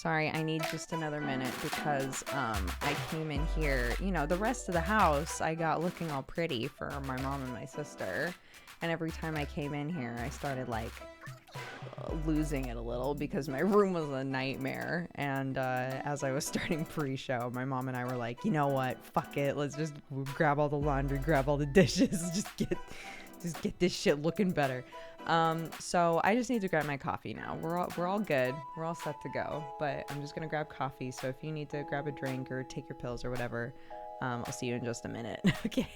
Sorry, I need just another minute because I came in here, the rest of the house I got looking all pretty for my mom and my sister. And every time I came in here, I started losing it a little because my room was a nightmare. And as I was starting pre-show, my mom and I were like, you know what? Fuck it. Let's just grab all the laundry, grab all the dishes, just get this shit looking better. So I just need to grab my coffee now. We're all good. We're all set to go. But I'm just gonna grab coffee. So if you need to grab a drink or take your pills or whatever, I'll see you in just a minute. Okay.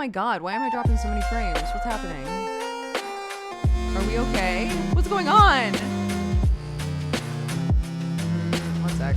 my god, why am I dropping so many frames? What's happening? Are we okay? What's going on? One sec.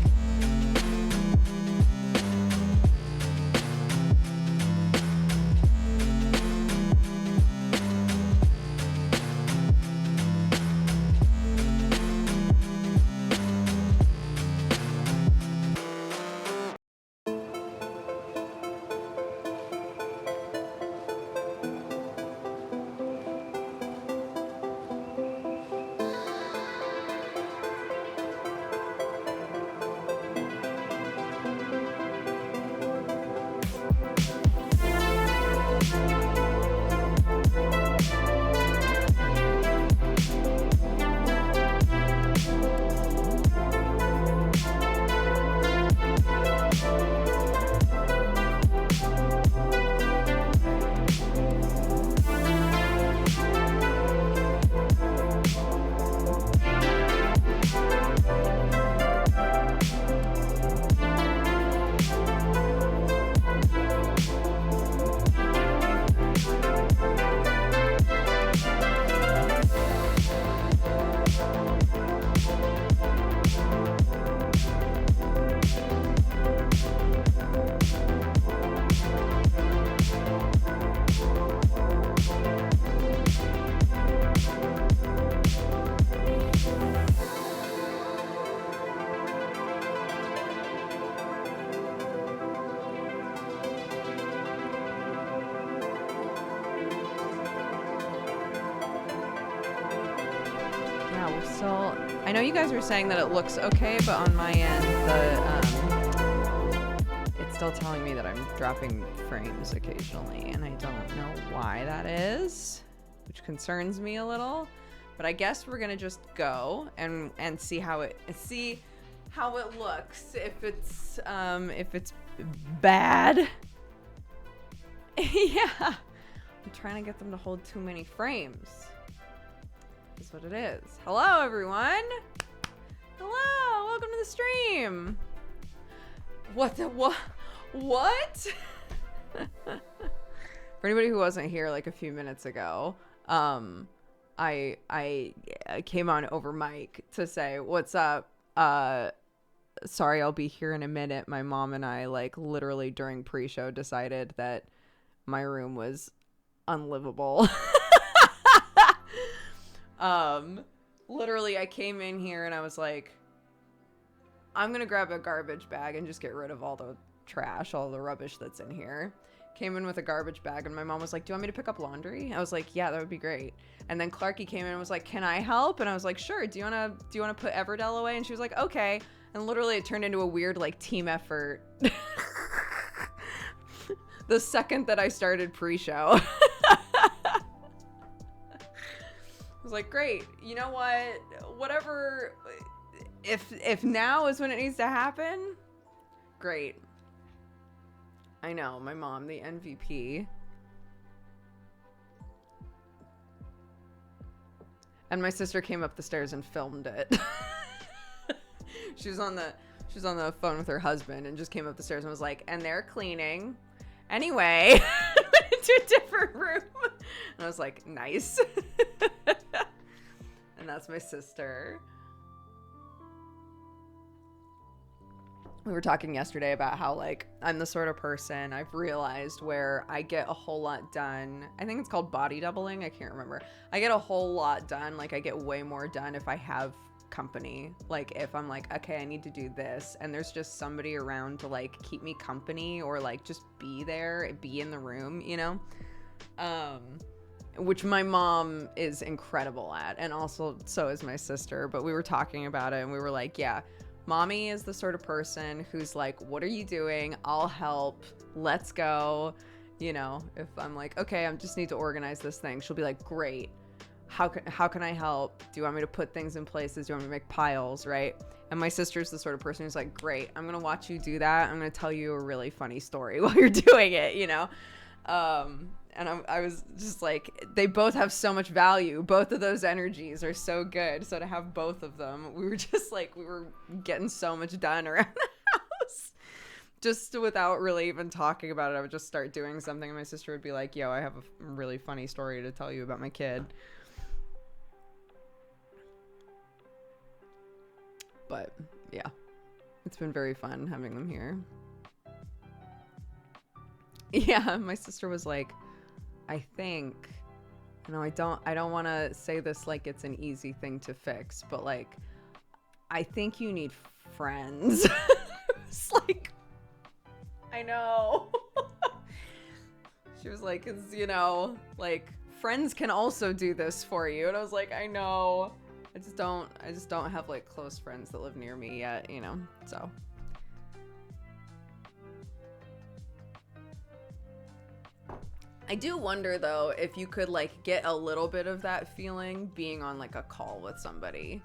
I know you guys were saying that it looks okay, but on my end, it's still telling me that I'm dropping frames occasionally, and I don't know why that is, which concerns me a little. But I guess we're gonna just go and see how it looks. If it's bad, yeah. I'm trying to get them to hold too many frames. Is what it is. Hello, everyone. Hello, welcome to the stream. What? For anybody who wasn't here like a few minutes ago, I came on over mic to say what's up. Sorry, I'll be here in a minute. My mom and I like literally during pre-show decided that my room was unlivable. Literally I came in here and I was like, I'm gonna grab a garbage bag and just get rid of all the trash, all the rubbish that's in here. Came in with a garbage bag and my mom was like, do you want me to pick up laundry? I was like, yeah, that would be great. And then Clarky came in and was like, can I help? And I was like, sure. Do you want to put Everdell away? And she was like, okay. And literally it turned into a weird like team effort. The second that I started pre-show. I was like, great, you know what, whatever, if now is when it needs to happen, great. I know, my mom, the MVP. And my sister came up the stairs and filmed it. She was on the phone with her husband and just came up the stairs and was like, and they're cleaning. Anyway, went into a different room. And I was like, nice. And that's my sister. We were talking yesterday about how like I'm the sort of person I've realized where I get a whole lot done. I think it's called body doubling. I can't remember. I get a whole lot done. Like I get way more done if I have company. Like if I'm like, okay, I need to do this and there's just somebody around to like keep me company or like just be there, be in the room, you know? Which my mom is incredible at, and also so is my sister. But we were talking about it and we were like, yeah, mommy is the sort of person who's like, what are you doing? I'll help. Let's go. You know, if I'm like, okay, I just need to organize this thing, she'll be like, great. How can I help? Do you want me to put things in places? Do you want me to make piles, right? And my sister's the sort of person who's like, great, I'm gonna watch you do that. I'm gonna tell you a really funny story while you're doing it, you know? And I was just like, they both have so much value. Both of those energies are so good. So to have both of them, we were just like, we were getting so much done around the house. just without really even talking about it, I would just start doing something, and my sister would be like, yo, I have a really funny story to tell you about my kid. But yeah, it's been very fun having them here. Yeah, my sister was like, I think, I don't want to say this like it's an easy thing to fix, but like, I think you need friends. It's like, I know. She was like, it's, like, friends can also do this for you. And I was like, I know. I just don't have like close friends that live near me yet, so. I do wonder though if you could like get a little bit of that feeling being on like a call with somebody,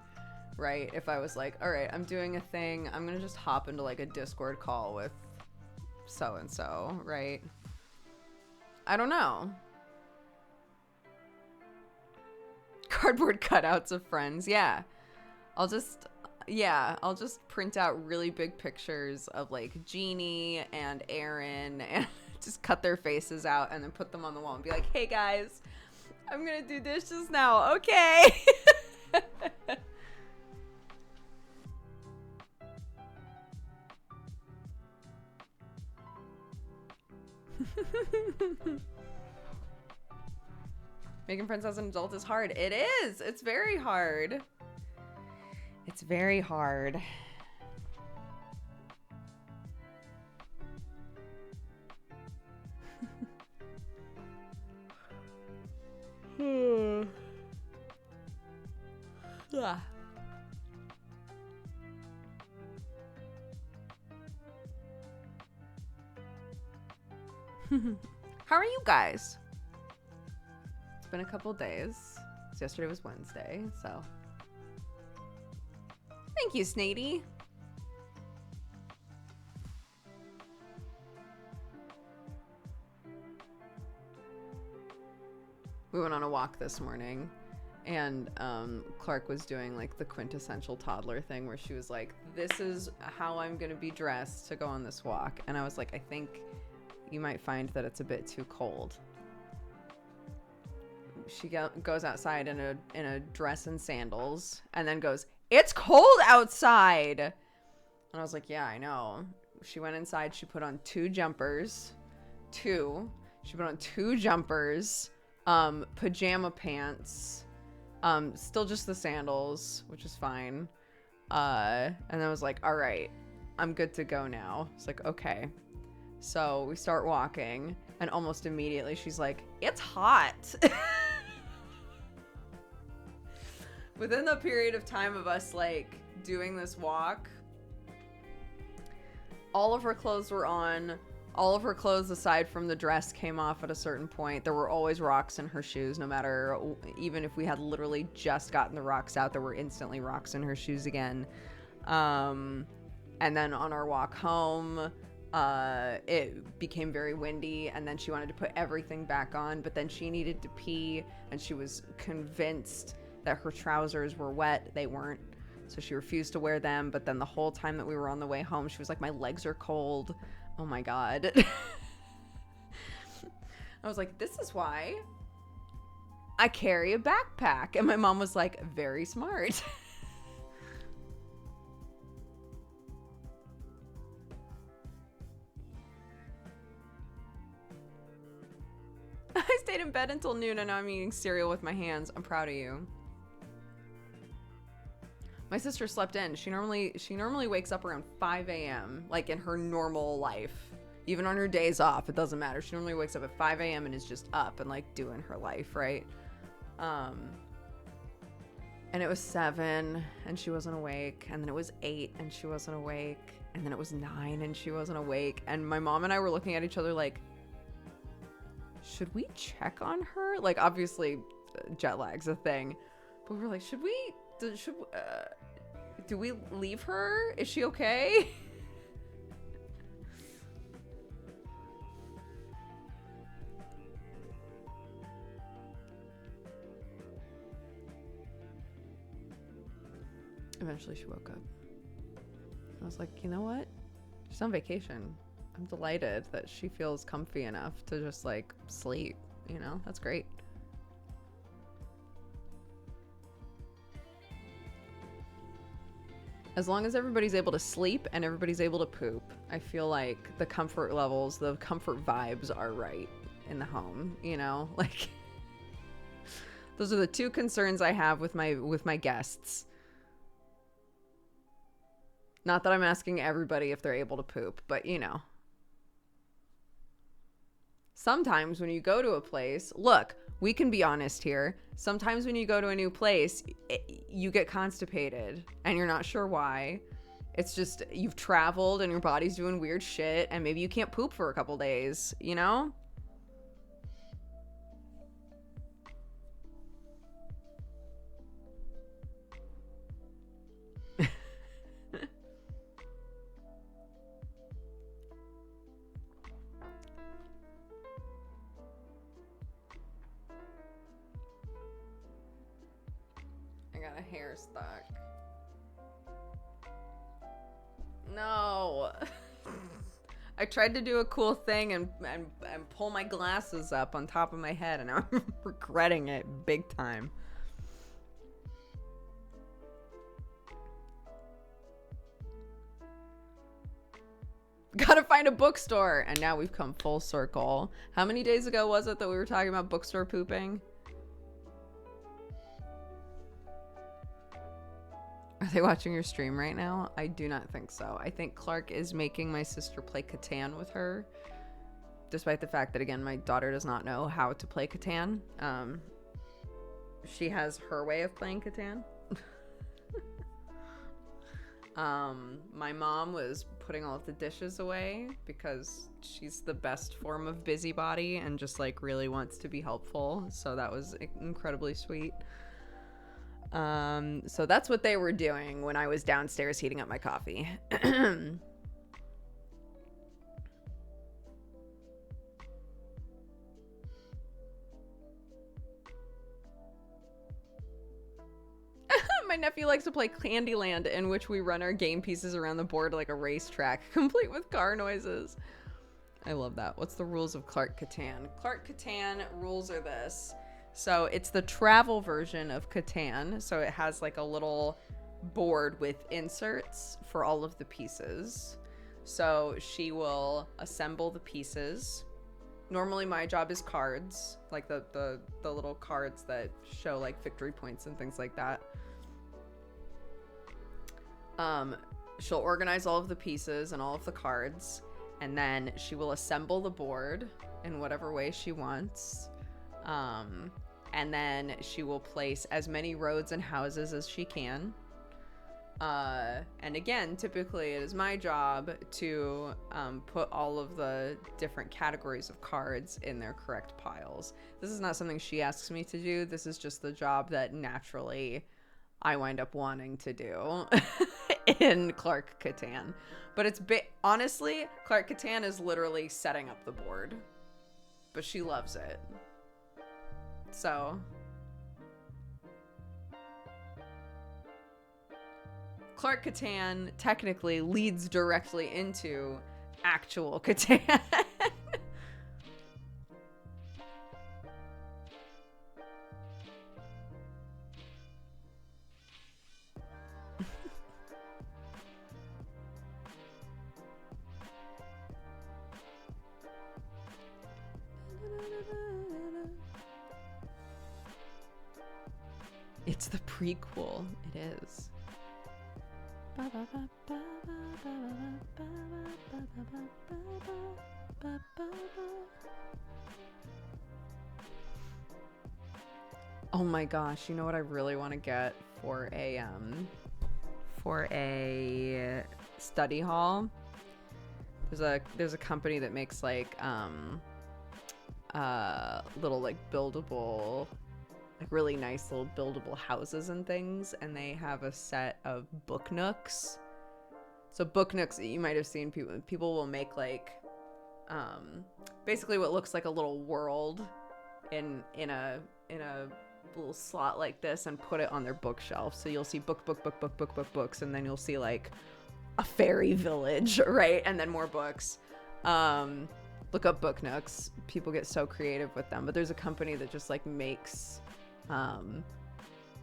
right? If I was like, all right, I'm doing a thing, I'm gonna just hop into like a Discord call with so and so, right? I don't know. Cardboard cutouts of friends, yeah. I'll just print out really big pictures of like Jeannie and Aaron and just cut their faces out and then put them on the wall and be like, hey guys, I'm gonna do dishes now, okay? Making friends as an adult is hard. It is. It's very hard. It's very hard. How are you guys? It's been a couple days. Yesterday was Wednesday, so. Thank you, Snady. We went on a walk this morning, and Clark was doing like the quintessential toddler thing where she was like, this is how I'm gonna be dressed to go on this walk. And I was like, I think you might find that it's a bit too cold. She goes outside in a dress and sandals, and then goes, it's cold outside. And I was like, yeah, I know. She went inside, she put on two jumpers, pajama pants, still just the sandals, which is fine. And I was like, all right, I'm good to go now. It's like, okay. So we start walking, and almost immediately she's like, it's hot. Within the period of time of us like doing this walk, all of her clothes were on. All of her clothes aside from the dress came off at a certain point. There were always rocks in her shoes, no matter, even if we had literally just gotten the rocks out, there were instantly rocks in her shoes again. And then on our walk home, it became very windy, and then she wanted to put everything back on, but then she needed to pee, and she was convinced that her trousers were wet. They weren't, so she refused to wear them. But then the whole time that we were on the way home, she was like, my legs are cold. Oh my god. I was like, this is why I carry a backpack. And my mom was like, very smart. I stayed in bed until noon, and now I'm eating cereal with my hands. I'm proud of you. My sister slept in. She normally wakes up around 5 a.m. like in her normal life. Even on her days off, it doesn't matter. She normally wakes up at 5 a.m. and is just up and like doing her life, right? And it was 7 and she wasn't awake, and then it was 8 and she wasn't awake, and then it was 9 and she wasn't awake, and my mom and I were looking at each other like, should we check on her? Like, obviously jet lag's a thing, but we were like, do we leave her? Is she okay? Eventually she woke up. I was like, you know what? She's on vacation. I'm delighted that she feels comfy enough to just like sleep, you know? That's great. As long as everybody's able to sleep and everybody's able to poop, I feel like the comfort levels, the comfort vibes are right in the home, you know? Like, those are the two concerns I have with my guests. Not that I'm asking everybody if they're able to poop, but you know. Sometimes when you go to a place, look, we can be honest here. Sometimes when you go to a new place, you get constipated and you're not sure why. It's just you've traveled and your body's doing weird shit and maybe you can't poop for a couple days, you know? Got a hair stuck. No. I tried to do a cool thing and pull my glasses up on top of my head, and I'm regretting it big time. Gotta find a bookstore. And now we've come full circle. How many days ago was it that we were talking about bookstore pooping? Are they watching your stream right now? I do not think so. I think Clark is making my sister play Catan with her, despite the fact that, again, my daughter does not know how to play Catan. She has her way of playing Catan. My mom was putting all of the dishes away because she's the best form of busybody and just like really wants to be helpful. So that was incredibly sweet. So that's what they were doing when I was downstairs heating up my coffee. My nephew likes to play Candyland, in which we run our game pieces around the board like a racetrack, complete with car noises. I love that. What's the rules of Clark Catan? Clark Catan rules are this. So it's the travel version of Catan. So it has like a little board with inserts for all of the pieces. So she will assemble the pieces. Normally my job is cards, like the little cards that show like victory points and things like that. She'll organize all of the pieces and all of the cards, and then she will assemble the board in whatever way she wants. And then she will place as many roads and houses as she can. And again, typically it is my job to put all of the different categories of cards in their correct piles. This is not something she asks me to do. This is just the job that naturally I wind up wanting to do in Clark Catan. But it's honestly, Clark Catan is literally setting up the board, but she loves it. So Clark Catan technically leads directly into actual Catan. It's the prequel. It is. Oh my gosh, you know what I really want to get for a study hall? There's a company that makes like little like buildable, like really nice little buildable houses and things, and they have a set of book nooks. So book nooks, you might have seen people will make like basically what looks like a little world in a little slot like this, and put it on their bookshelf. So you'll see books, and then you'll see like a fairy village, right? And then more books. Look up Book Nooks. People get so creative with them, but there's a company that just like makes, I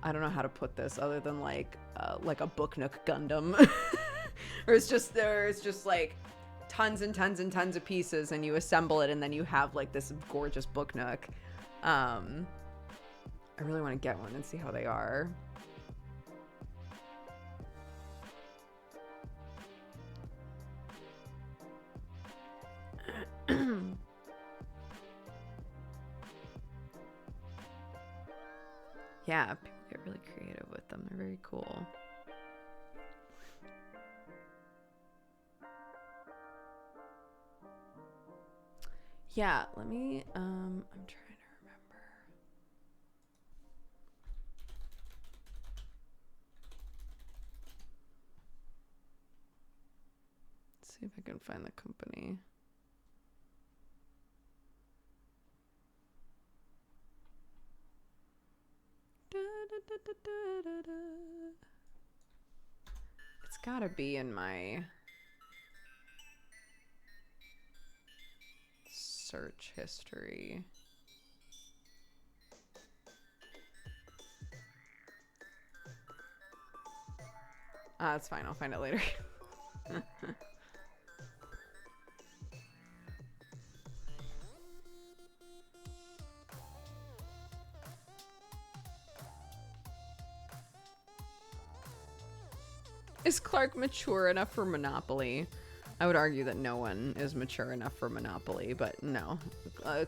don't know how to put this other than like a Book Nook Gundam, or it's just like tons and tons and tons of pieces, and you assemble it, and then you have like this gorgeous Book Nook. I really want to get one and see how they are. Yeah, people get really creative with them. They're very cool. Yeah, let me, I'm trying to remember. Let's see if I can find the company. It's gotta be in my search history. That's fine. I'll find it later. Is Clark mature enough for Monopoly? I would argue that no one is mature enough for Monopoly, but no.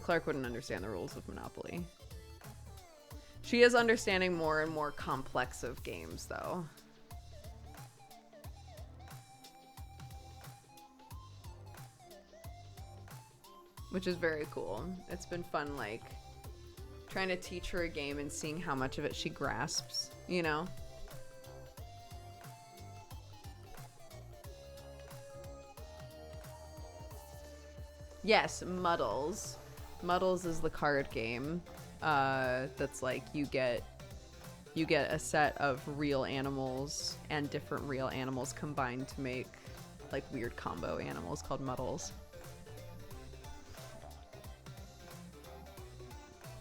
Clark wouldn't understand the rules of Monopoly. She is understanding more and more complex of games, though. Which is very cool. It's been fun, like, trying to teach her a game and seeing how much of it she grasps, you know? Yes, Muddles. Muddles is the card game. That's like you get a set of real animals and different real animals combined to make like weird combo animals called Muddles.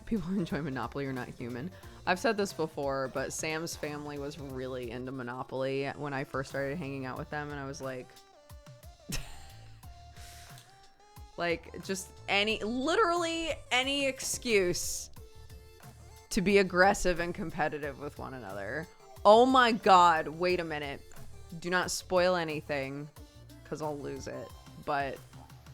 People who enjoy Monopoly are not human. I've said this before, but Sam's family was really into Monopoly when I first started hanging out with them, and I was like, like, just literally any excuse to be aggressive and competitive with one another. Oh my god, wait a minute. Do not spoil anything, because I'll lose it. But,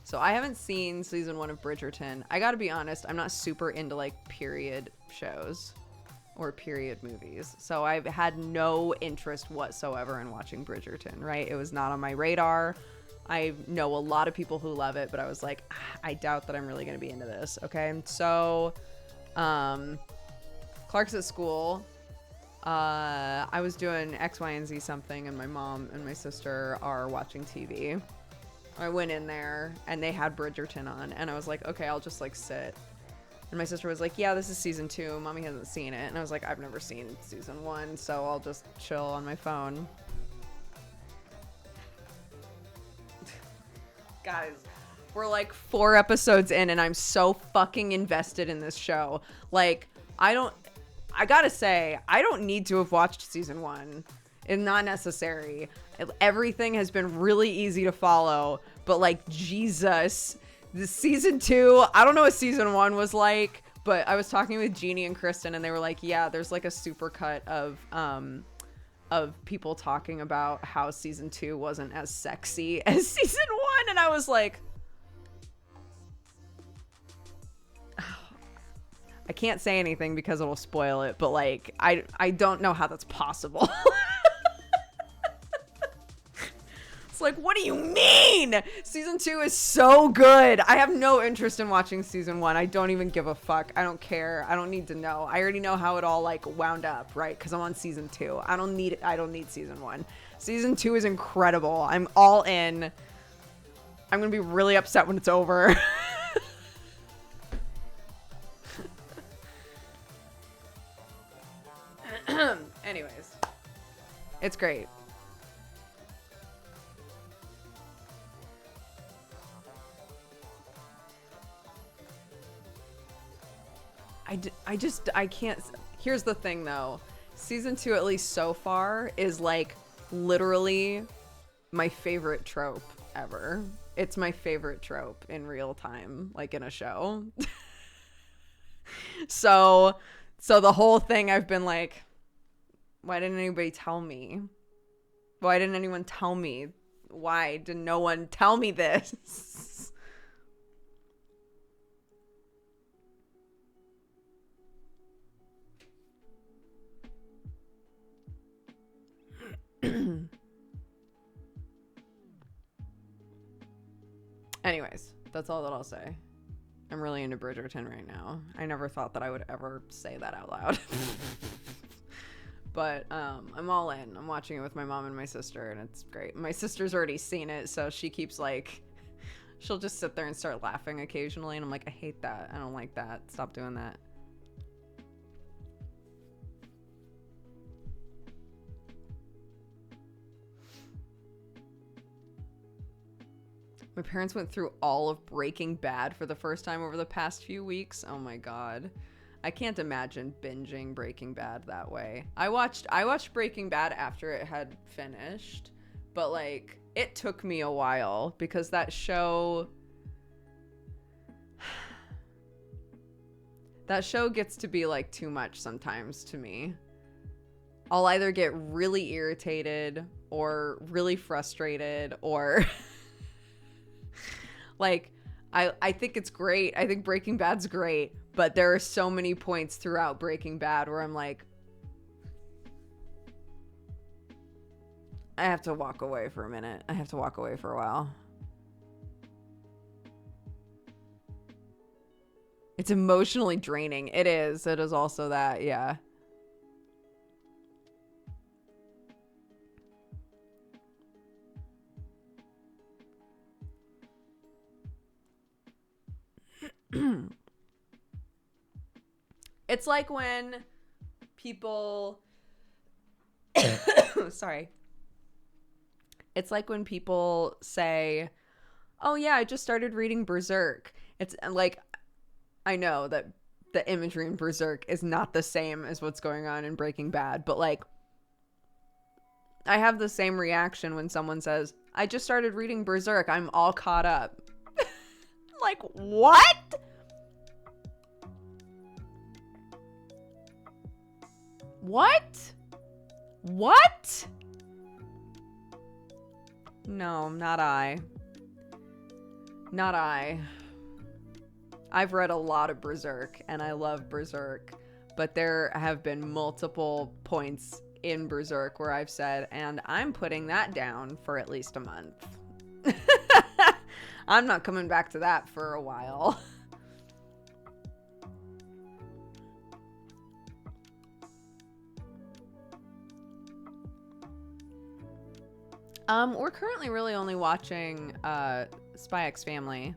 so I haven't seen season 1 of Bridgerton. I gotta be honest, I'm not super into, like, period shows or period movies. So I've had no interest whatsoever in watching Bridgerton, right? It was not on my radar. I know a lot of people who love it, but I was like, I doubt that I'm really going to be into this. Okay. So, Clark's at school. I was doing X, Y, and Z something, and my mom and my sister are watching TV. I went in there and they had Bridgerton on, and I was like, okay, I'll just like sit. And my sister was like, yeah, this is season 2. Mommy hasn't seen it. And I was like, I've never seen season 1, so I'll just chill on my phone. Guys, we're like 4 episodes in and I'm so fucking invested in this show. Like, I gotta say, I don't need to have watched season 1. It's not necessary. Everything has been really easy to follow, but like, Jesus, the season 2, I don't know what season 1 was like, but I was talking with Jeannie and Kristen and they were like, yeah, there's like a super cut of people talking about how season 2 wasn't as sexy as season 1, and I was like, I can't say anything because it'll spoil it, but like, I don't know how that's possible. It's like, what do you mean? Season 2 is so good. I have no interest in watching season 1. I don't even give a fuck. I don't care. I don't need to know. I already know how it all like wound up, right? Because I'm on season 2. I don't need season 1. Season 2 is incredible. I'm all in. I'm gonna be really upset when it's over. Anyways, it's great. I can't. Here's the thing though. Season 2, at least so far, is like literally my favorite trope ever. It's my favorite trope in real time, like in a show. So the whole thing, I've been like, why didn't anybody tell me? Why didn't anyone tell me? Why did no one tell me this? Anyways, that's all that I'll say. I'm really into Bridgerton right now. I never thought that I would ever say that out loud. But I'm all in. I'm watching it with my mom and my sister, and it's great. My sister's already seen it, so she keeps like, she'll just sit there and start laughing occasionally, and I'm like, I hate that. I don't like that. Stop doing that. My parents went through all of Breaking Bad for the first time over the past few weeks. Oh my god. I can't imagine binging Breaking Bad that way. I watched Breaking Bad after it had finished, but like it took me a while because that show gets to be like too much sometimes to me. I'll either get really irritated or really frustrated or like, I think it's great. I think Breaking Bad's great, but there are so many points throughout Breaking Bad where I'm like, I have to walk away for a minute. I have to walk away for a while. It's emotionally draining. It is. It is also that, yeah. It's like when people sorry. It's like when people say, "Oh yeah, I just started reading Berserk." It's like, I know that the imagery in Berserk is not the same as what's going on in Breaking Bad, but like I have the same reaction when someone says, "I just started reading Berserk. I'm all caught up." Like, what? What? No, not I. Not I. I've read a lot of Berserk, and I love Berserk, but there have been multiple points in Berserk where I've said, and I'm putting that down for at least a month. I'm not coming back to that for a while. We're currently really only watching Spy X Family.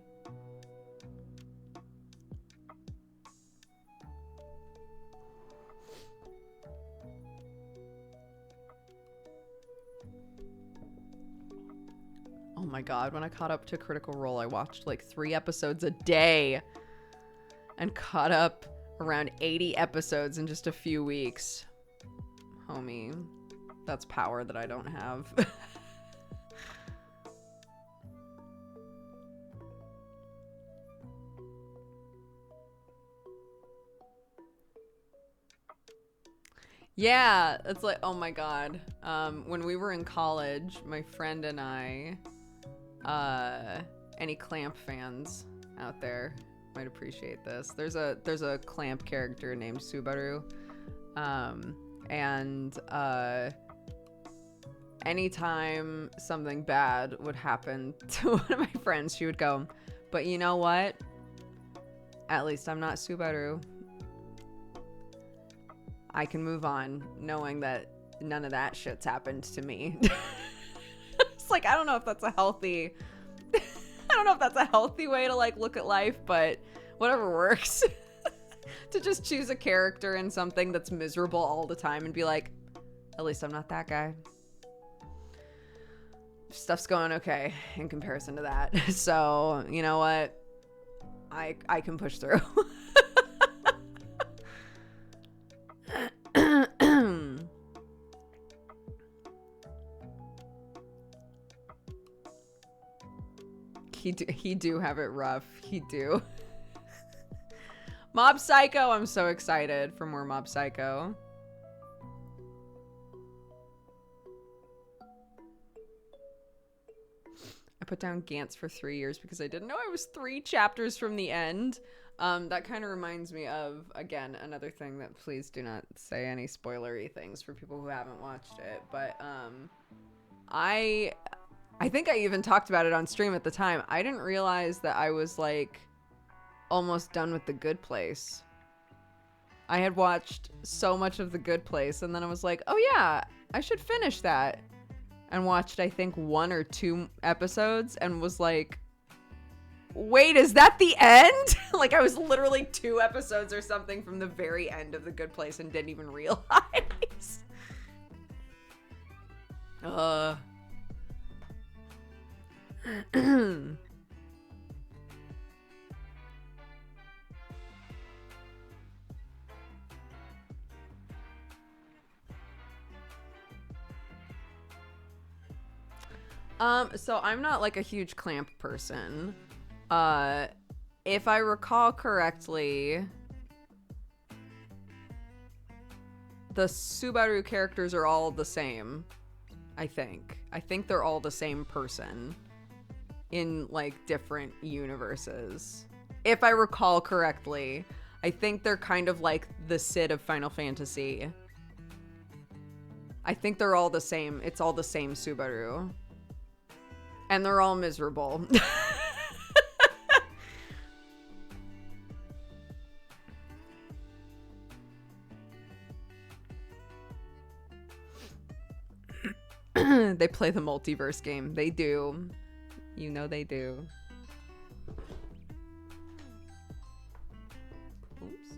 Oh my god, when I caught up to Critical Role, I watched like 3 episodes a day and caught up around 80 episodes in just a few weeks. Homie, that's power that I don't have. Yeah, it's like, oh my god. When we were in college, my friend and I, any Clamp fans out there might appreciate this. There's a Clamp character named Subaru, and anytime something bad would happen to one of my friends, she would go, "But you know what? At least I'm not Subaru. I can move on knowing that none of that shit's happened to me." It's like, I don't know if that's a healthy way to like look at life, but whatever works. To just choose a character in something that's miserable all the time and be like, at least I'm not that guy. Stuff's going okay in comparison to that. So, you know what? I can push through. he do have it rough. He do. Mob Psycho. I'm so excited for more Mob Psycho. I put down Gantz for 3 years because I didn't know I was 3 chapters from the end. That kind of reminds me of, again, another thing that please do not say any spoilery things for people who haven't watched it. But I think I even talked about it on stream at the time. I didn't realize that I was like almost done with The Good Place. I had watched so much of The Good Place, and then I was like, oh yeah, I should finish that. And watched, I think, 1 or 2 episodes and was like, wait, is that the end? Like, I was literally 2 episodes or something from the very end of The Good Place and didn't even realize. So I'm not like a huge clamp person. If I recall correctly, the Subaru characters are all the same, I think. I think they're all the same person in like different universes. If I recall correctly, I think they're kind of like the Cid of Final Fantasy. I think they're all the same. It's all the same Subaru. And they're all miserable. They play the multiverse game. They do. You know they do. Oops.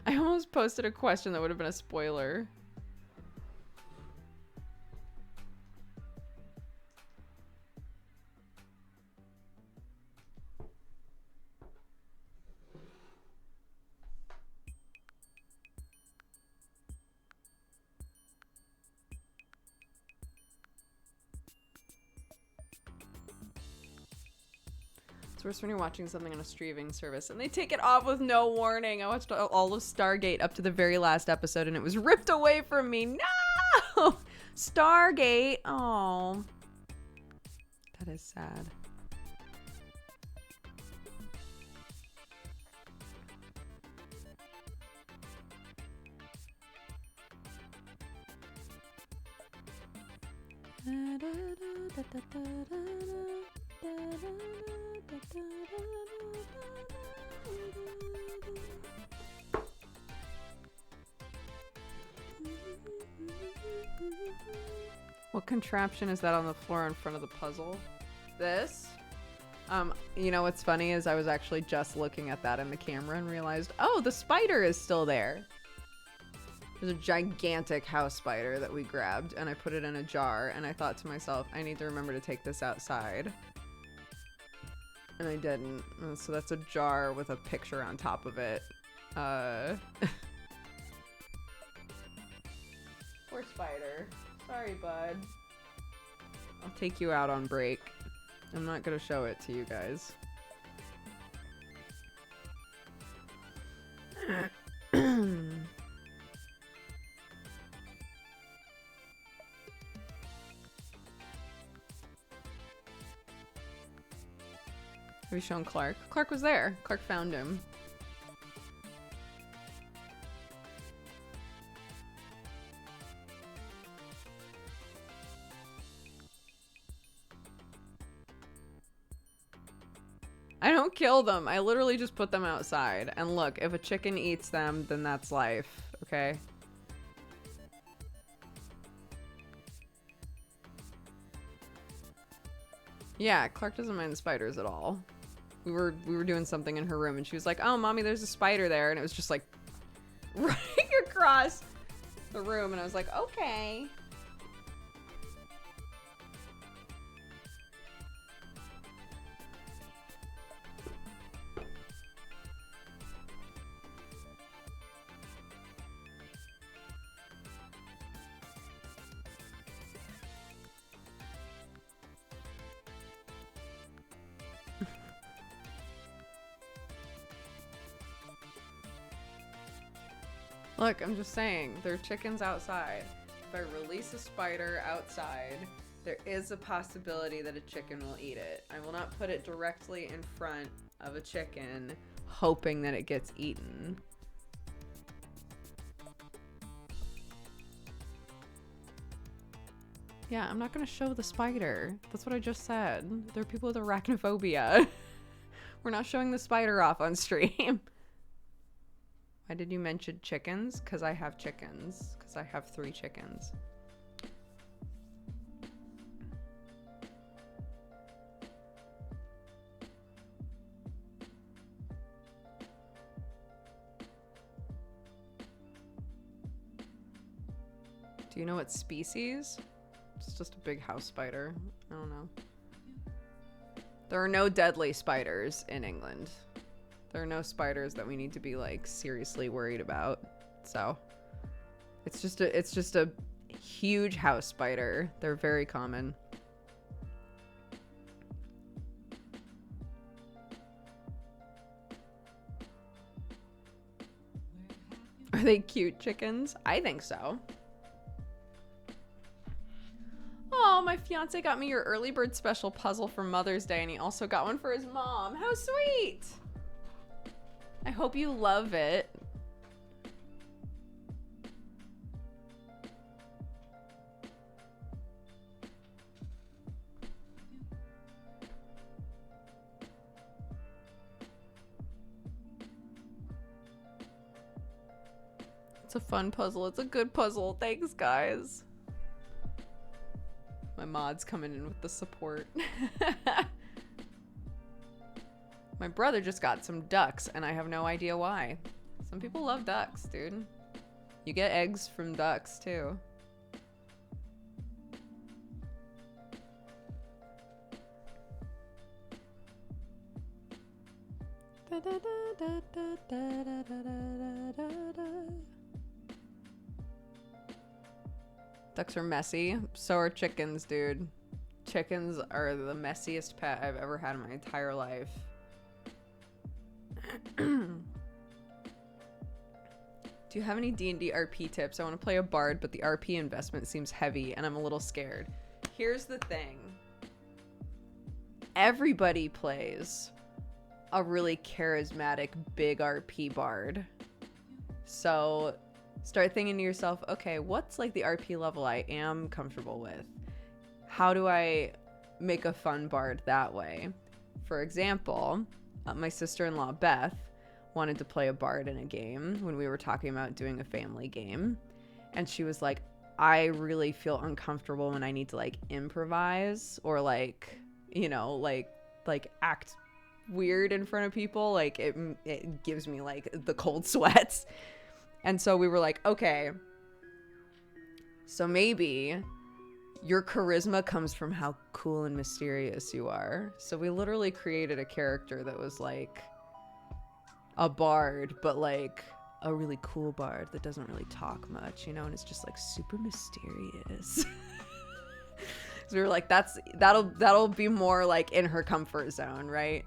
I almost posted a question that would have been a spoiler. Worse when you're watching something on a streaming service and they take it off with no warning. I watched all of Stargate up to the very last episode and it was ripped away from me. No! Stargate. Oh. That is sad. What contraption is that on the floor in front of the puzzle? This? You know what's funny is I was actually just looking at that in the camera and realized, oh, the spider is still there. There's a gigantic house spider that we grabbed and I put it in a jar and I thought to myself, I need to remember to take this outside. And I didn't. So that's a jar with a picture on top of it. Poor spider. Sorry, bud. I'll take you out on break. I'm not gonna show it to you guys. Have you shown Clark? Clark was there. Clark found him. I don't kill them. I literally just put them outside. And look, if a chicken eats them, then that's life. Okay? Yeah, Clark doesn't mind the spiders at all. We were doing something in her room, and she was like, "Oh, mommy, there's a spider there," and it was just like right across the room, and I was like, "Okay." Look, I'm just saying, there are chickens outside. If I release a spider outside, there is a possibility that a chicken will eat it. I will not put it directly in front of a chicken, hoping that it gets eaten. Yeah, I'm not gonna show the spider. That's what I just said. There are people with arachnophobia. We're not showing the spider off on stream. Why did you mention chickens? Because I have chickens. Because I have 3 chickens. Do you know what species? It's just a big house spider. I don't know. There are no deadly spiders in England. There are no spiders that we need to be like seriously worried about. So it's just a huge house spider. They're very common. Are they cute chickens? I think so. Oh, my fiance got me your early bird special puzzle for Mother's Day, and he also got one for his mom. How sweet! I hope you love it. It's a fun puzzle. It's a good puzzle. Thanks, guys. My mod's coming in with the support. My brother just got some ducks, and I have no idea why. Some people love ducks, dude. You get eggs from ducks, too. Ducks are messy. So are chickens, dude. Chickens are the messiest pet I've ever had in my entire life. Do you have any D&D RP tips? I want to play a bard, but the RP investment seems heavy and I'm a little scared. Here's the thing. Everybody plays a really charismatic big RP bard. So start thinking to yourself, okay, what's like the RP level I am comfortable with? How do I make a fun bard that way? For example, my sister-in-law Beth wanted to play a bard in a game when we were talking about doing a family game, and she was like, I really feel uncomfortable when I need to like improvise or like, you know, like act weird in front of people. Like it gives me like the cold sweats. And so we were like, okay, so maybe your charisma comes from how cool and mysterious you are. So we literally created a character that was like a bard, but like a really cool bard that doesn't really talk much, you know, and it's just like super mysterious. So we were like, that'll be more like in her comfort zone, right?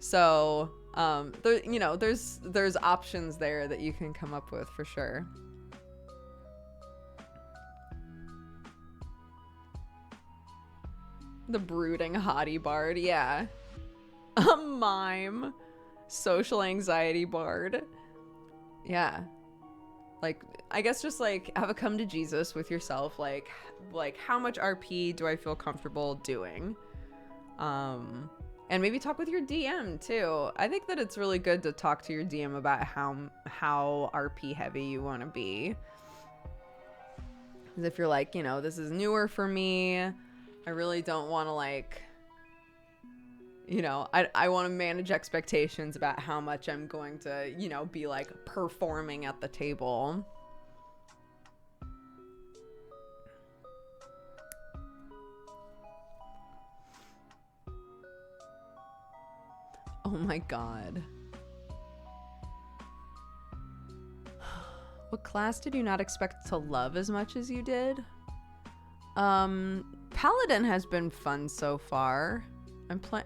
So there, you know, there's options there that you can come up with for sure. The brooding hottie bard, yeah. A mime. Social anxiety bard. Yeah. Like, I guess just like have a come to Jesus with yourself. Like how much RP do I feel comfortable doing? And maybe talk with your DM too. I think that it's really good to talk to your DM about how RP heavy you want to be. Because if you're like, you know, this is newer for me, I really don't want to like, You know, I want to manage expectations about how much I'm going to, you know, be like performing at the table. Oh my god. What class did you not expect to love as much as you did? Paladin has been fun so far.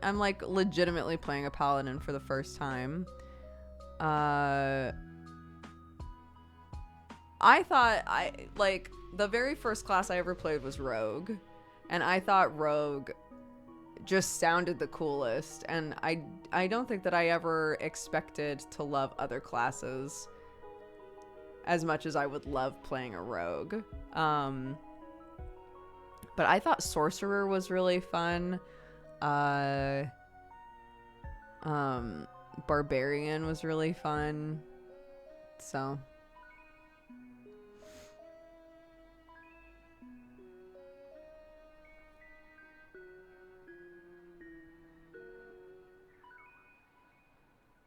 I'm like legitimately playing a paladin for the first time. I thought like the very first class I ever played was rogue, and I thought rogue just sounded the coolest, and I don't think that I ever expected to love other classes as much as I would love playing a rogue. But I thought sorcerer was really fun. Barbarian was really fun. So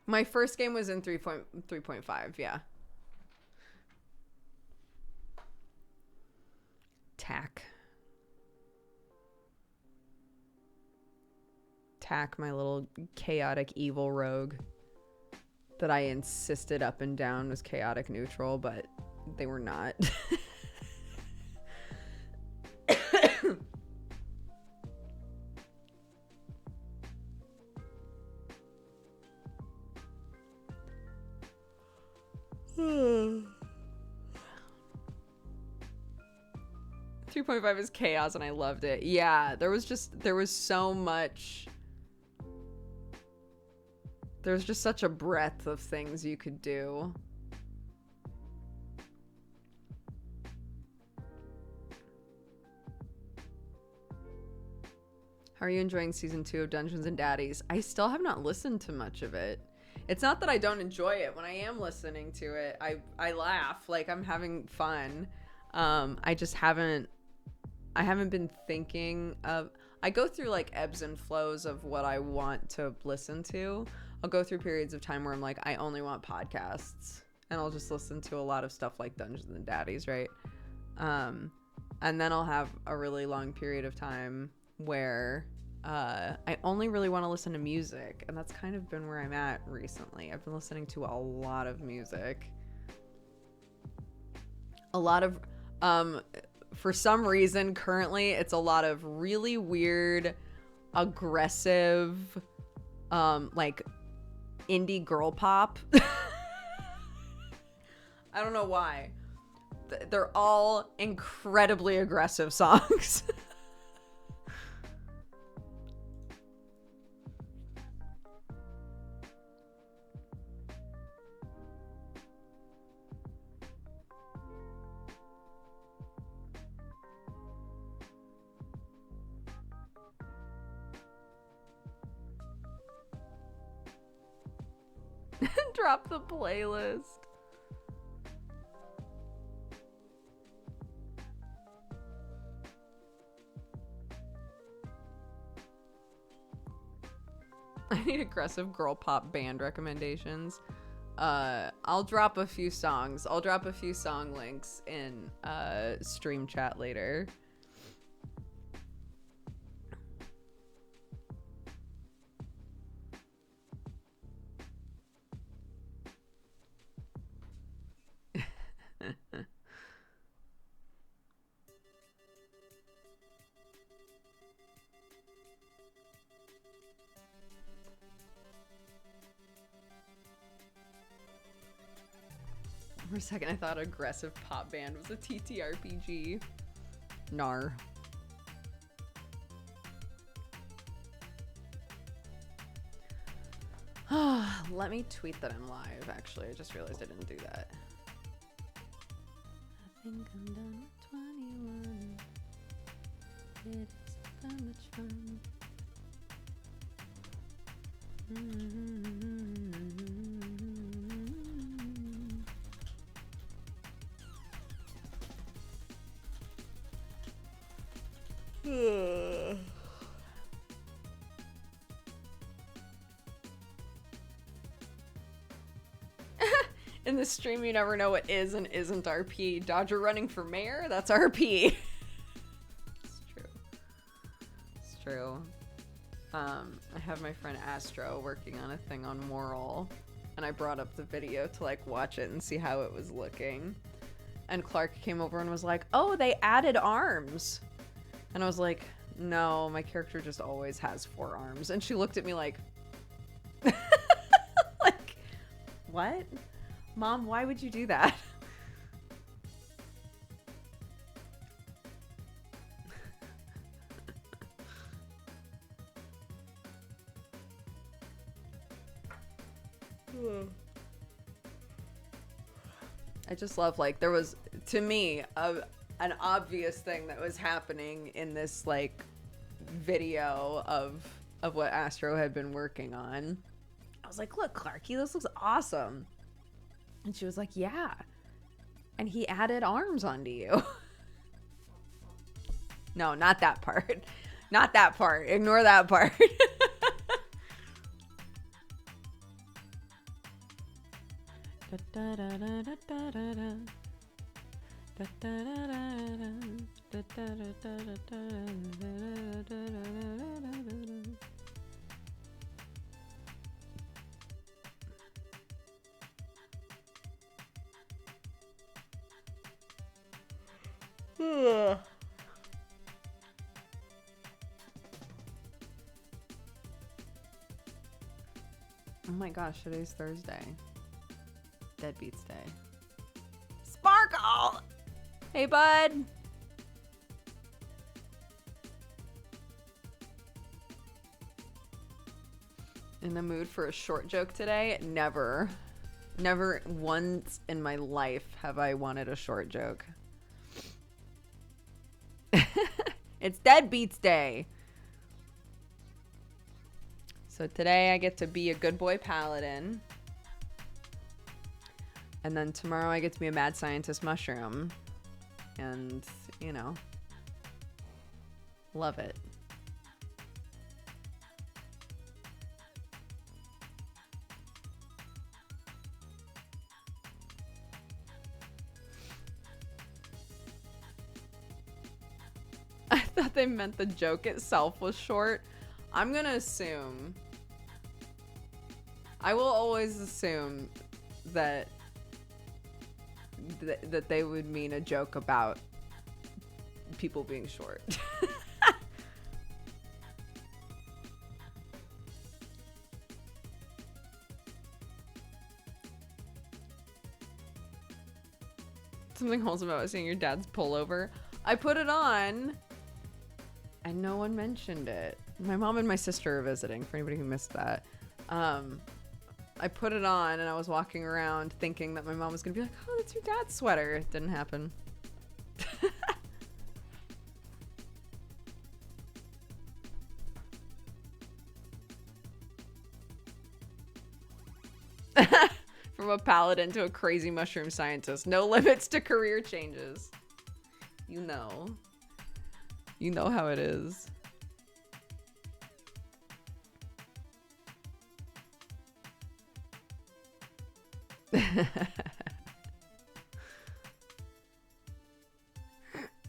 my first game was in 3.5, yeah. Tack, my little chaotic evil rogue that I insisted up and down was chaotic neutral, but they were not. 3.5 is chaos, and I loved it. Yeah, there was so much. There's just such a breadth of things you could do. How are you enjoying season 2 of Dungeons and Daddies? I still have not listened to much of it. It's not that I don't enjoy it. When I am listening to it, I laugh. Like, I'm having fun. I just haven't been thinking of... I go through, like, ebbs and flows of what I want to listen to. I'll go through periods of time where I'm like, I only want podcasts. And I'll just listen to a lot of stuff like Dungeons and Daddies, right? And then I'll have a really long period of time where I only really want to listen to music. And that's kind of been where I'm at recently. I've been listening to a lot of music. A lot of... for some reason, currently, it's a lot of really weird, aggressive, like, indie girl pop. I don't know why. They're all incredibly aggressive songs. Drop the playlist. I need aggressive girl pop band recommendations. I'll drop a few songs. I'll drop a few song links in stream chat later. For a second, I thought aggressive pop band was a TTRPG. Nar. Let me tweet that I'm live, actually. I just realized I didn't do that. I think I'm done at 21. It is so much fun. In the stream, you never know what is and isn't RP. Dodger running for mayor? That's RP. It's true. It's true. I have my friend Astro working on a thing on moral, and I brought up the video to like watch it and see how it was looking. And Clark came over and was like, "Oh, they added arms." And I was like, "No, my character just always has 4 arms." And she looked at me like, like, what? Mom, why would you do that? I just love, like, there was, to me, an obvious thing that was happening in this, like, video of what Astro had been working on. I was like, "Look, Clarky, this looks awesome." And she was like, "Yeah. And he added arms onto you." No, not that part. Not that part. Ignore that part. Oh my gosh, today's Thursday. Deadbeats Day. Sparkle! Hey, bud! In the mood for a short joke today? Never. Never once in my life have I wanted a short joke. It's Deadbeats Day. So today I get to be a good boy paladin. And then tomorrow I get to be a mad scientist mushroom. And, you know, love it. I thought they meant the joke itself was short. I'm gonna assume, I will always assume that that they would mean a joke about people being short. Something wholesome about seeing your dad's pullover. I put it on and no one mentioned it. My mom and my sister are visiting, for anybody who missed that. I put it on and I was walking around thinking that my mom was gonna be like, "Oh, that's your dad's sweater." It didn't happen. From a paladin to a crazy mushroom scientist. No limits to career changes. You know. You know how it is.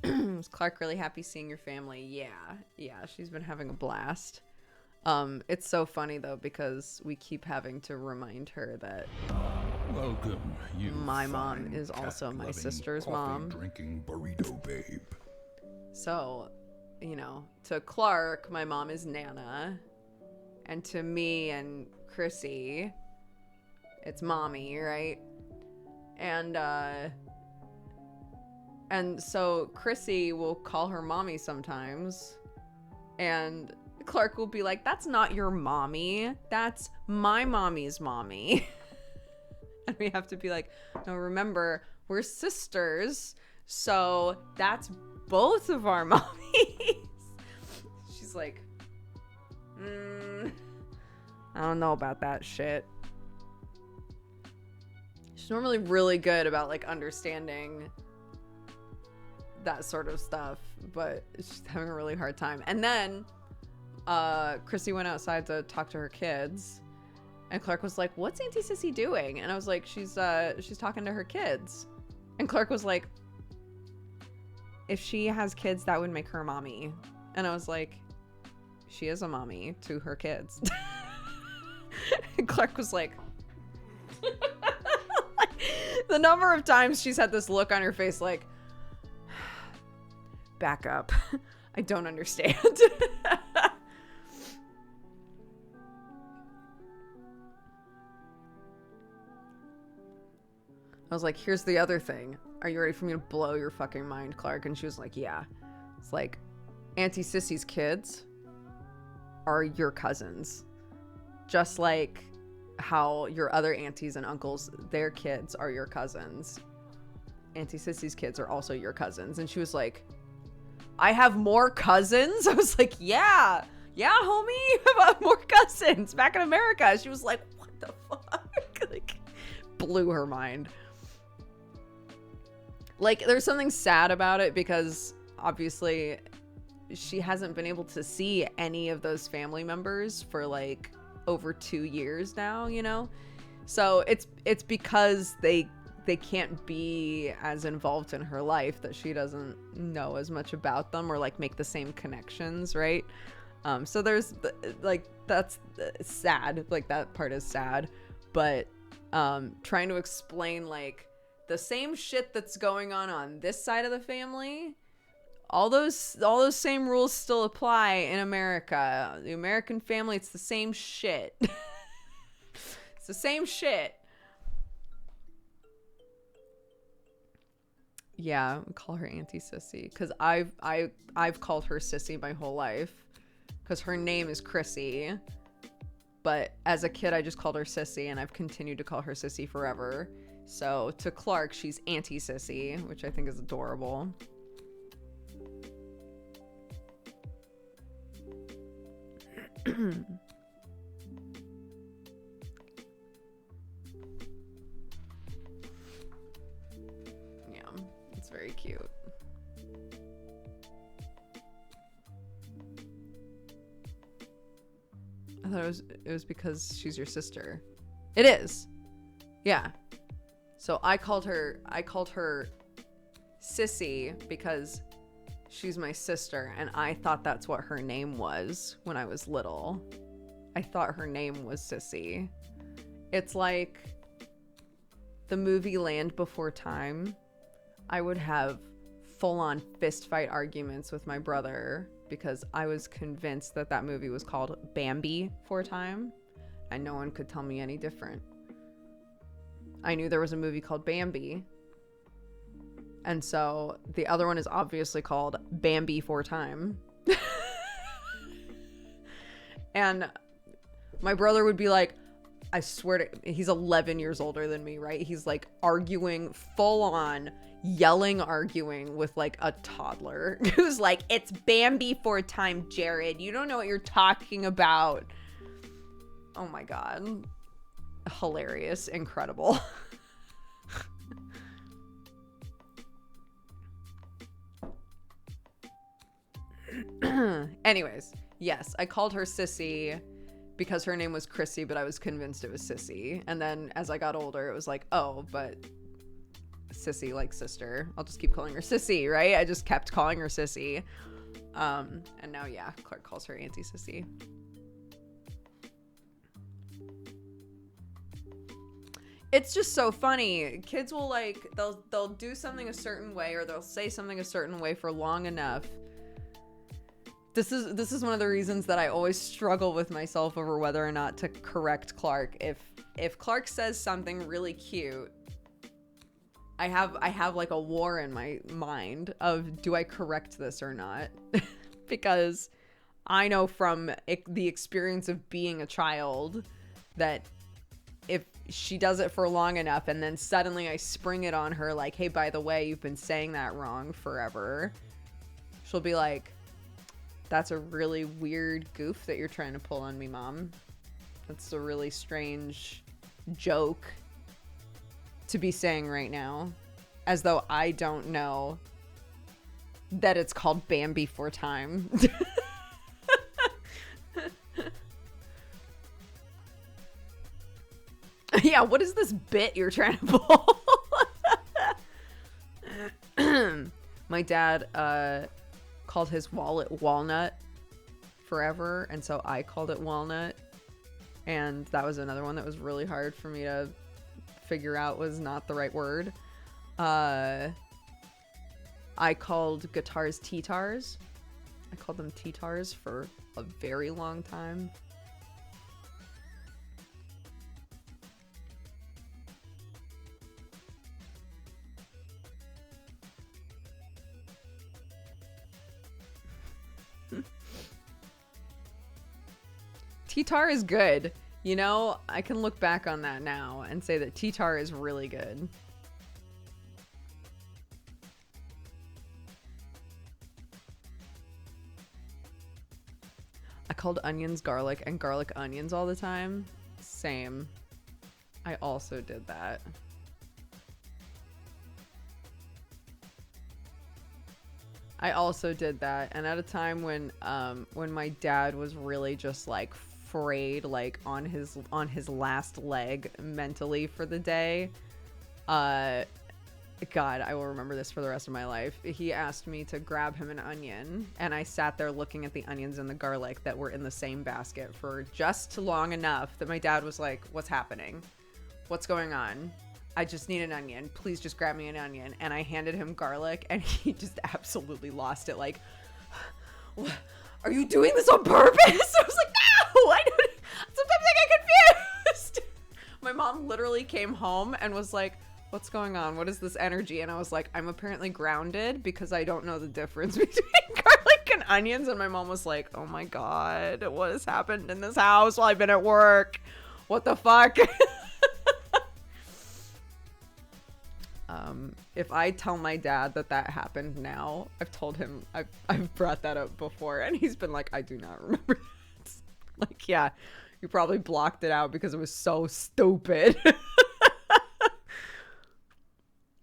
Is Clark really happy seeing your family? Yeah, she's been having a blast. It's so funny though because we keep having to remind her that welcome, you my mom is also my sister's mom. Drinking burrito babe. So, you know, to Clark, my mom is Nana, and to me and Chrissy, it's mommy, right? And so Chrissy will call her mommy sometimes, and Clark will be like, "That's not your mommy, that's my mommy's mommy." And we have to be like, "No, remember, we're sisters, so that's both of our mommies." She's like, I don't know about that shit. She's normally really good about like understanding that sort of stuff, but she's having a really hard time. And then Chrissy went outside to talk to her kids, And Clark was like, what's Auntie Sissy doing? And I was like, she's talking to her kids. And Clark was like, if she has kids, that would make her a mommy. And I was like, she is a mommy to her kids. And Clark was like, the number of times she's had this look on her face like, back up. I don't understand. I was like, here's the other thing. Are you ready for me to blow your fucking mind, Clark? And she was like, yeah. It's like, Auntie Sissy's kids are your cousins. Just like how your other aunties and uncles, their kids are your cousins. Auntie Sissy's kids are also your cousins. And she was like, I have more cousins? I was like, yeah, homie, you have more cousins back in America. She was like, what the fuck? Like, blew her mind. Like, there's something sad about it because obviously she hasn't been able to see any of those family members for like over 2 years now, you know? So it's because they can't be as involved in her life that she doesn't know as much about them or like make the same connections, right? So there's like, that's sad. Like, that part is sad, but trying to explain like the same shit that's going on this side of the family, all those same rules still apply in America. The American family, it's the same shit. It's the same shit. Yeah, we call her Auntie Sissy because I've called her Sissy my whole life because her name is Chrissy, but as a kid I just called her Sissy and I've continued to call her Sissy forever. So to Clark, she's Auntie Sissy, which I think is adorable. Yeah, it's very cute. I thought it was because she's your sister. It is. Yeah. So I called her Sissy because she's my sister, and I thought that's what her name was when I was little. I thought her name was Sissy. It's like the movie Land Before Time. I would have full-on fist-fight arguments with my brother because I was convinced that movie was called Bambi for Time, and no one could tell me any different. I knew there was a movie called Bambi. And so the other one is obviously called Bambi for Time. And my brother would be like, I swear to, he's 11 years older than me, right? He's like arguing, full on arguing with like a toddler who's like, it's Bambi for Time, Jared. You don't know what you're talking about. Oh my God. Hilarious. Incredible. Anyways, yes, I called her Sissy because her name was Chrissy, but I was convinced it was Sissy. And then as I got older, it was like, oh, but Sissy like sister. I'll just keep calling her Sissy, right? I just kept calling her Sissy. And now, yeah, Clark calls her Auntie Sissy. It's just so funny. Kids will like, they'll do something a certain way or they'll say something a certain way for long enough. This is one of the reasons that I always struggle with myself over whether or not to correct Clark. If Clark says something really cute, I have like a war in my mind of, do I correct this or not? Because I know from the experience of being a child that if she does it for long enough and then suddenly I spring it on her like, hey, by the way, you've been saying that wrong forever, she'll be like, that's a really weird goof that you're trying to pull on me, Mom. That's a really strange joke to be saying right now, as though I don't know that it's called Bambi for Time. Yeah, what is this bit you're trying to pull? My dad called his wallet Walnut forever, and so I called it Walnut. And that was another one that was really hard for me to figure out was not the right word. I called guitars T-tars. I called them T-tars for a very long time. T-tar is good. You know, I can look back on that now and say that T-tar is really good. I called onions garlic and garlic onions all the time. Same. I also did that. I also did that, and at a time when my dad was really just like frayed, like on his last leg mentally for the day. God, I will remember this for the rest of my life. He asked me to grab him an onion, and I sat there looking at the onions and the garlic that were in the same basket for just long enough that my dad was like, "What's happening? What's going on? I just need an onion. Please just grab me an onion." And I handed him garlic, and he just absolutely lost it. Like, "Are you doing this on purpose?" I was like, "No, I don't." Sometimes I get confused. My mom literally came home and was like, "What's going on? What is this energy?" And I was like, "I'm apparently grounded because I don't know the difference between garlic and onions." And my mom was like, "Oh my God, what has happened in this house while I've been at work? What the fuck?" If I tell my dad that happened now, I've told him, I've brought that up before, and he's been like, "I do not remember that." Like, yeah, you probably blocked it out because it was so stupid.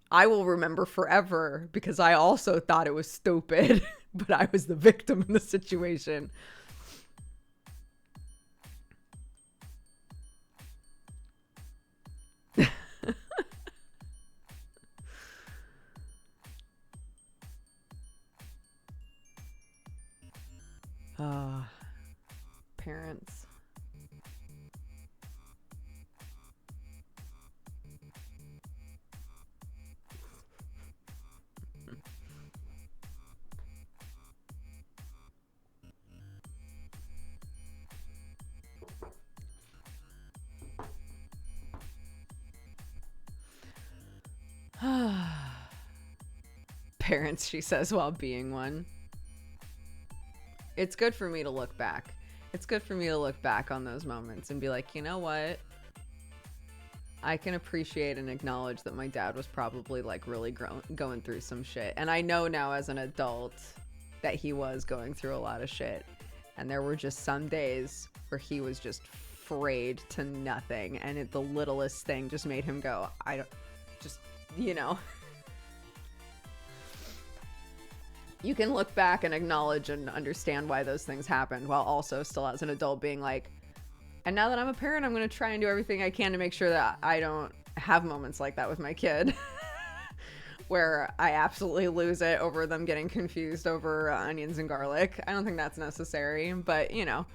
I will remember forever because I also thought it was stupid, but I was the victim in the situation. Parents. Parents, she says, while being one. It's good for me to look back. It's good for me to look back on those moments and be like, you know what? I can appreciate and acknowledge that my dad was probably like really going through some shit. And I know now as an adult that he was going through a lot of shit. And there were just some days where he was just frayed to nothing. And the littlest thing just made him go, I don't, just, you know. You can look back and acknowledge and understand why those things happened while also still as an adult being like, and now that I'm a parent, I'm going to try and do everything I can to make sure that I don't have moments like that with my kid where I absolutely lose it over them getting confused over onions and garlic. I don't think that's necessary, but you know.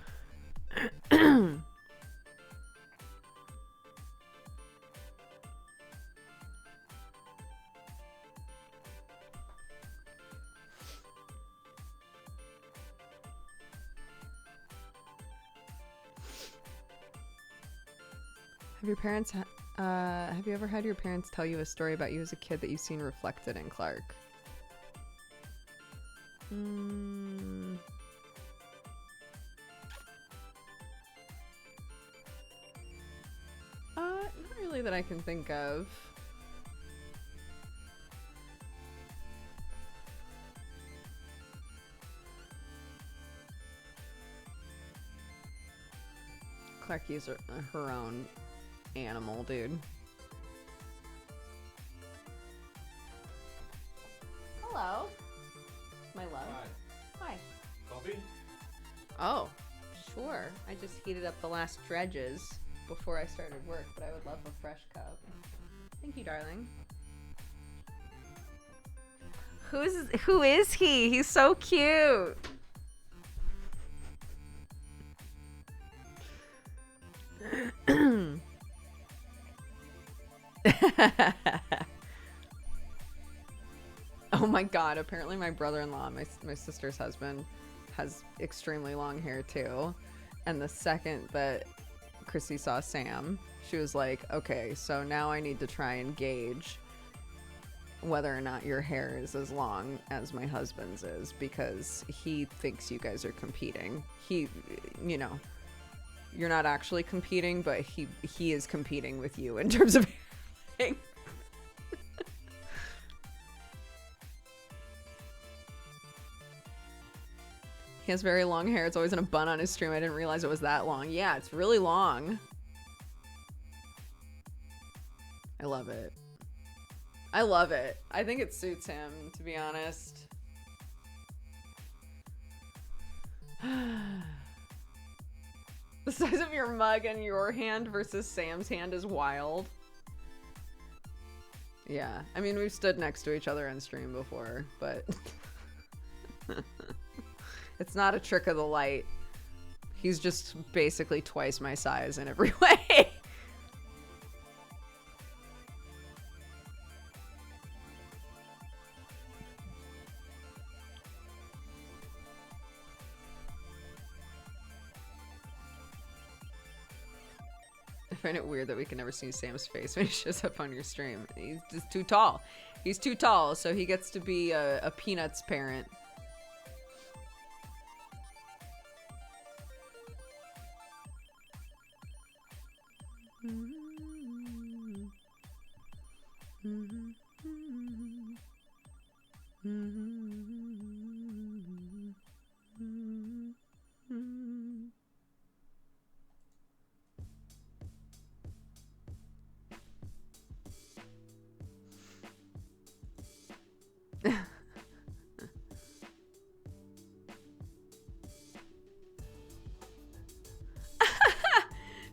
Have you ever had your parents tell you a story about you as a kid that you've seen reflected in Clark? Not really that I can think of. Clarky's her own animal, dude. Hello, my love. Hi. Coffee? Oh, sure. I just heated up the last dredges. before I started work, but I would love a fresh cup. Thank you, darling. Who is he? He's so cute. Oh my god, apparently my brother-in-law, my sister's husband, has extremely long hair too. And the second that Chrissy saw Sam, she was like, okay, so now I need to try and gauge whether or not your hair is as long as my husband's is, because he thinks you guys are competing. He, you know, you're not actually competing, but he is competing with you in terms of hair length. He has very long hair. It's always in a bun on his stream. I didn't realize it was that long. Yeah, it's really long. I love it. I love it. I think it suits him, to be honest. The size of your mug and your hand versus Sam's hand is wild. Yeah, I mean, we've stood next to each other on stream before, but... It's not a trick of the light. He's just basically twice my size in every way. I find it weird that we can never see Sam's face when he shows up on your stream. He's just too tall. He's too tall, so he gets to be a Peanuts parent.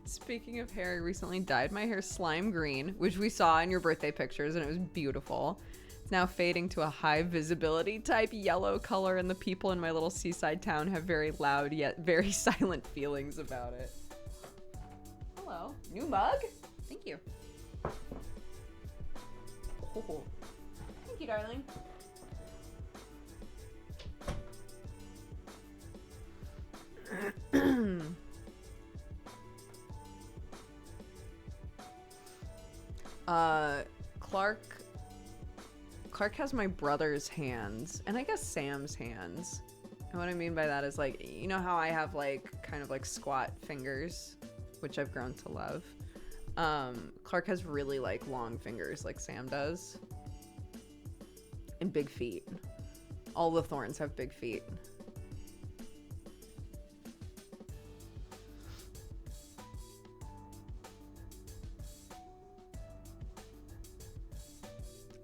Speaking of hair, I recently dyed my hair slime green, which we saw in your birthday pictures, and it was beautiful. It's now fading to a high visibility type yellow color, and the people in my little seaside town have very loud yet very silent feelings about it. Hello. New mug? Thank you. Oh. Thank you, darling. Clark has my brother's hands, and I guess Sam's hands. And what I mean by that is, like, you know how I have, like, kind of like squat fingers, which I've grown to love. Clark has really, like, long fingers like Sam does. And big feet. All the Thorns have big feet.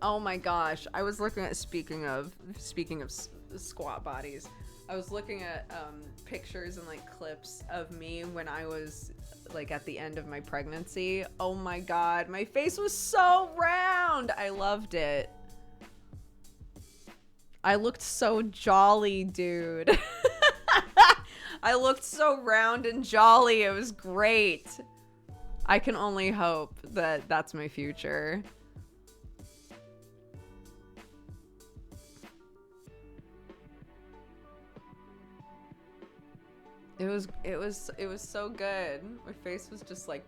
Oh my gosh, I was looking at, speaking of squat bodies, I was looking at pictures and like clips of me when I was like at the end of my pregnancy. Oh my god, my face was so round. I loved it. I looked so jolly, dude. I looked so round and jolly. It was great. I can only hope that that's my future. It was so good. My face was just like,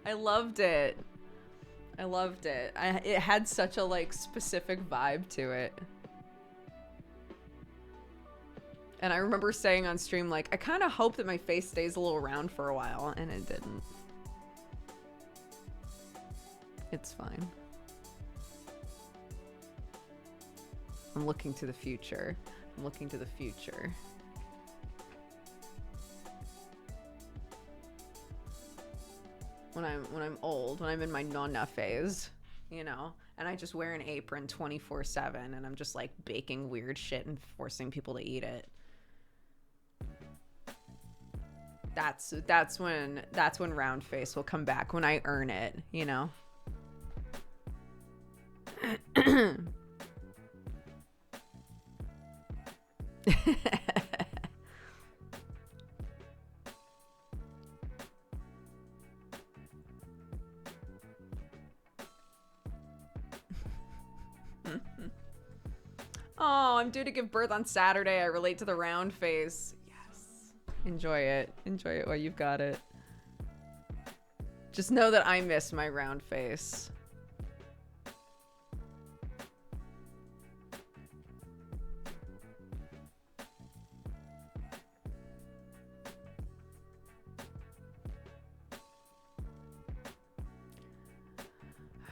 I loved it. I loved it. It had such a like specific vibe to it. And I remember saying on stream, like, I kind of hope that my face stays a little round for a while, and it didn't. It's fine. I'm looking to the future. I'm looking to the future. When I'm old, when I'm in my nonna phase, you know, and I just wear an apron 24/7 and I'm just like baking weird shit and forcing people to eat it. That's when round face will come back, when I earn it, you know. Oh, I'm due to give birth on Saturday. I relate to the round face. Yes. Enjoy it. Enjoy it while you've got it. Just know that I miss my round face.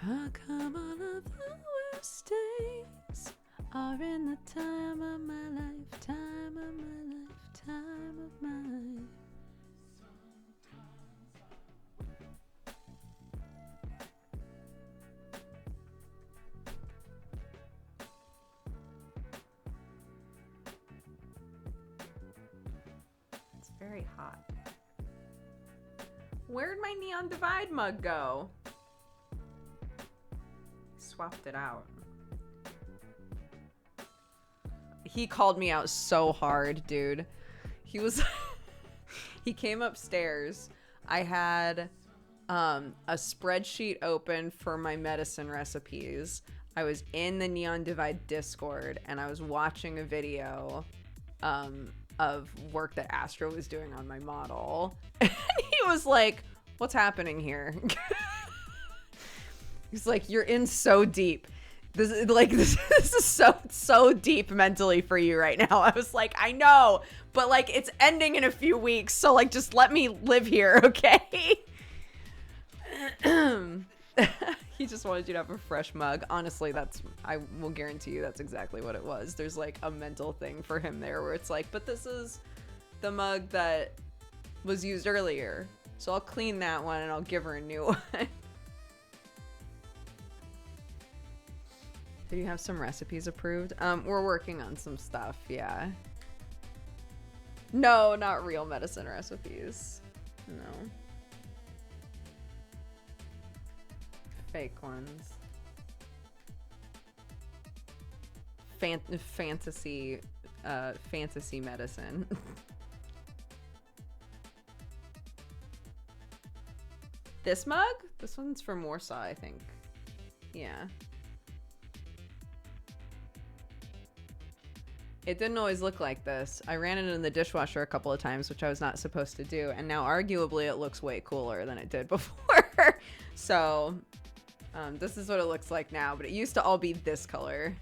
How come all of the worst days are in the time of my life, time of my life, time of my life. It's very hot. Where'd my neon divide mug go? Swapped it out. He called me out so hard, dude. He was he came upstairs. I had a spreadsheet open for my medicine recipes. I was in the Neon Divide Discord and I was watching a video of work that Astro was doing on my model. And he was like, "What's happening here?" He's like, "You're in so deep. This is so deep mentally for you right now." I was like, "I know, but like it's ending in a few weeks, so like just let me live here, okay?" He just wanted you to have a fresh mug. Honestly, I will guarantee you that's exactly what it was. There's like a mental thing for him there where it's like, "But this is the mug that was used earlier, so I'll clean that one and I'll give her a new one." Do you have some recipes approved? We're working on some stuff, yeah. No, not real medicine recipes. No. Fake ones. Fantasy medicine. This mug? This one's from Warsaw, I think. Yeah. It didn't always look like this. I ran it in the dishwasher a couple of times, which I was not supposed to do, and now arguably it looks way cooler than it did before. So, this is what it looks like now, but it used to all be this color.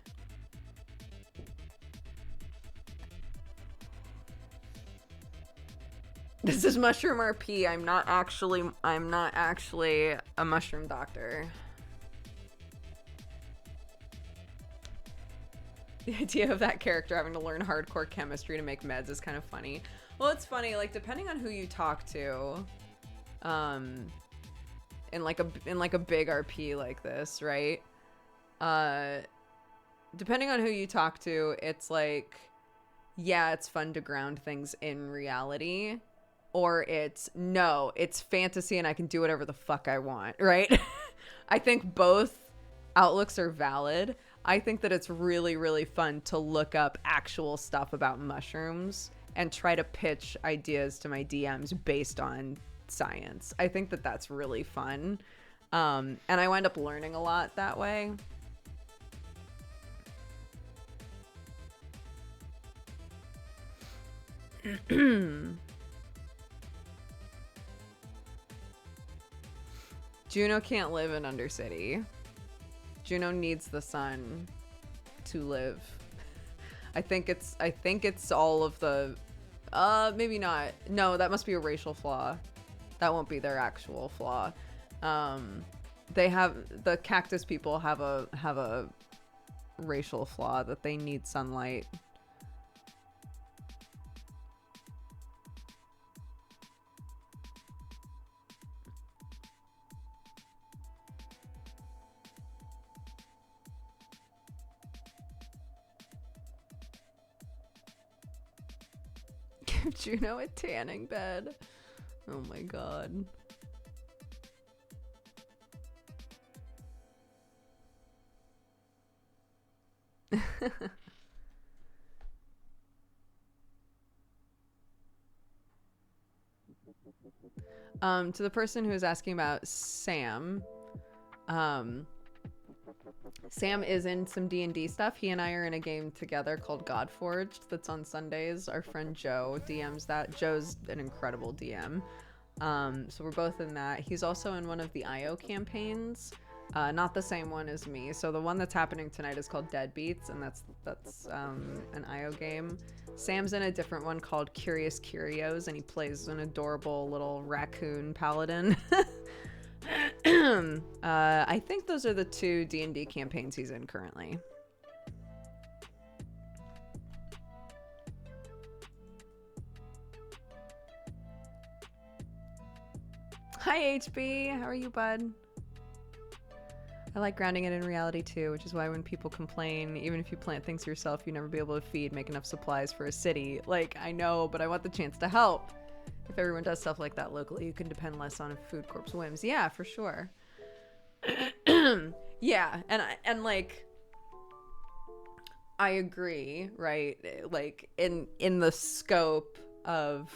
This is Mushroom RP. I'm not actually a mushroom doctor. The idea of that character having to learn hardcore chemistry to make meds is kind of funny. Well, it's funny, like, depending on who you talk to, in like a big RP like this, right? Depending on who you talk to, it's like, yeah, it's fun to ground things in reality, or it's, no, it's fantasy and I can do whatever the fuck I want, right? I think both outlooks are valid. I think that it's really, really fun to look up actual stuff about mushrooms and try to pitch ideas to my DMs based on science. I think that that's really fun. And I wind up learning a lot that way. Juno can't live in Undercity. Juno needs the sun to live. I think it's all of the maybe not. No, that must be a racial flaw. That won't be their actual flaw. They have, the cactus people have a racial flaw that they need sunlight. Give Juno a tanning bed. Oh my god. To the person who is asking about Sam, Sam is in some D&D stuff. He and I are in a game together called Godforged that's on Sundays. Our friend Joe DMs that. Joe's an incredible DM. So we're both in that. He's also in one of the IO campaigns. Not the same one as me. So the one that's happening tonight is called Deadbeats, and that's an IO game. Sam's in a different one called Curious Curios, and he plays an adorable little raccoon paladin. I think those are the two D&D campaigns he's in currently. Hi HB, how are you, bud? I like grounding it in reality too, which is why when people complain, even if you plant things yourself, you never be able to make enough supplies for a city. Like, I know, but I want the chance to help. If everyone does stuff like that locally, you can depend less on Food Corp's whims. Yeah, for sure. Yeah, and like, I agree, right? Like, in the scope of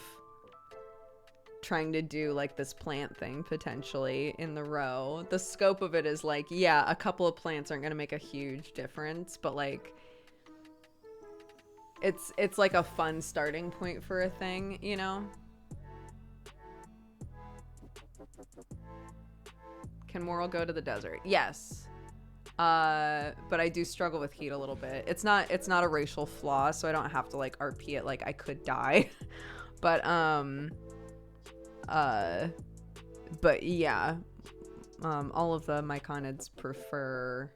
trying to do like this plant thing potentially in the row, the scope of it is like, yeah, a couple of plants aren't gonna make a huge difference, but like it's like a fun starting point for a thing, you know? Can Moral go to the desert? Yes. But I do struggle with heat a little bit. It's not a racial flaw, so I don't have to like RP it like I could die. But yeah, all of the myconids prefer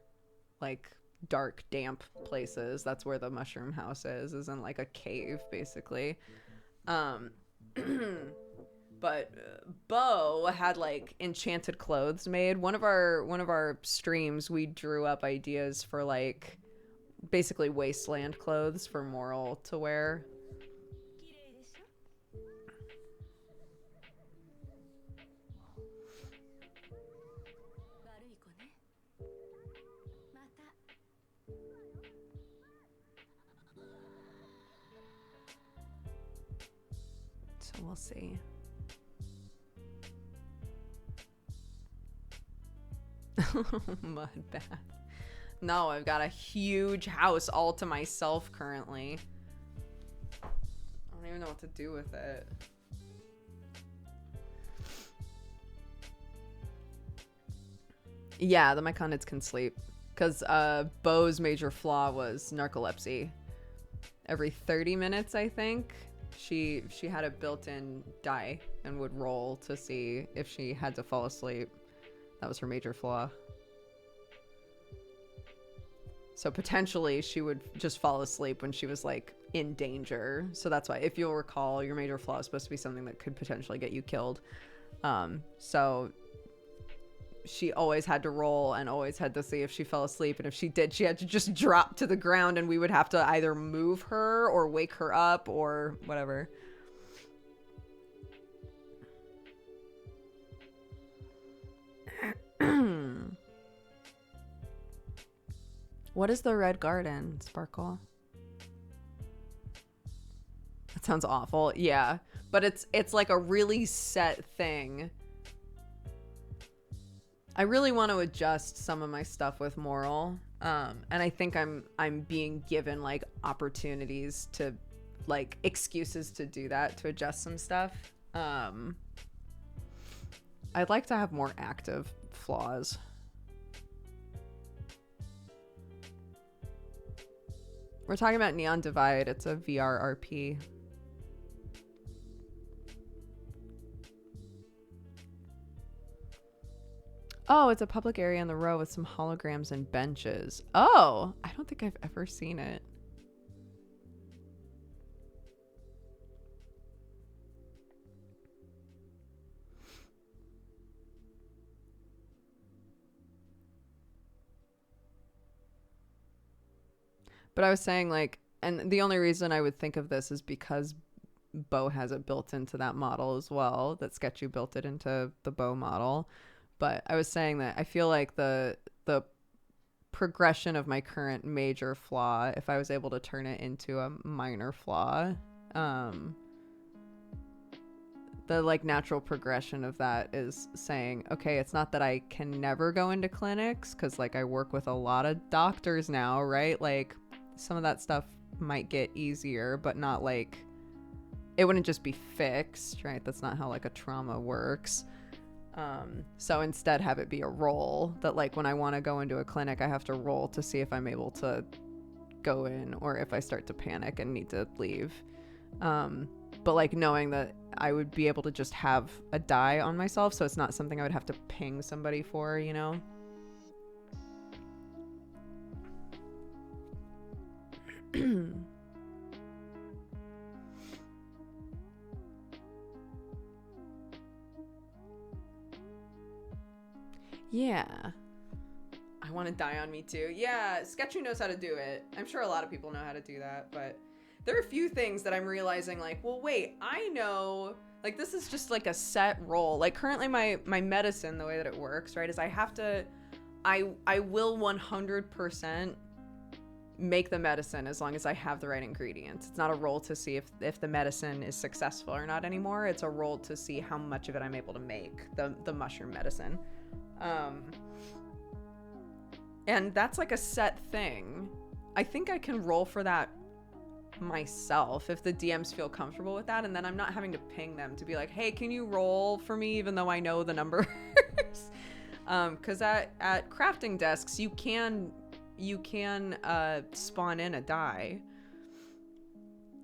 like dark, damp places. That's where the mushroom house is in like a cave, basically. But Bo had like enchanted clothes made. One of our streams, we drew up ideas for like basically wasteland clothes for Moral to wear. So we'll see. Mud bath. No, I've got a huge house all to myself currently. I don't even know what to do with it. Yeah, the myconids can sleep. Because Bo's major flaw was narcolepsy. Every 30 minutes, I think, she had a built-in die and would roll to see if she had to fall asleep. That was her major flaw. So potentially she would just fall asleep when she was like in danger. So that's why, if you'll recall, your major flaw is supposed to be something that could potentially get you killed. So she always had to roll and always had to see if she fell asleep. And if she did, she had to just drop to the ground and we would have to either move her or wake her up or whatever. What is the red garden, Sparkle? That sounds awful. Yeah, but it's like a really set thing. I really want to adjust some of my stuff with Moral, and I think I'm being given like opportunities to, like, excuses to do that, to adjust some stuff. I'd like to have more active flaws. We're talking about Neon Divide. It's a VR RP. Oh, it's a public area in the row with some holograms and benches. Oh, I don't think I've ever seen it. But I was saying, like, and the only reason I would think of this is because Bo has it built into that model as well, that Sketchy built it into the Bo model. But I was saying that I feel like the progression of my current major flaw, if I was able to turn it into a minor flaw, the like natural progression of that is saying, okay, it's not that I can never go into clinics, because like I work with a lot of doctors now, right? Like some of that stuff might get easier, but not like, it wouldn't just be fixed, right? That's not how like a trauma works. So instead have it be a roll that like when I want to go into a clinic, I have to roll to see if I'm able to go in, or if I start to panic and need to leave. But like knowing that I would be able to just have a die on myself, so it's not something I would have to ping somebody for, you know? Yeah. I want to die on me too. Yeah, Sketchy knows how to do it. I'm sure a lot of people know how to do that, but there are a few things that I'm realizing like, well, wait, I know, like this is just like a set roll. Like currently my medicine, the way that it works, right, is I have to, I will 100% make the medicine as long as I have the right ingredients. It's not a roll to see if the medicine is successful or not anymore. It's a roll to see how much of it I'm able to make, the mushroom medicine. And that's like a set thing. I think I can roll for that myself if the DMs feel comfortable with that, and then I'm not having to ping them to be like, hey, can you roll for me even though I know the numbers? Because at crafting desks you can spawn in a die,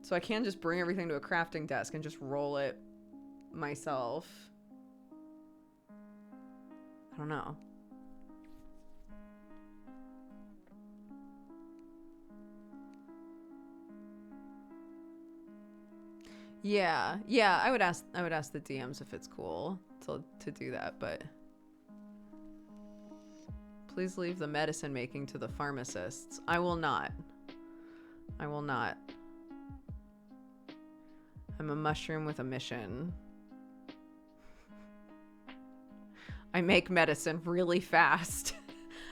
so I can just bring everything to a crafting desk and just roll it myself. I don't know. Yeah, I would ask the DMs if it's cool to do that, but please leave the medicine making to the pharmacists. I will not. I'm a mushroom with a mission. I make medicine really fast.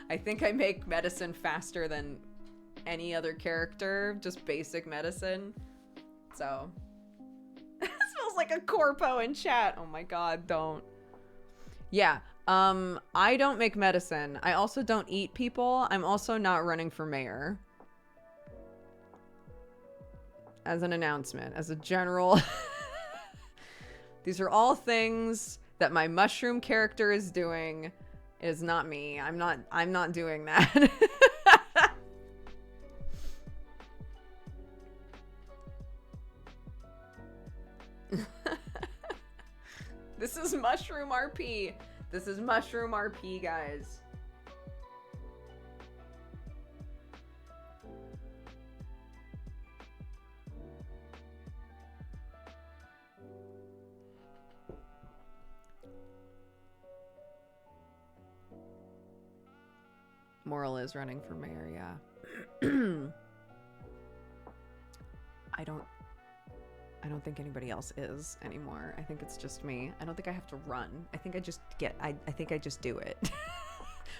I think I make medicine faster than any other character, just basic medicine. So, it smells like a corpo in chat. Oh my god, don't. Yeah, I don't make medicine. I also don't eat people. I'm also not running for mayor. As an announcement, as a general. These are all things that my mushroom character is doing. It is not me. I'm not doing that. This is mushroom RP. This is mushroom RP, guys. Moral is running for mayor, yeah. I don't think anybody else is anymore. I think it's just me. I don't think I have to run. I think I just do it.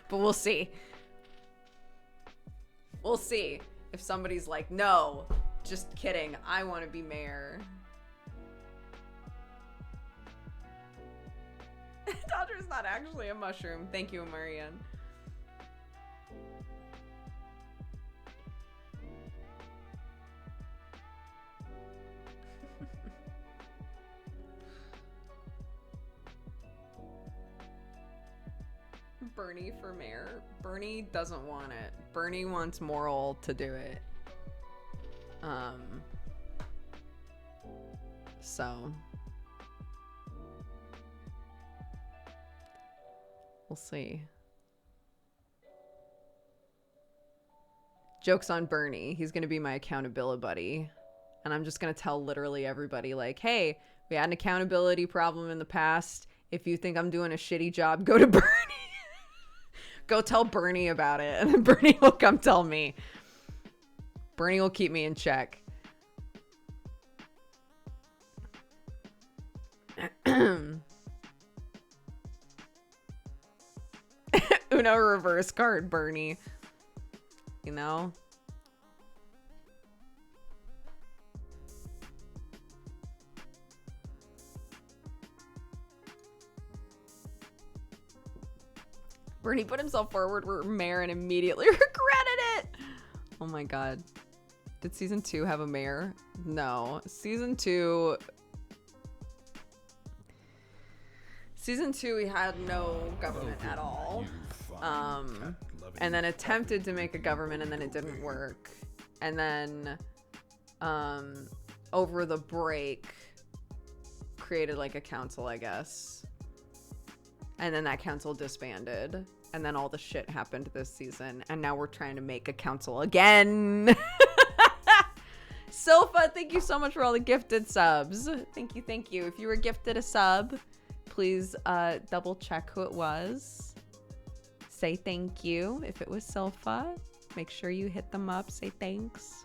But we'll see. We'll see if somebody's like, no, just kidding. I want to be mayor. Dodger's not actually a mushroom. Thank you, Marianne. Bernie for mayor. Bernie doesn't want it. Bernie wants Moral to do it. So we'll see. Joke's on Bernie. He's gonna be my accountability buddy. And I'm just gonna tell literally everybody like, hey, we had an accountability problem in the past. If you think I'm doing a shitty job, go to Bernie. Go tell Bernie about it, and then Bernie will come tell me. Bernie will keep me in check. Uno reverse card, Bernie. You know? Bernie put himself forward for mayor and immediately regretted it. Oh my god. Did season 2 have a mayor? No. Season 2, we had no government at all. And then attempted to make a government and then it didn't work. And then over the break created like a council, I guess. And then that council disbanded. And then all the shit happened this season. And now we're trying to make a council again. Silpha, thank you so much for all the gifted subs. Thank you, thank you. If you were gifted a sub, please double check who it was. Say thank you. If it was Silpha, make sure you hit them up. Say thanks.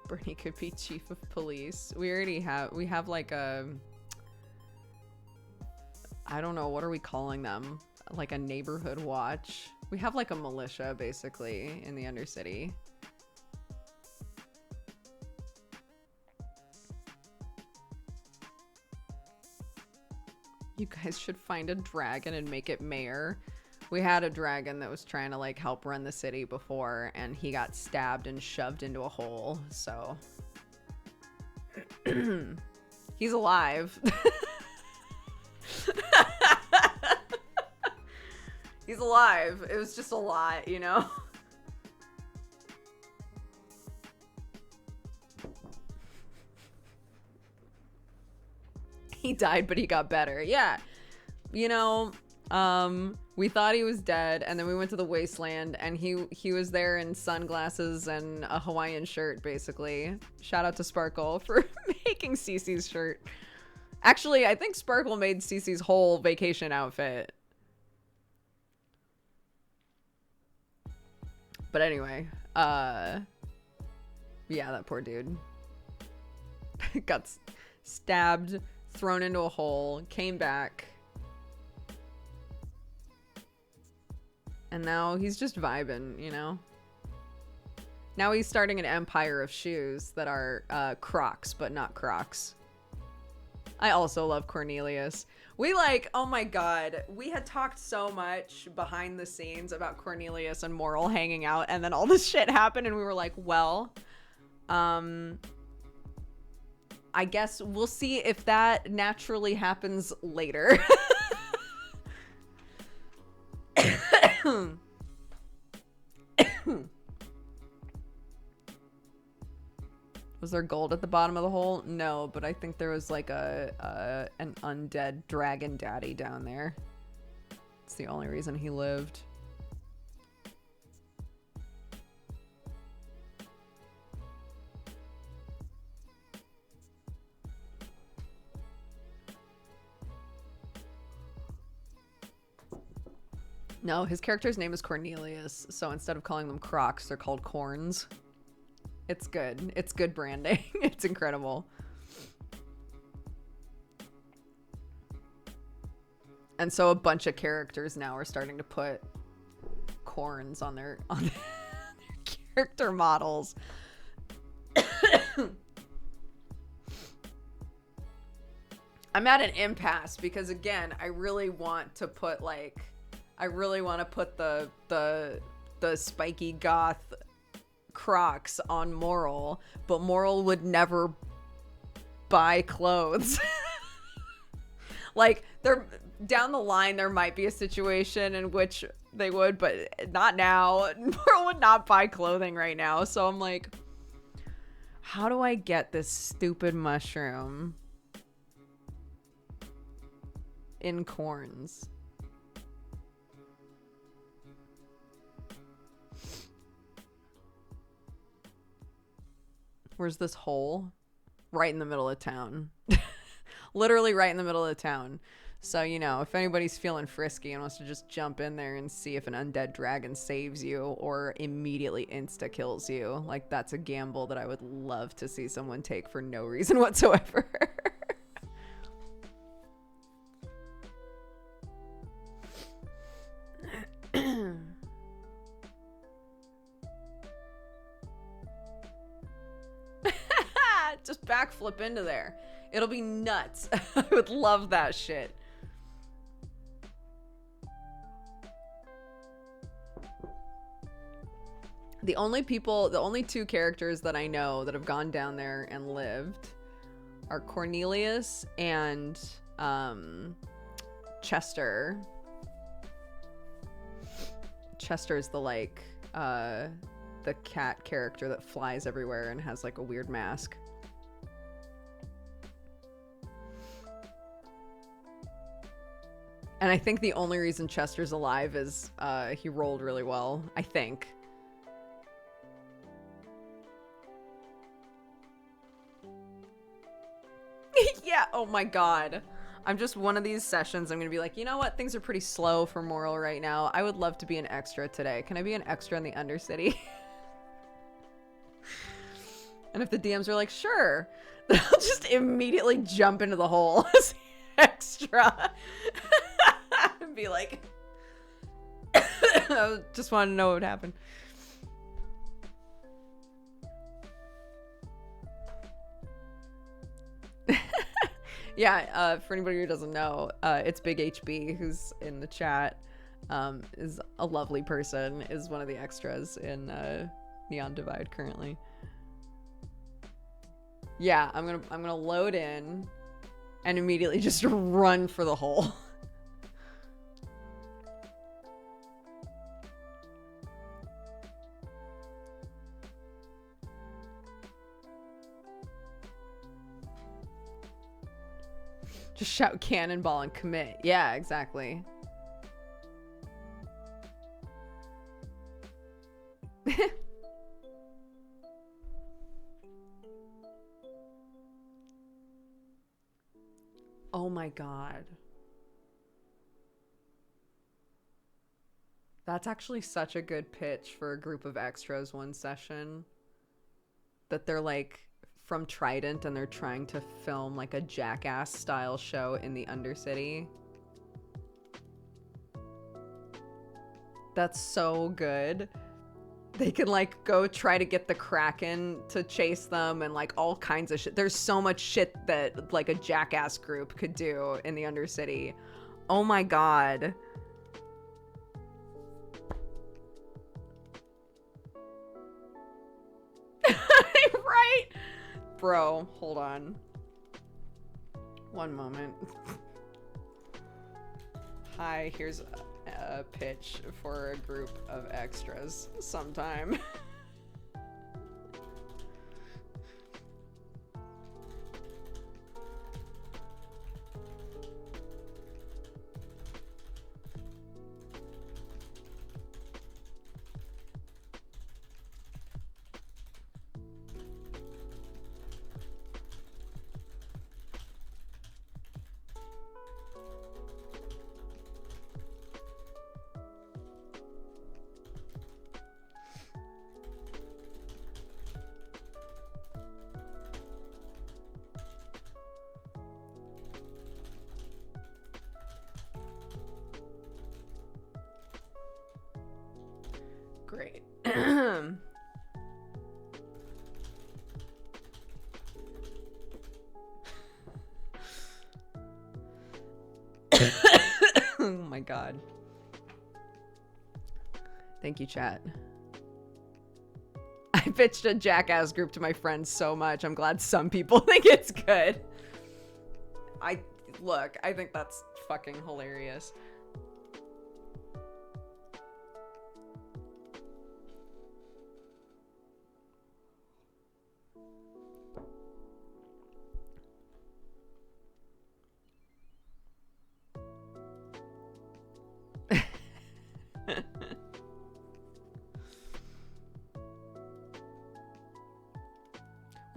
Bernie could be chief of police. We have like a, I don't know, what are we calling them? Like a neighborhood watch. We have like a militia basically in the Undercity. You guys should find a dragon and make it mayor. We had a dragon that was trying to like help run the city before and he got stabbed and shoved into a hole, so he's alive. He's alive. It was just a lot, you know? He died, but he got better. Yeah. You know, we thought he was dead, and then we went to the wasteland, and he was there in sunglasses and a Hawaiian shirt, basically. Shout out to Sparkle for making Cece's shirt. Actually, I think Sparkle made Cece's whole vacation outfit. But anyway, yeah, that poor dude. Got stabbed, thrown into a hole, came back. And now he's just vibing, you know? Now he's starting an empire of shoes that are Crocs, but not Crocs. I also love Cornelius. We like, oh my god, we had talked so much behind the scenes about Cornelius and Moral hanging out, and then all this shit happened, and we were like, well, I guess we'll see if that naturally happens later. Was there gold at the bottom of the hole? No, but I think there was like an undead dragon daddy down there. It's the only reason he lived. No, his character's name is Cornelius, so instead of calling them Crocs, they're called Corns. It's good. It's good branding. It's incredible. And so a bunch of characters now are starting to put corns on their character models. I'm at an impasse because again, I really want to put the spiky goth Crocs on Moral, but Moral would never buy clothes. Like, they're down the line, there might be a situation in which they would, but not now. Moral would not buy clothing right now. So I'm like, how do I get this stupid mushroom in corns? Where's this hole? Right in the middle of town. Literally right in the middle of town. So, you know, if anybody's feeling frisky and wants to just jump in there and see if an undead dragon saves you or immediately insta-kills you, like, that's a gamble that I would love to see someone take for no reason whatsoever. Just backflip into there. It'll be nuts. I would love that shit. The only two characters that I know that have gone down there and lived are Cornelius and Chester. Chester's the the cat character that flies everywhere and has like a weird mask. And I think the only reason Chester's alive is he rolled really well, I think. Yeah, oh my god. I'm just one of these sessions, I'm gonna be like, you know what? Things are pretty slow for Moral right now. I would love to be an extra today. Can I be an extra in the Undercity? And if the DMs are like, sure, then I'll just immediately jump into the hole as extra. And be like, I just want to know what would happen. Yeah, for anybody who doesn't know, it's Big HB who's in the chat, is a lovely person, is one of the extras in Neon Divide currently. Yeah, I'm gonna load in and immediately just run for the hole. Just shout cannonball and commit. Yeah, exactly. Oh my god. That's actually such a good pitch for a group of extras one session. That they're like from Trident and they're trying to film like a Jackass style show in the Undercity. That's so good. They can like go try to get the Kraken to chase them and like all kinds of shit. There's so much shit that like a Jackass group could do in the Undercity. Oh my god. Right? Bro, hold on. One moment. Hi, here's a pitch for a group of extras sometime. Great. Oh my god. Thank you, chat. I pitched a Jackass group to my friends so much. I'm glad some people think it's good. I think that's fucking hilarious.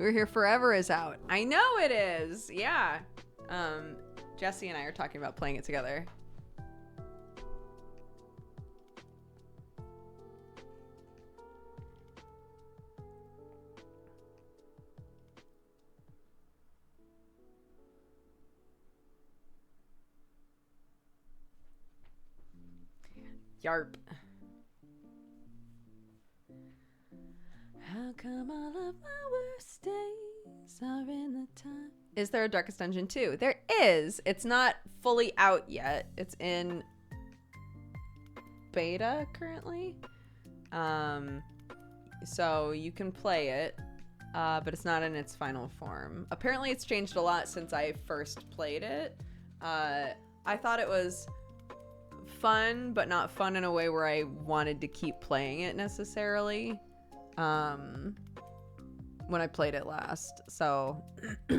We Were Here Forever is out. I know it is. Yeah. Jesse and I are talking about playing it together. Yarp. How come all of my worst days are in the time? Is there a Darkest Dungeon 2? There is. It's not fully out yet. It's in beta currently. So you can play it, but it's not in its final form. Apparently it's changed a lot since I first played it. I thought it was fun, but not fun in a way where I wanted to keep playing it necessarily. When I played it last, so how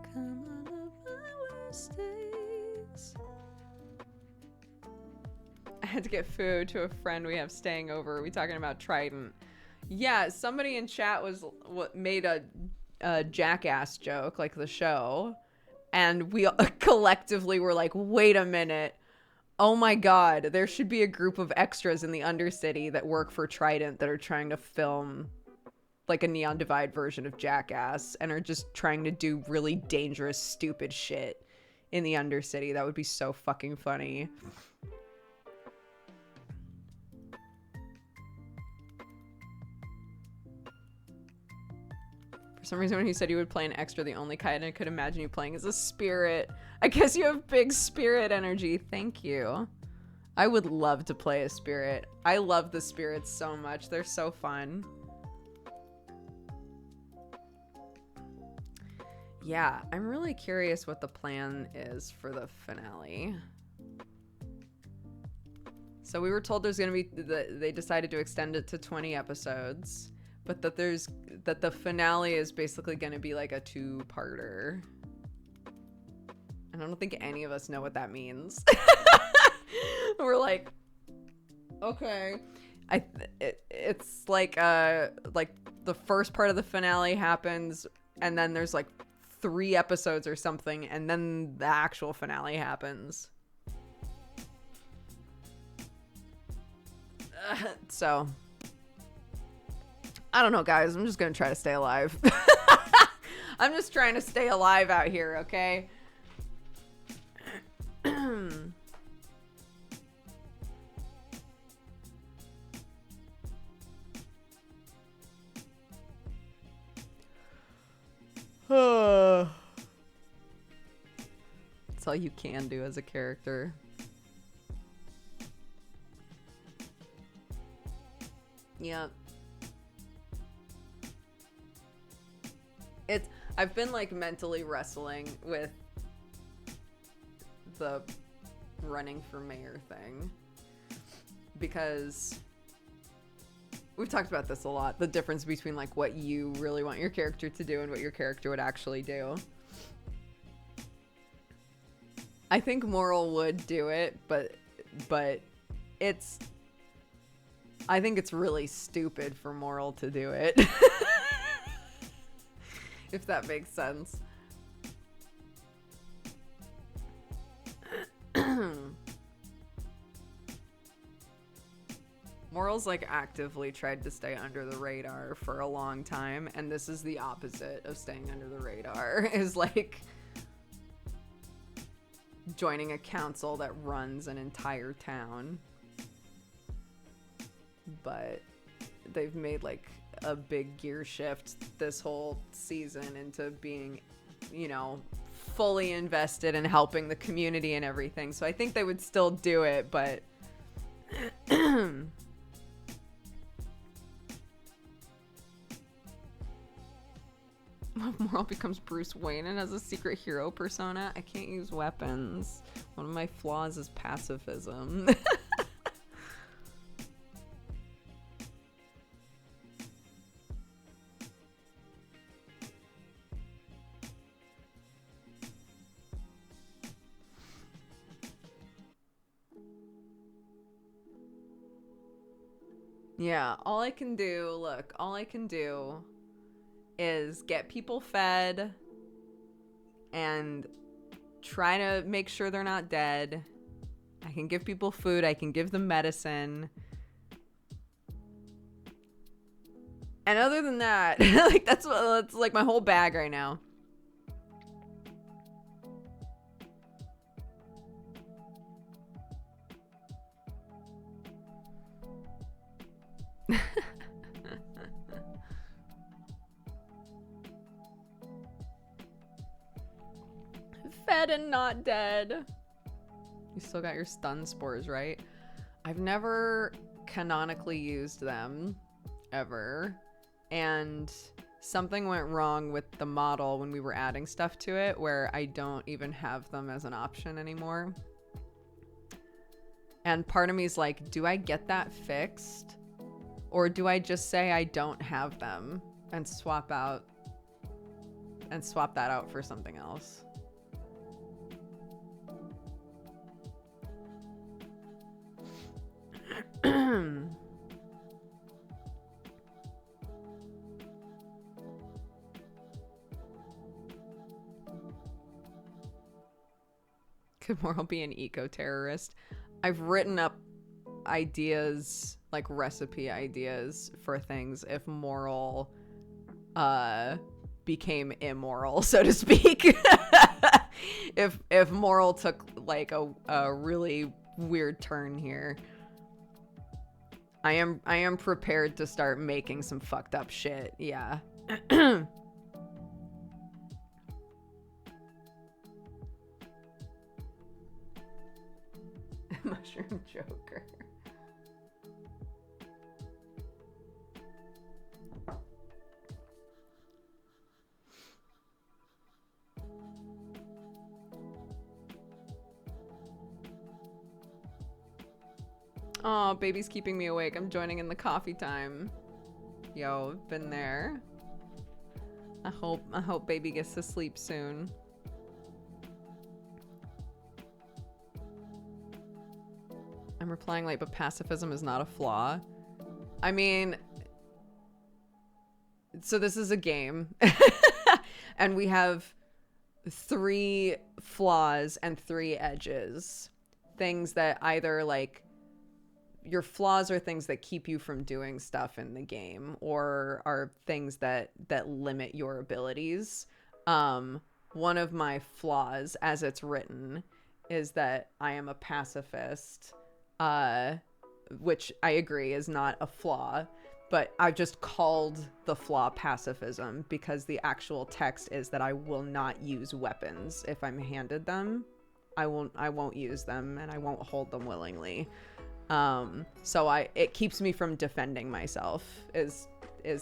come all of my worst days? I had to get food to a friend we have staying over. We talking about Trident. Yeah, somebody in chat made a jackass joke, like the show, and we collectively were like, wait a minute. Oh my god, there should be a group of extras in the Undercity that work for Trident that are trying to film like a Neon Divide version of Jackass and are just trying to do really dangerous, stupid shit in the Undercity. That would be so fucking funny. For some reason, when he said he would play an extra, the only kind I could imagine you playing is a spirit. I guess you have big spirit energy. Thank you. I would love to play a spirit. I love the spirits so much. They're so fun. Yeah, I'm really curious what the plan is for the finale. So we were told there's going to be, they decided to extend it to 20 episodes, but that the finale is basically going to be like a two-parter. And I don't think any of us know what that means. We're like, okay. It's like the first part of the finale happens, and then there's like 3 episodes or something, and then the actual finale happens. So I don't know, guys. I'm just gonna try to stay alive. I'm just trying to stay alive out here, okay? That's all you can do as a character. Yep. I've been like mentally wrestling with the running for mayor thing because we've talked about this a lot, the difference between like what you really want your character to do and what your character would actually do. I think Moral would do it, but I think it's really stupid for Moral to do it. If that makes sense. Moral's like actively tried to stay under the radar for a long time, and this is the opposite of staying under the radar, is like joining a council that runs an entire town. But they've made like a big gear shift this whole season into being, you know, fully invested in helping the community and everything. So I think they would still do it, but Moral becomes Bruce Wayne and has a secret hero persona. I can't use weapons. One of my flaws is pacifism. Yeah, all I can do, look, all I can do is get people fed and try to make sure they're not dead. I can give people food, I can give them medicine. And other than that, like that's like my whole bag right now. Fed and not dead. You still got your stun spores, right? I've never canonically used them ever. And something went wrong with the model when we were adding stuff to it where I don't even have them as an option anymore. And part of me is like, do I get that fixed? Or do I just say I don't have them and swap that out for something else? Could Moral be an eco-terrorist? I've written up ideas, like recipe ideas for things if Moral became immoral, so to speak. if Moral took like a really weird turn here. I am prepared to start making some fucked up shit. Yeah. Mushroom Joker. Oh, baby's keeping me awake. I'm joining in the coffee time. Yo, been there. I hope baby gets to sleep soon. I'm replying late, but pacifism is not a flaw. I mean, so this is a game. And we have 3 flaws and 3 edges. Things that either like your flaws are things that keep you from doing stuff in the game or are things that limit your abilities. One of my flaws as it's written is that I am a pacifist, which I agree is not a flaw, but I just called the flaw pacifism because the actual text is that I will not use weapons if I'm handed them. I won't use them and I won't hold them willingly. So it keeps me from defending myself is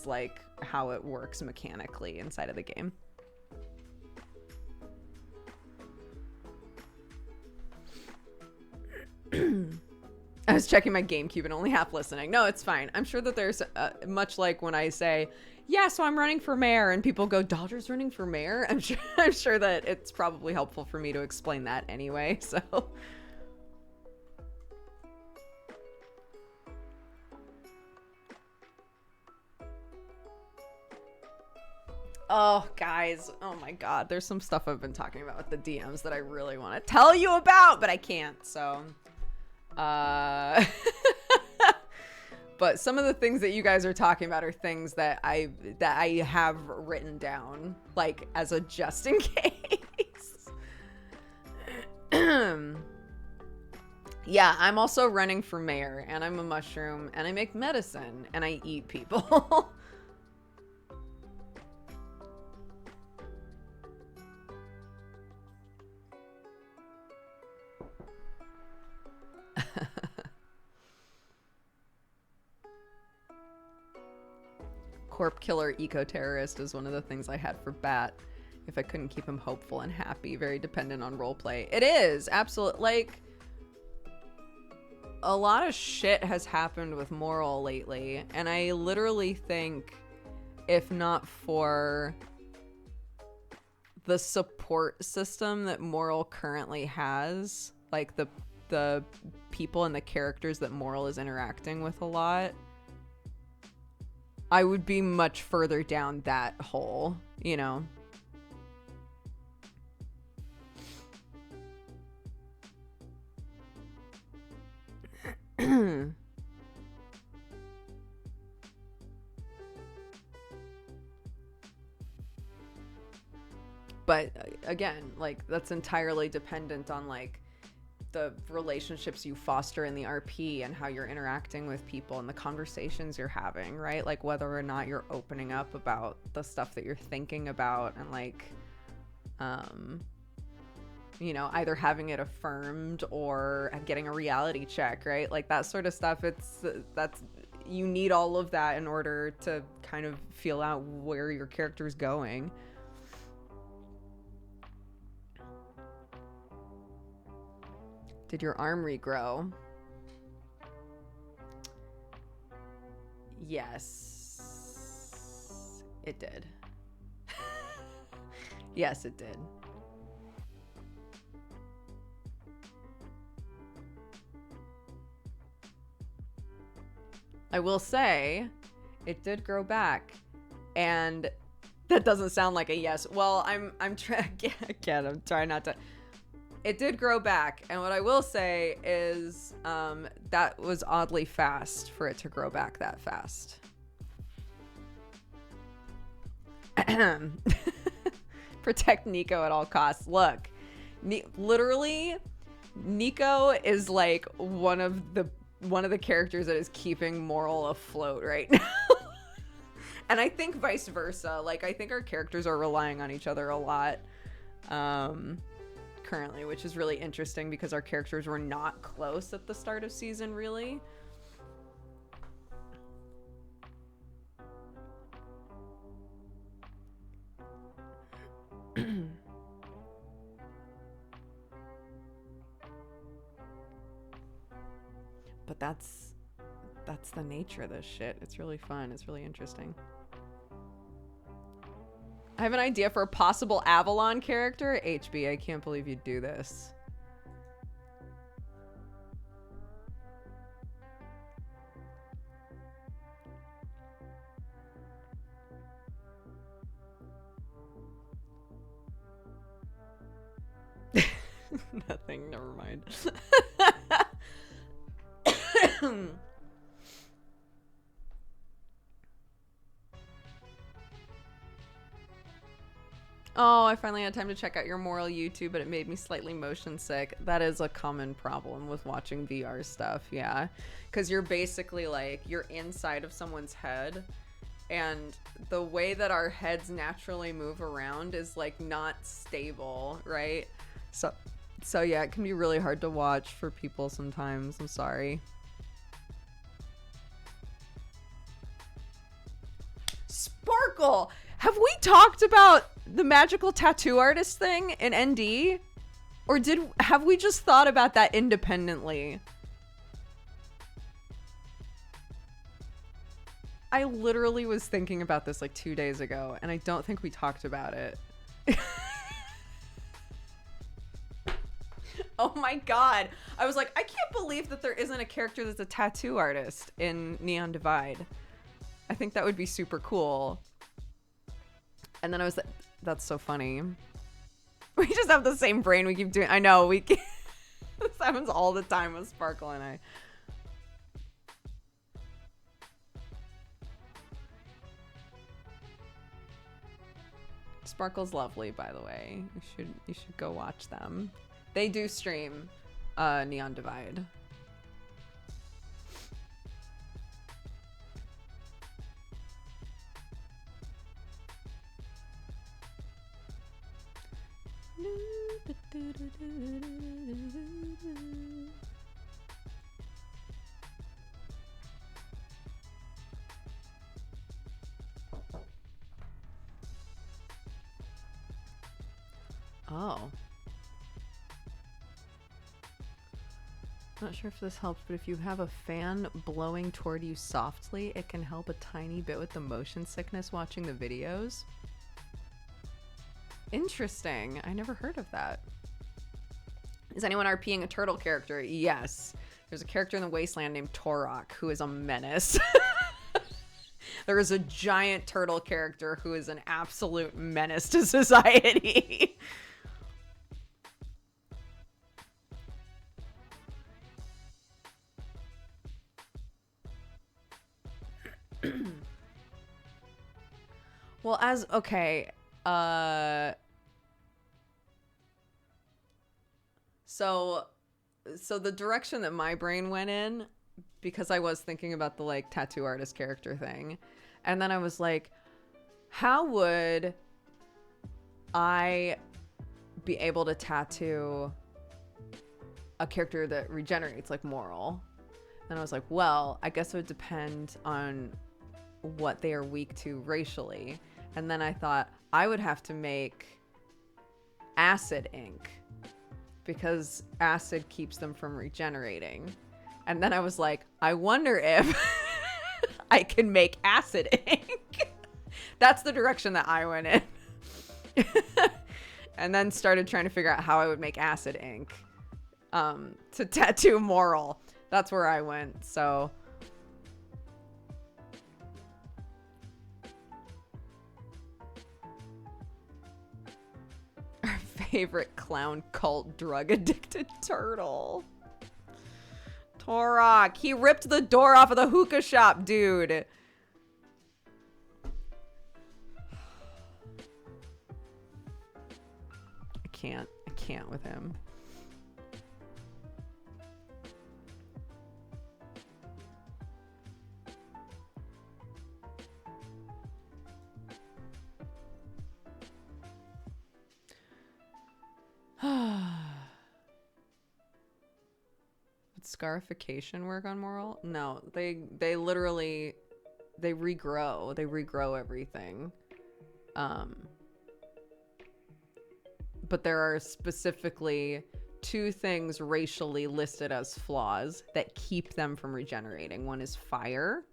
like how it works mechanically inside of the game. I was checking my GameCube and only half listening. No, it's fine. I'm sure that there's much like when I say, yeah, so I'm running for mayor and people go, Dodger's running for mayor. I'm sure that it's probably helpful for me to explain that anyway. So oh, guys. Oh, my God. There's some stuff I've been talking about with the DMs that I really want to tell you about, but I can't. So, but some of the things that you guys are talking about are things that I have written down, like, as a just in case. Yeah, I'm also running for mayor, and I'm a mushroom, and I make medicine, and I eat people. Corp killer eco-terrorist is one of the things I had for Bat. If I couldn't keep him hopeful and happy, very dependent on roleplay. It is, absolutely. Like, a lot of shit has happened with Moral lately, and I literally think if not for the support system that Moral currently has, like the people and the characters that Moral is interacting with a lot, I would be much further down that hole, you know? But again, like, that's entirely dependent on like the relationships you foster in the RP and how you're interacting with people and the conversations you're having, right? Like whether or not you're opening up about the stuff that you're thinking about and like you know, either having it affirmed or getting a reality check, right? Like that sort of stuff. That's you need all of that in order to kind of feel out where your character's going. Did your arm regrow? Yes, it did. Yes, it did. I will say it did grow back, and that doesn't sound like a yes. Well, I'm trying again. I'm trying not to. It did grow back, and what I will say is that was oddly fast for it to grow back that fast. Protect Nico at all costs. Look, literally, Nico is like one of the characters that is keeping moral afloat right now. And I think vice versa. Like, I think our characters are relying on each other a lot currently, which is really interesting because our characters were not close at the start of season, really. But that's the nature of this shit. It's really fun. It's really interesting. I have an idea for a possible Avalon character. HB, I can't believe you'd do this. Nothing, never mind. Oh, I finally had time to check out your moral YouTube, but it made me slightly motion sick. That is a common problem with watching VR stuff, yeah. Because you're basically like, you're inside of someone's head, and the way that our heads naturally move around is like not stable, right? So yeah, it can be really hard to watch for people sometimes. I'm sorry. Sparkle! Have we talked about the magical tattoo artist thing in ND? Or have we just thought about that independently? I literally was thinking about this like 2 days ago, and I don't think we talked about it. Oh my god. I was like, I can't believe that there isn't a character that's a tattoo artist in Neon Divide. I think that would be super cool. And then I was like, that's so funny. We just have the same brain. We keep doing. I know. This happens all the time with Sparkle and I. Sparkle's lovely, by the way. You should go watch them. They do stream Neon Divide. Oh. Not sure if this helps, but if you have a fan blowing toward you softly, it can help a tiny bit with the motion sickness watching the videos. Interesting. I never heard of that. Is anyone RPing a turtle character? Yes. There's a character in the Wasteland named Torok who is a menace. There is a giant turtle character who is an absolute menace to society. Well, so the direction that my brain went in, because I was thinking about the like tattoo artist character thing, and then I was like, how would I be able to tattoo a character that regenerates like Moral? And I was like, well, I guess it would depend on what they are weak to racially. And then I thought I would have to make acid ink because acid keeps them from regenerating. And then I was like, I wonder if I can make acid ink. That's the direction that I went in. And then started trying to figure out how I would make acid ink to tattoo Moral. That's where I went. So our favorite clown cult drug addicted turtle. Torok. He ripped the door off of the hookah shop, dude. I can't with him. Would scarification work on Moral? No, they literally regrow. They regrow everything. But there are specifically 2 things racially listed as flaws that keep them from regenerating. One is fire.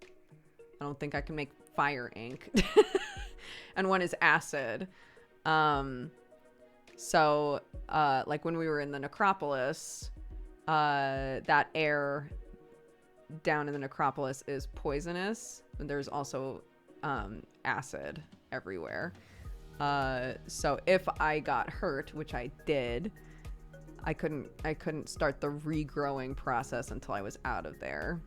I don't think I can make fire ink. And one is acid. So, like when we were in the necropolis, that air down in the necropolis is poisonous. And there's also acid everywhere. So if I got hurt, which I did, I couldn't start the regrowing process until I was out of there.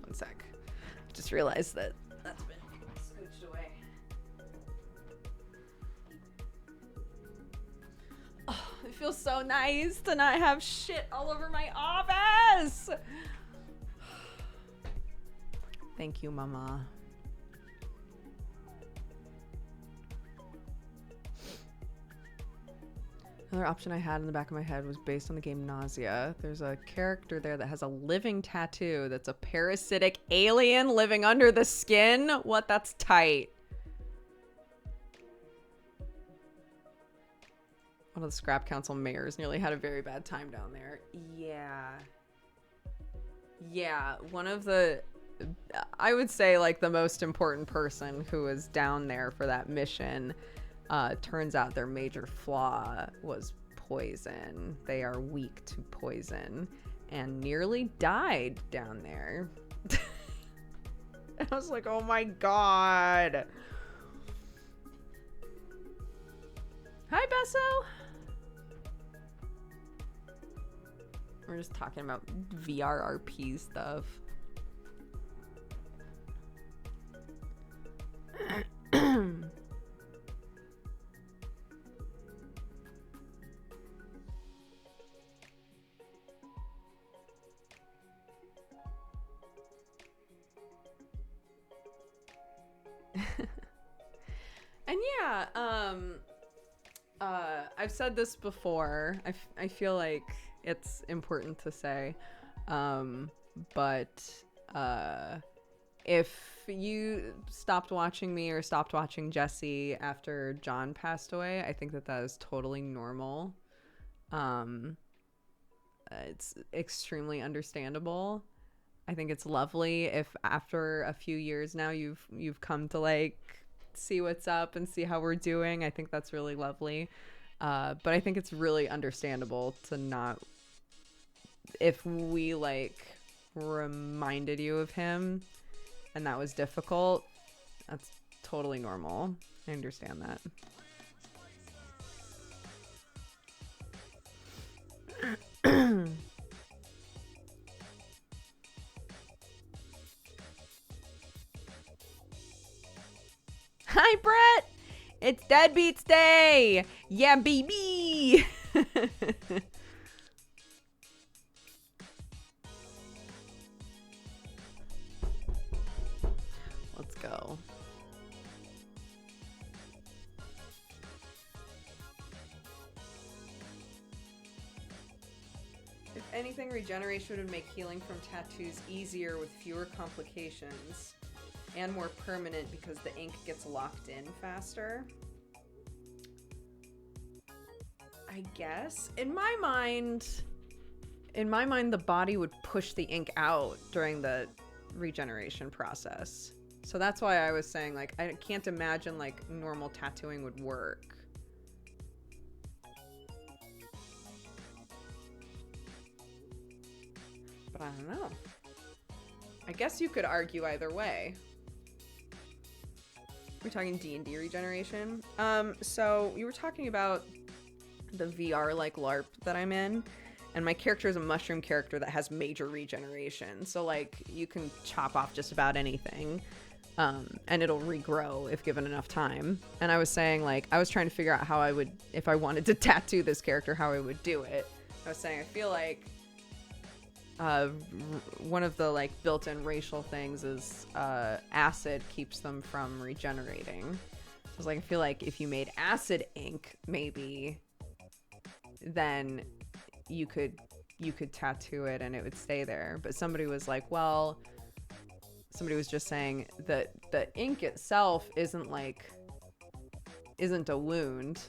One sec. Just realized that that's been scooched away. Oh, it feels so nice to not have shit all over my office. Thank you, Mama. Another option I had in the back of my head was based on the game Nausea. There's a character there that has a living tattoo that's a parasitic alien living under the skin. What? That's tight. One of the Scrap Council mayors nearly had a very bad time down there. Yeah, one of the... I would say, like, the most important person who was down there for that mission... turns out their major flaw was poison. They are weak to poison and nearly died down there. I was like, oh my god. Hi, Besso. We're just talking about VRRP stuff. And yeah, I've said this before. I feel like it's important to say, but if you stopped watching me or stopped watching Jesse after John passed away, I think that is totally normal. It's extremely understandable. I think it's lovely if after a few years now you've come to like see what's up and see how we're doing. I think that's really lovely. But I think it's really understandable to not, if we like reminded you of him and that was difficult, that's totally normal. I understand that. Hi, Brett. It's Deadbeats Day. Yeah, baby. Let's go. If anything, regeneration would make healing from tattoos easier with fewer complications and more permanent because the ink gets locked in faster. I guess. In my mind, the body would push the ink out during the regeneration process. So that's why I was saying, like, I can't imagine, like, normal tattooing would work. But I don't know. I guess you could argue either way. We're talking D&D regeneration. So you were talking about the VR like LARP that I'm in, and my character is a mushroom character that has major regeneration. So like you can chop off just about anything, and it'll regrow if given enough time. And I was saying, like, I was trying to figure out how I would, if I wanted to tattoo this character, how I would do it. I was saying I feel like one of the like built-in racial things is acid keeps them from regenerating. So I was like, I feel like if you made acid ink, maybe then you could tattoo it and it would stay there. But somebody was like, well, somebody was just saying that the ink itself isn't a wound,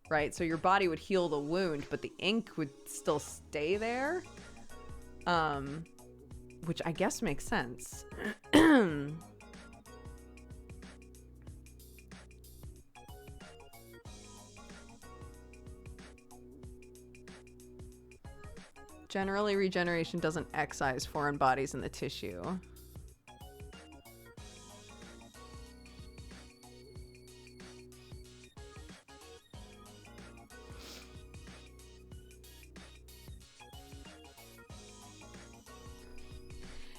right? So your body would heal the wound, but the ink would still stay there. Which I guess makes sense. Generally, regeneration doesn't excise foreign bodies in the tissue.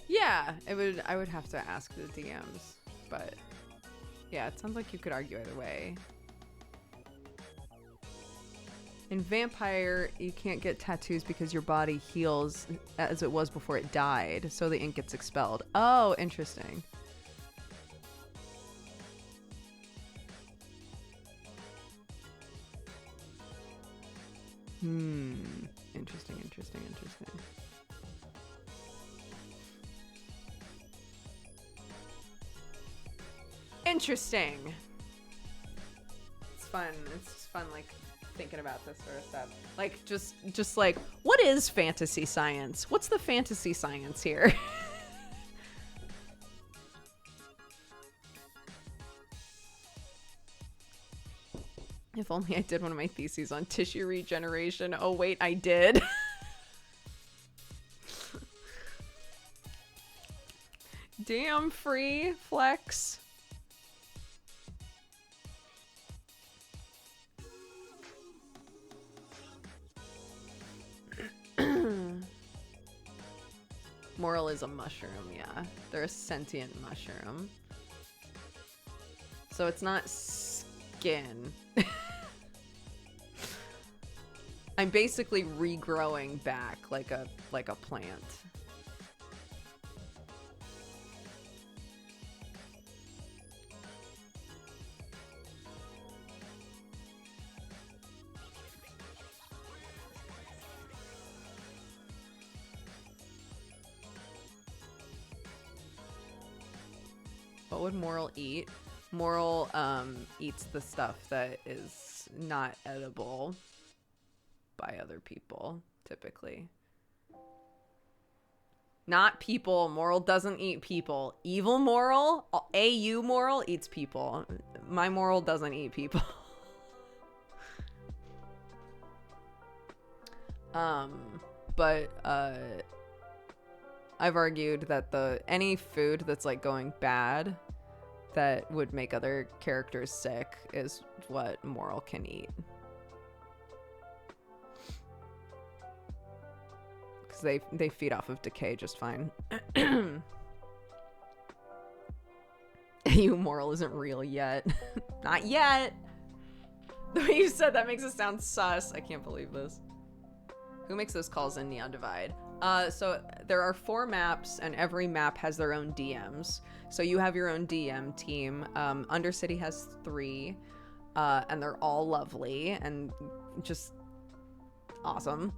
Yeah, I would have to ask the DMs, but yeah, it sounds like you could argue either way. In Vampire, you can't get tattoos because your body heals as it was before it died, so the ink gets expelled. Oh, interesting. Interesting. Interesting. It's fun. It's just fun, like, thinking about this sort of stuff. Like, just like, what is fantasy science? What's the fantasy science here? If only I did one of my theses on tissue regeneration. Oh, wait, I did. Damn, free flex. Moral is a mushroom, yeah. They're a sentient mushroom. So it's not skin. I'm basically regrowing back like a plant. What would Moral eat? Moral eats the stuff that is not edible by other people, typically. Not people. Moral doesn't eat people. Evil moral, AU moral eats people. My moral doesn't eat people. But I've argued that any food that's like going bad that would make other characters sick is what moral can eat. Because they feed off of decay just fine. You moral isn't real yet. Not yet. The way you said that makes it sound sus. I can't believe this. Who makes those calls in Neon Divide? So there are 4 maps, and every map has their own DMs. So you have your own DM team. Undercity has 3, and they're all lovely and just awesome.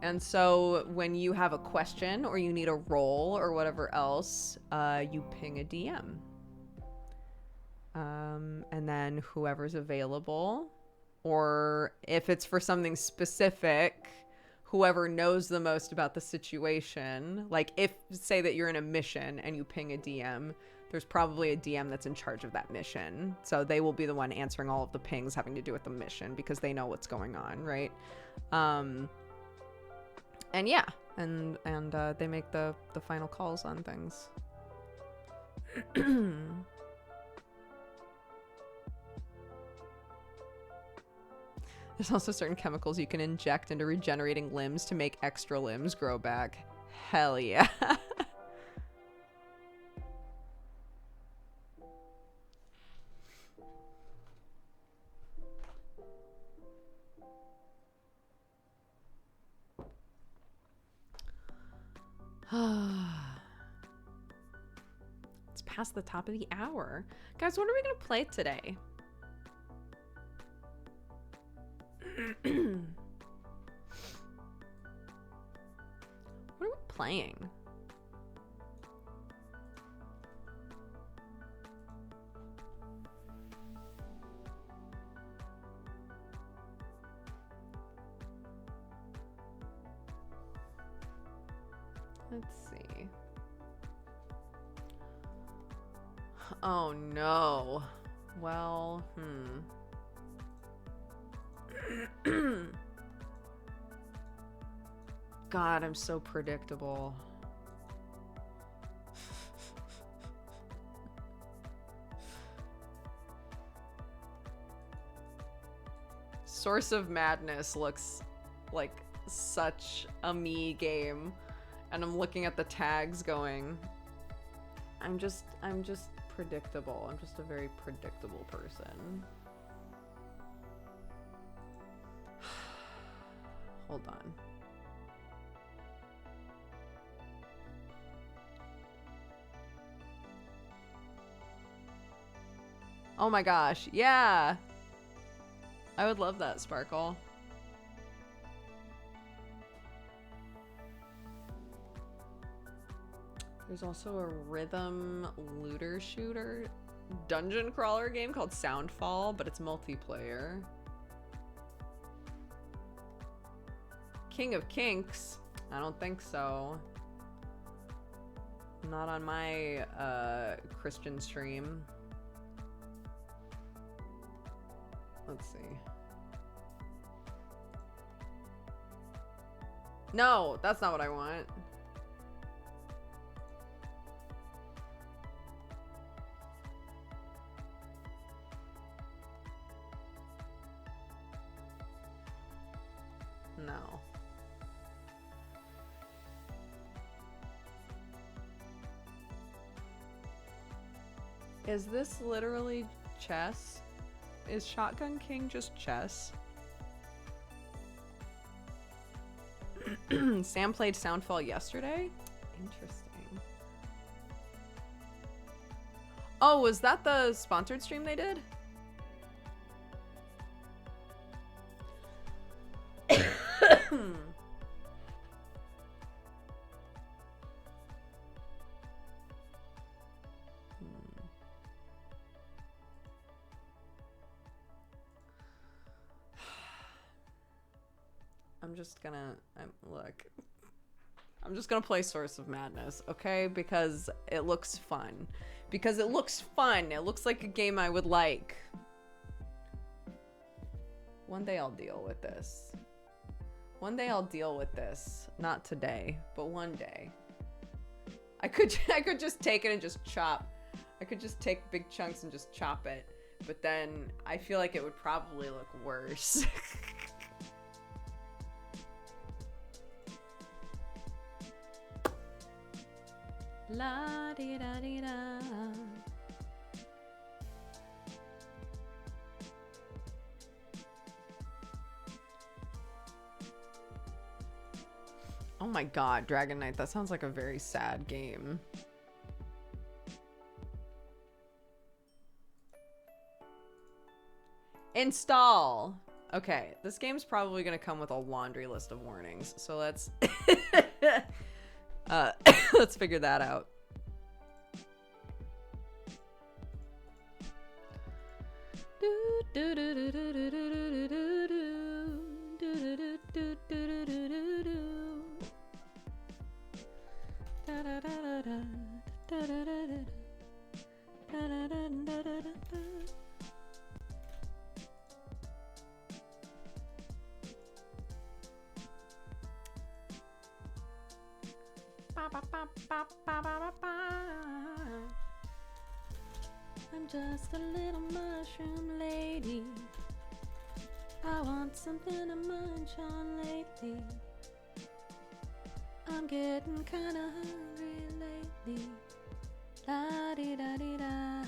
And so when you have a question or you need a role or whatever else, you ping a DM. And then whoever's available, or if it's for something specific, whoever knows the most about the situation, like if say that you're in a mission and you ping a DM, there's probably a DM that's in charge of that mission. So they will be the one answering all of the pings having to do with the mission because they know what's going on, right? And yeah, and they make the final calls on things. There's also certain chemicals you can inject into regenerating limbs to make extra limbs grow back. Hell yeah. It's past the top of the hour. Guys, what are we going to play today? What are we playing? Let's see. Oh no. Well, God, I'm so predictable. Source of Madness looks like such a me game, and I'm looking at the tags going, I'm just predictable. I'm just a very predictable person. Hold on. Oh my gosh, yeah! I would love that, Sparkle. There's also a rhythm looter shooter dungeon crawler game called Soundfall, but it's multiplayer. King of Kinks? I don't think so. Not on my Christian stream. Let's see. No, that's not what I want. No. Is this literally chess? Is Shotgun King just chess? Sam played Soundfall yesterday? Interesting. Oh, was that the sponsored stream they did? I'm just gonna look. I'm just gonna play Source of Madness, okay? Because it looks fun. Because it looks fun. It looks like a game I would like. One day I'll deal with this. One day I'll deal with this. Not today, but one day. I could just take it and just chop. I could just take big chunks and just chop it. But then I feel like it would probably look worse. La di da di da. Oh my god, Dragon Knight, that sounds like a very sad game. Install. Okay, this game's probably gonna come with a laundry list of warnings, so let's let's figure that out. I'm just a little mushroom lady. I want something to munch on lately. I'm getting kinda hungry lately. La di da di da.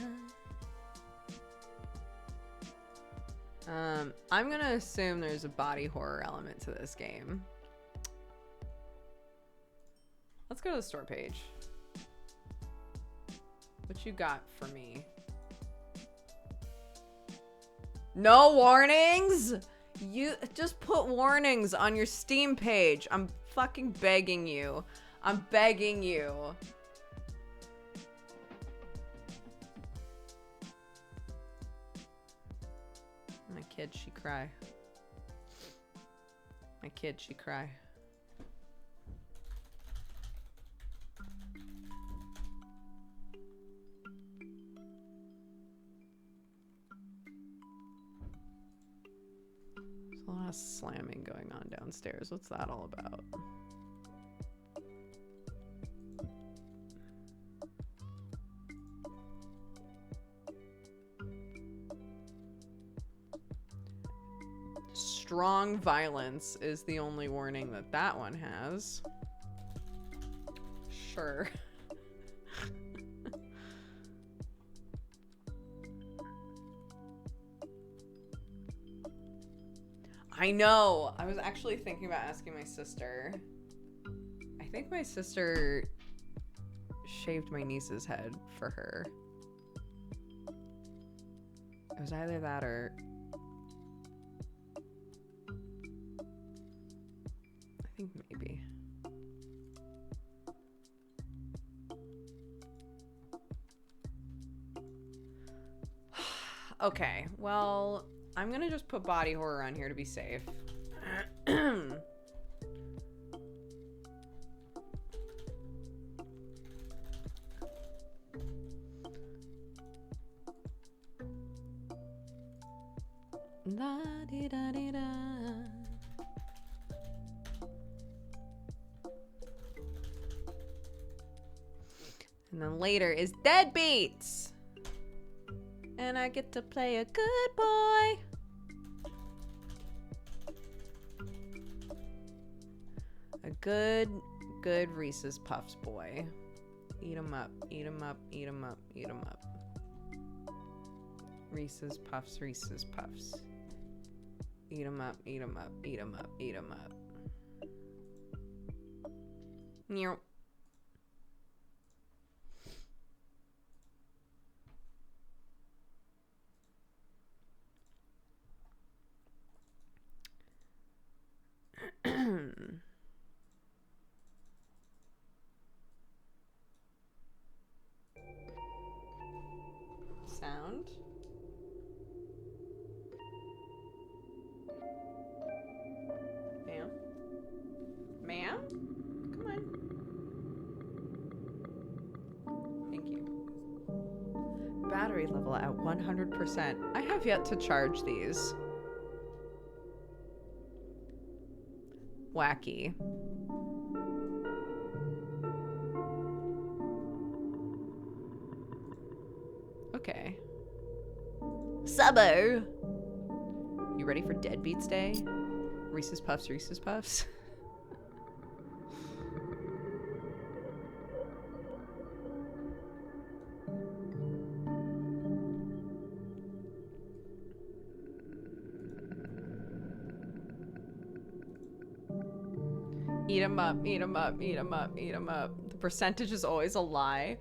I'm gonna assume there's a body horror element to this game. Let's go to the store page. What you got for me? No warnings? You just put warnings on your Steam page. I'm fucking begging you. I'm begging you. My kid, she cry. My kid, she cry. There's a lot of slamming going on downstairs. What's that all about? Strong violence is the only warning that that one has. Sure. I know. I was actually thinking about asking my sister. I think my sister shaved my niece's head for her. It was either that or... I think maybe. Okay, well, I'm gonna just put body horror on here to be safe. La di da di da. And then later is Deadbeats. And I get to play a good boy. A good Reese's Puffs boy. Eat 'em up, eat 'em up, eat 'em up, eat 'em up. Reese's Puffs, Reese's Puffs. Eat 'em up, eat 'em up, eat 'em up, eat 'em up. Meow. Sound. Ma'am? Ma'am? Come on. battery level at 100%. I have yet to charge these. Wacky. Okay. Summer! You ready for Deadbeats Day? Reese's Puffs, Reese's Puffs. Eat 'em up, eat 'em up, eat 'em up, eat 'em up. The percentage is always a lie.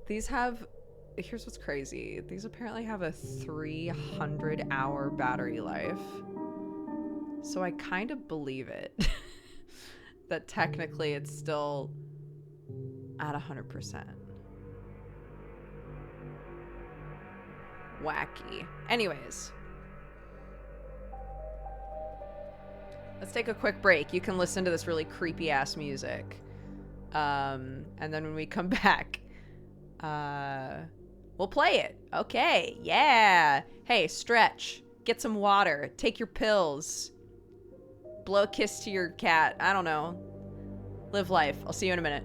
These have... Here's what's crazy. These apparently have a 300-hour battery life. So I kind of believe it. That technically it's still at 100%. Wacky. Anyways. Let's take a quick break. You can listen to this really creepy ass music. And then when we come back, we'll play it. Okay, yeah. Hey, stretch. Get some water. Take your pills. Blow a kiss to your cat. I don't know. Live life. I'll see you in a minute.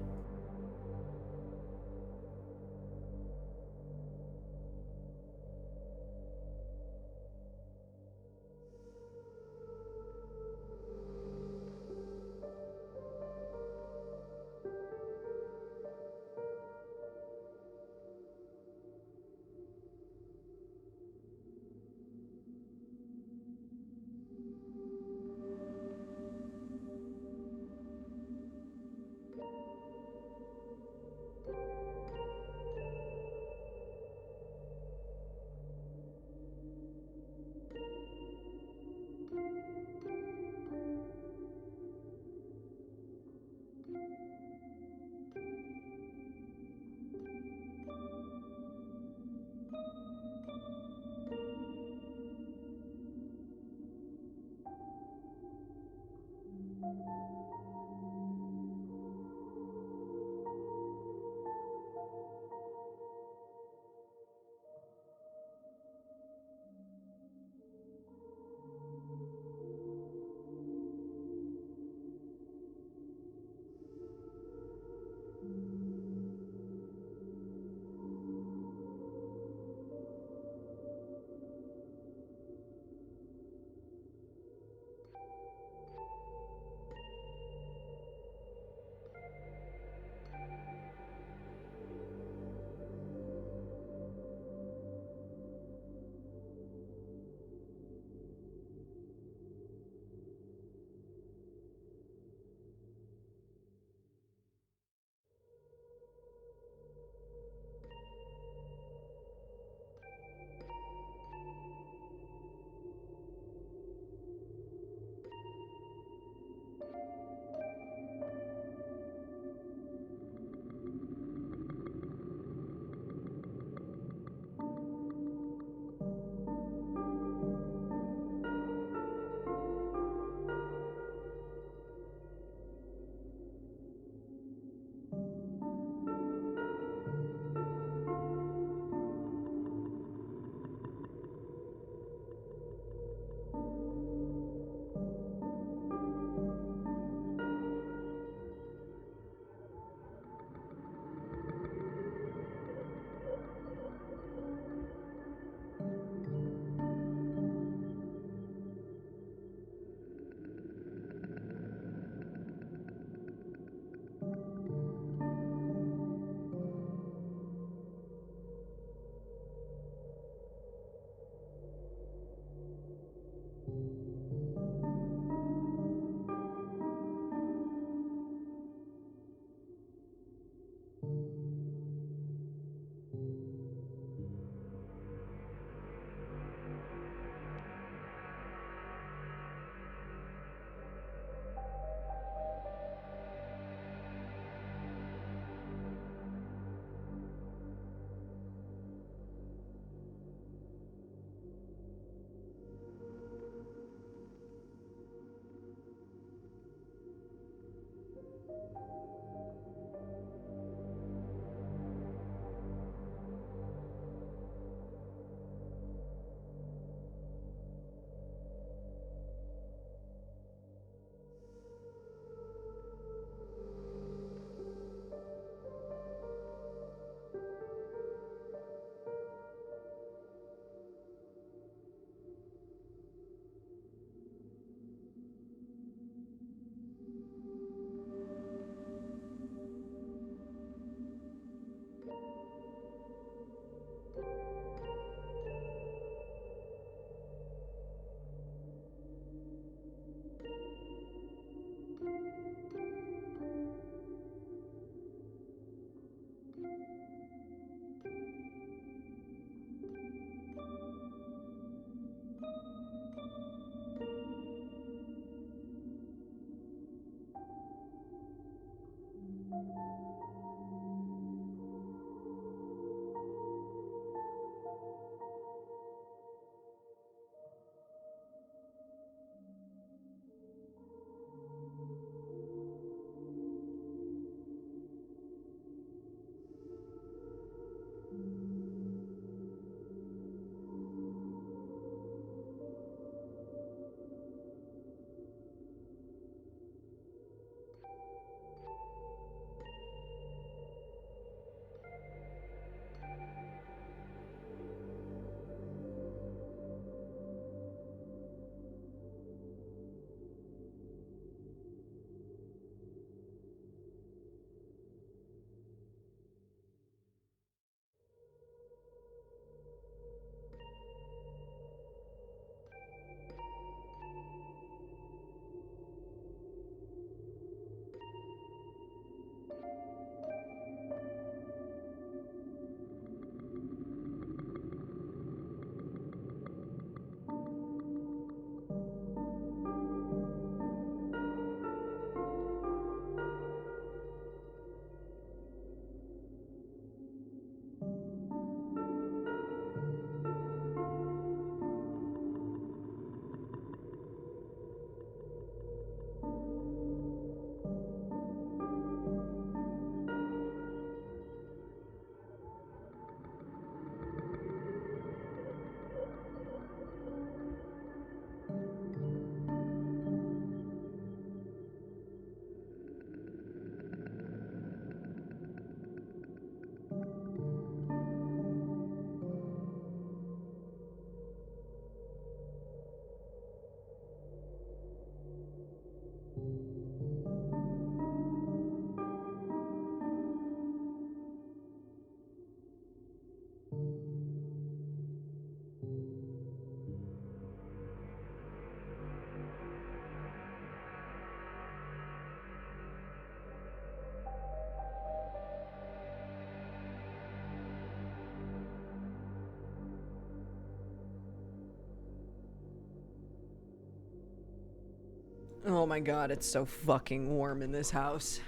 Oh my god, it's so fucking warm in this house.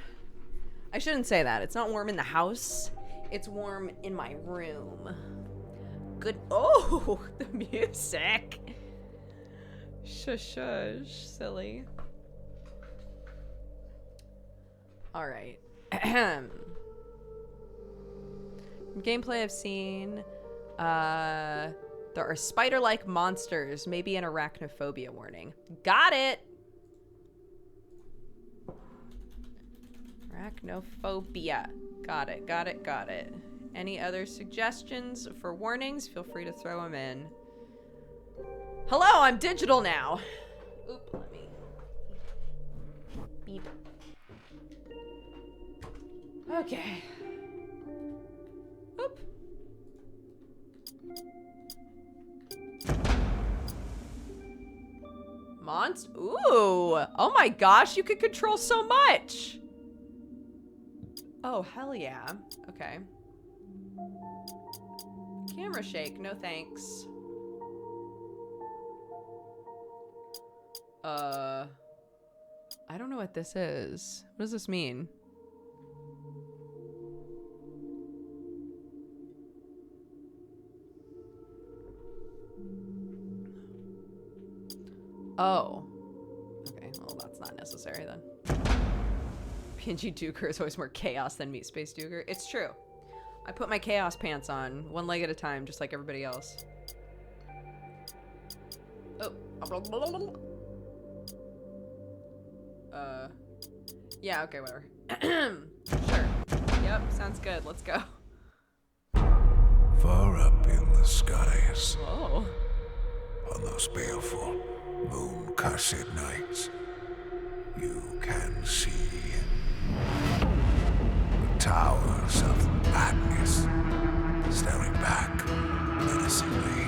I shouldn't say that. It's not warm in the house. It's warm in my room. Good. Oh, the music. Shush, shush, silly. All right. Gameplay I've seen. There are spider-like monsters. Maybe an arachnophobia warning. Got it. Arachnophobia. Got it, got it, got it. Any other suggestions for warnings? Feel free to throw them in. Hello, I'm digital now. Oop, let me. Beep. Okay. Oop. Monster. Ooh. Oh my gosh, you could control so much. Oh, hell yeah. Okay. Camera shake, no thanks. I don't know what this is. What does this mean? Oh. Okay, well, that's not necessary then. PNG Duker is always more chaos than Meat Space Duker. It's true. I put my chaos pants on, one leg at a time, just like everybody else. Oh. Yeah, okay, whatever. Sure. Yep, sounds good. Let's go. Far up in the skies, Whoa. on those baleful, moon-cursed nights, you can see the towers of madness staring back menacingly.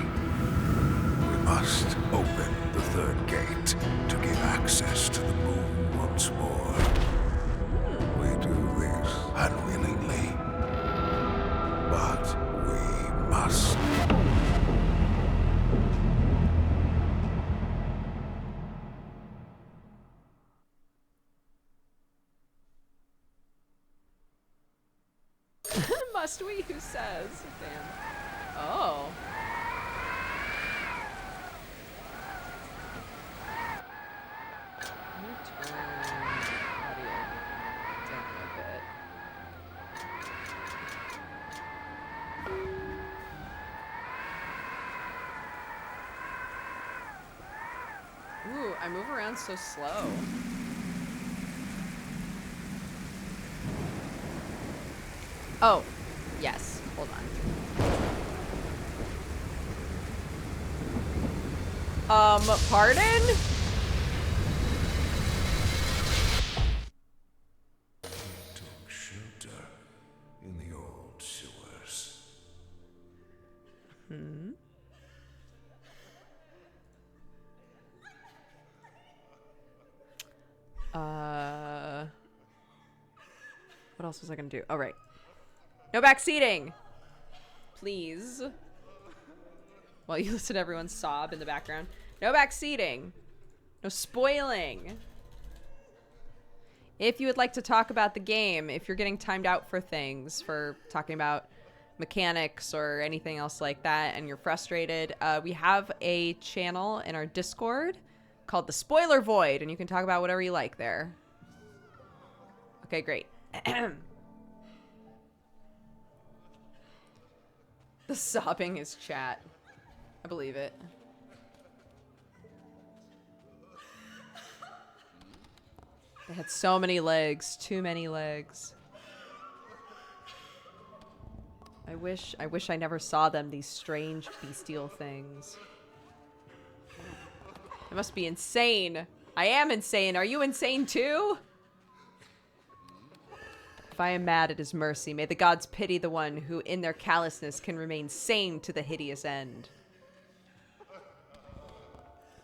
We must open the third gate to give access to the moon once more. We do this unwillingly, but we must. Must we? Who says? Damn. Oh. Let me turn audio down a bit. Ooh, I move around so slow. Oh, yes. Hold on. Pardon? Took shelter in the old sewers. Hmm. What else was I gonna do? Oh, right. No back seating! Please. While you listen to everyone sob in the background. No back seating. No spoiling. If you would like to talk about the game, if you're getting timed out for things, for talking about mechanics or anything else like that, and you're frustrated, we have a channel in our Discord called the Spoiler Void, and you can talk about whatever you like there. Okay, great. The sobbing is chat. I believe it. They had so many legs, too many legs. I wish I never saw them, these strange bestial things. It must be insane. I am insane. Are you insane too? If I am mad at his mercy, may the gods pity the one who in their callousness can remain sane to the hideous end.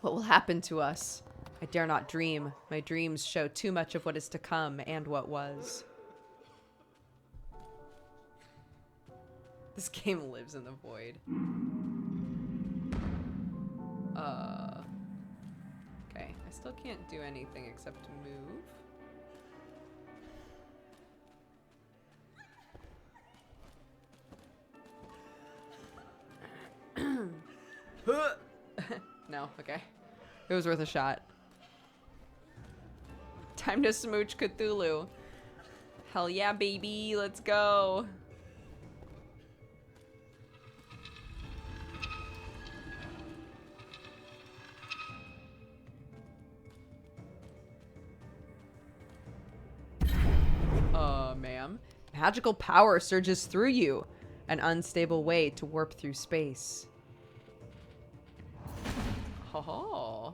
What will happen to us? I dare not dream. My dreams show too much of what is to come and what was. This game lives in the void. Okay, I Still can't do anything except move. No, okay. It was worth a shot. Time to smooch Cthulhu. Hell yeah, baby. Let's go. Ma'am. Magical power surges through you. An unstable way to warp through space. Oh.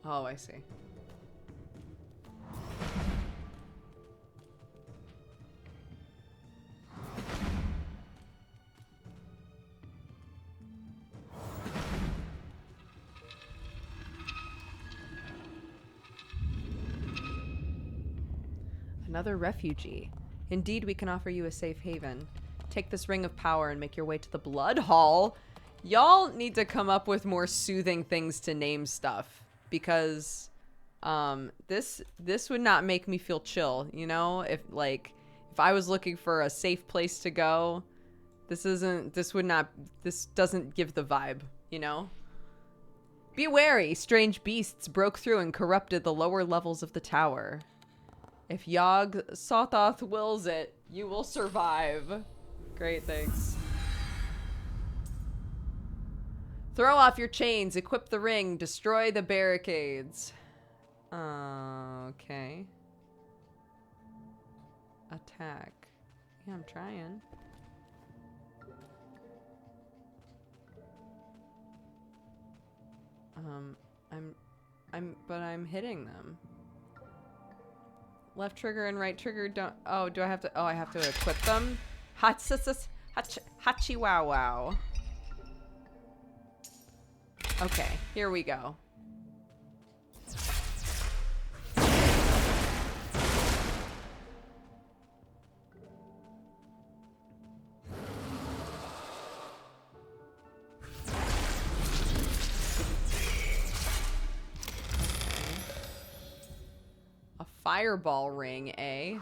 Oh, I see. Another refugee. Indeed, we can offer you a safe haven. Take this ring of power and make your way to the Blood Hall. Y'all need to come up with more soothing things to name stuff, because this would not make me feel chill, you know? If I was looking for a safe place to go, this doesn't give the vibe, you know? Be wary, strange beasts broke through and corrupted the lower levels of the tower. If Yog Sothoth wills it, you will survive. Great, thanks. Throw off your chains, equip the ring, destroy the barricades. Okay. Attack. Yeah, I'm trying. I'm hitting them. Left trigger and right trigger don't. Oh, do I have to? Oh, I have to equip them. Hachi wow wow. Okay, here we go. Fireball ring, eh?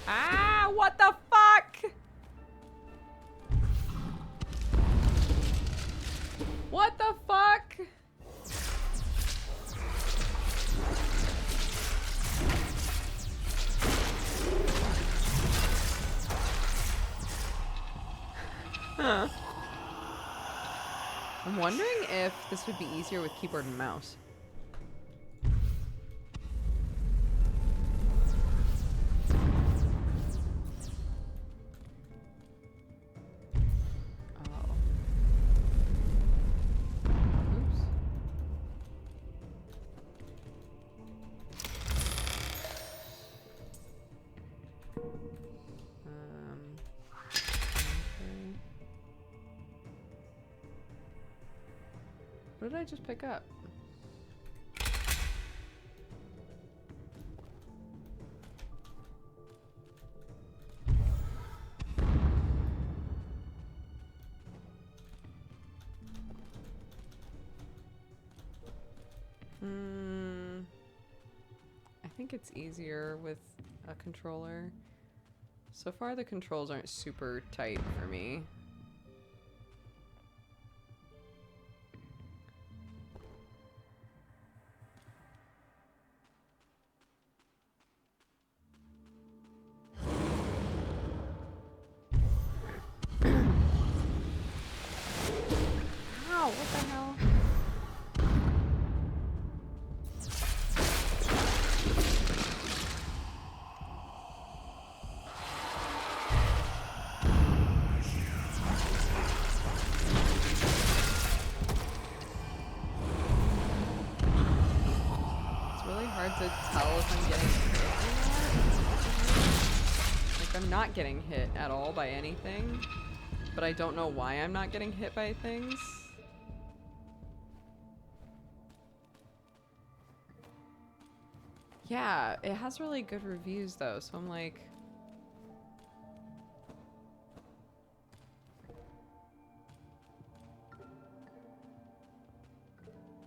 Ah, what the fuck? What the fuck? Huh. I'm wondering if this would be easier with keyboard and mouse. What did I just pick up? I think it's easier with a controller. So far the controls aren't super tight for me. hard to tell if I'm getting hit or not. Like, I'm not getting hit at all by anything, but I don't know why I'm not getting hit by things. Yeah, it has really good reviews though, so I'm like...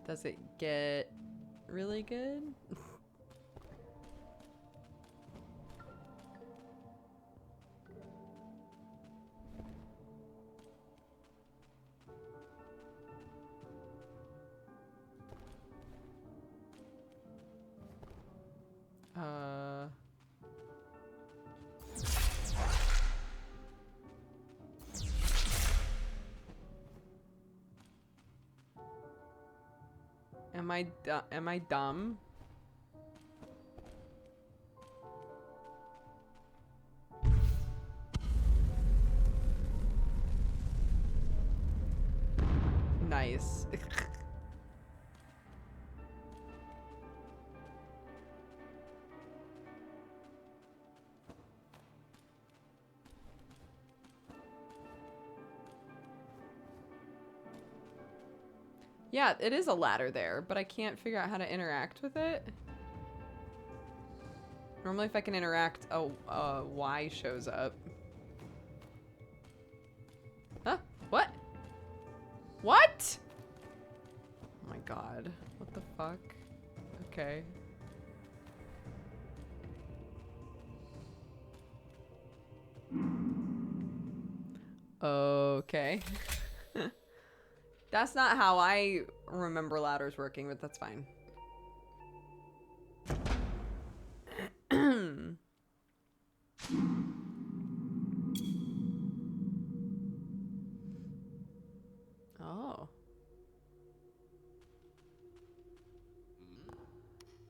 Does it get really good? Am I dumb? Nice. Yeah, it is a ladder there, but I can't figure out how to interact with it. Normally if I can interact, a Y shows up. Huh? What? What? Oh my god. What the fuck? Okay. Okay. That's not how I remember ladders working, but that's fine. Oh.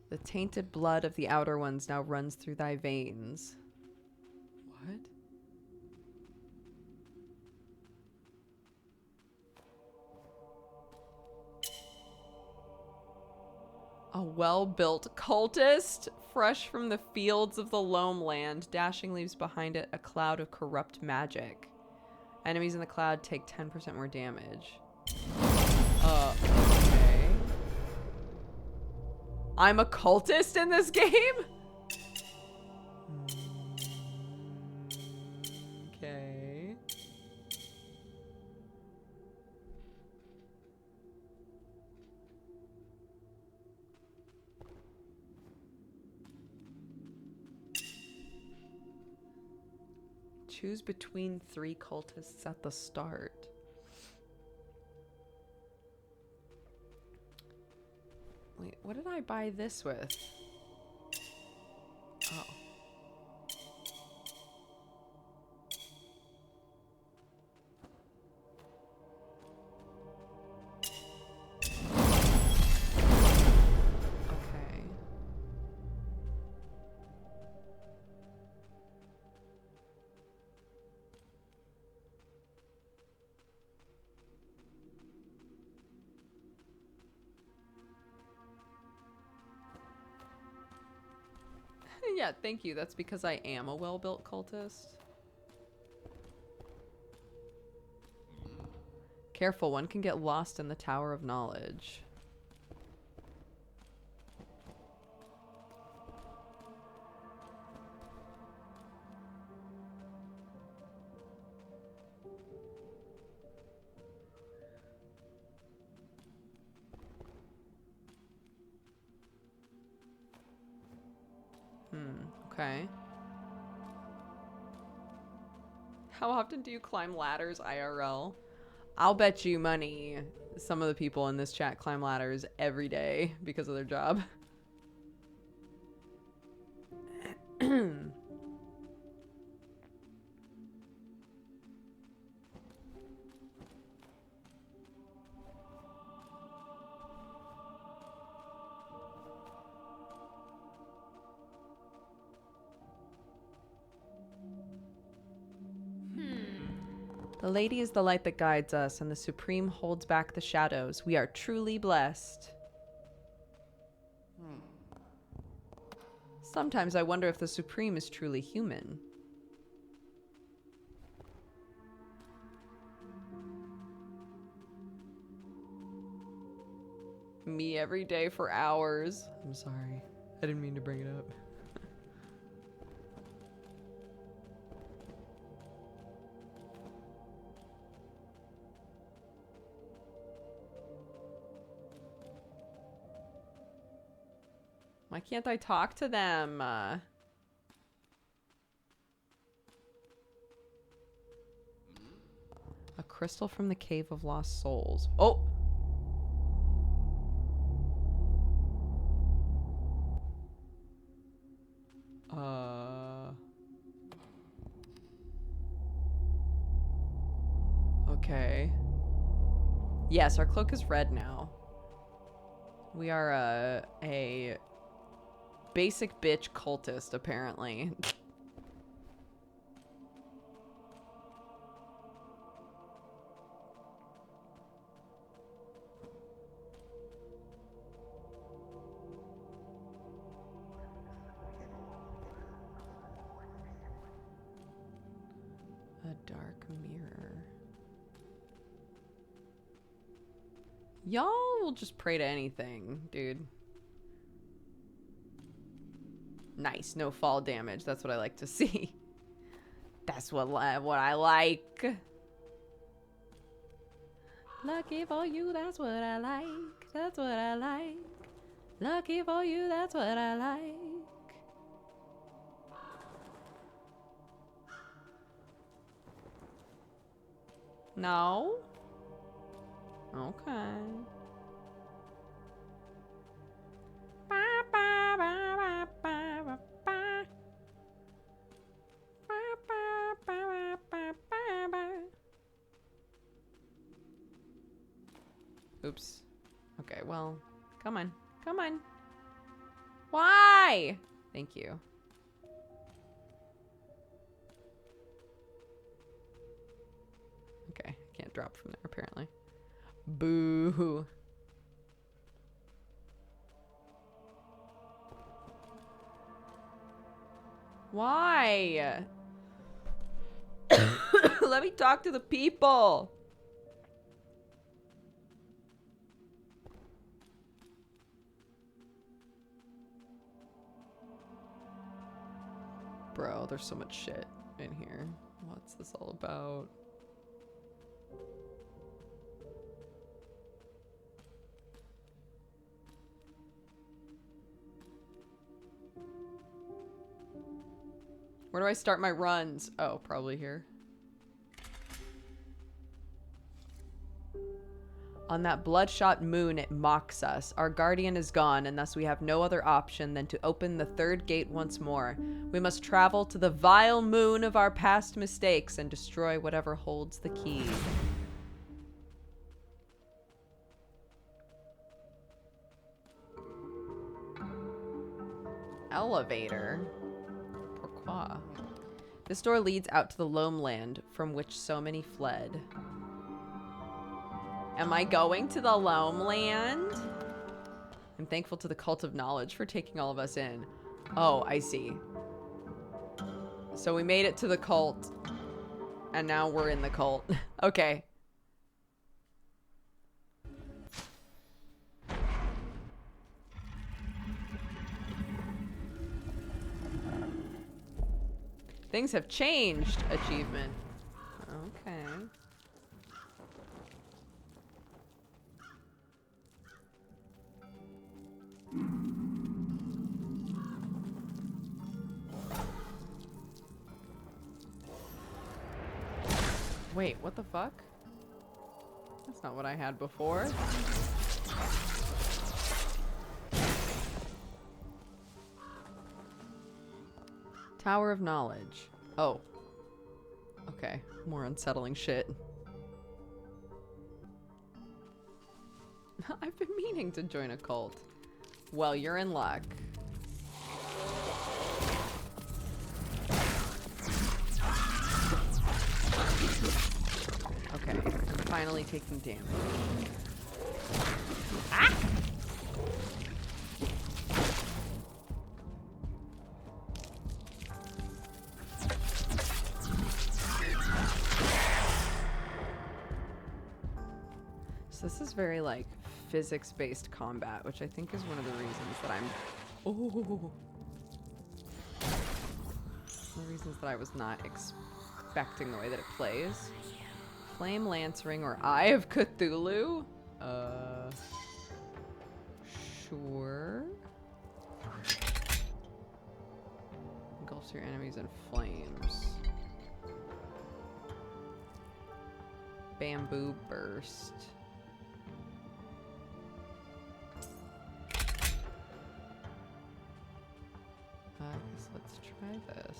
The tainted blood of the outer ones now runs through thy veins. What? A well-built cultist, fresh from the fields of the loam land, dashing leaves behind it a cloud of corrupt magic. Enemies in the cloud take 10% more damage. Okay. I'm a cultist in this game? Okay. Choose between 3 cultists at the start. Wait, what did I buy this with? Oh. Okay. Yeah, thank you. That's because I am a well-built cultist. Careful, one can get lost in the Tower of Knowledge. Okay. How often do you climb ladders IRL? I'll bet you money some of the people in this chat climb ladders every day because of their job. The Lady is the light that guides us, and the Supreme holds back the shadows. We are truly blessed. Sometimes I wonder if the Supreme is truly human. Me every day for hours. I'm sorry. I didn't mean to bring it up. Why can't I talk to them? A crystal from the Cave of Lost Souls. Oh! Okay. Yes, our cloak is red now. We are a basic bitch cultist, apparently. A dark mirror. Y'all will just pray to anything, dude. Nice, no fall damage. That's what I like to see. That's what I like. Lucky for you, that's what I like. That's what I like. Lucky for you, that's what I like. No? Okay. Oops. Okay, well, come on. Come on. Why? Thank you. Okay, can't drop from there apparently. Boo. Why? Let me talk to the people. Bro, there's so much shit in here. What's this all about? Where do I start my runs? Oh, probably here. On that bloodshot moon, it mocks us. Our guardian is gone, and thus we have no other option than to open the third gate once more. We must travel to the vile moon of our past mistakes and destroy whatever holds the key. Elevator? Pourquoi? This door leads out to the Loam Land, from which so many fled. Am I going to the Loam Land? I'm thankful to the Cult of Knowledge for taking all of us in. Oh, I see. So we made it to the cult, and now we're in the cult. Okay. Things have changed. Achievement. Okay. Wait, what the fuck? That's not what I had before. Tower of Knowledge. Oh. Okay, more unsettling shit. I've been meaning to join a cult. Well, you're in luck. Okay, I'm finally taking damage. Ah! This is very like physics-based combat, which I think is one of the reasons that I'm one of the reasons that I was not expecting the way that it plays. Flame Lance Ring or Eye of Cthulhu? Sure. Engulfs your enemies in flames. Bamboo Burst. I guess let's try this.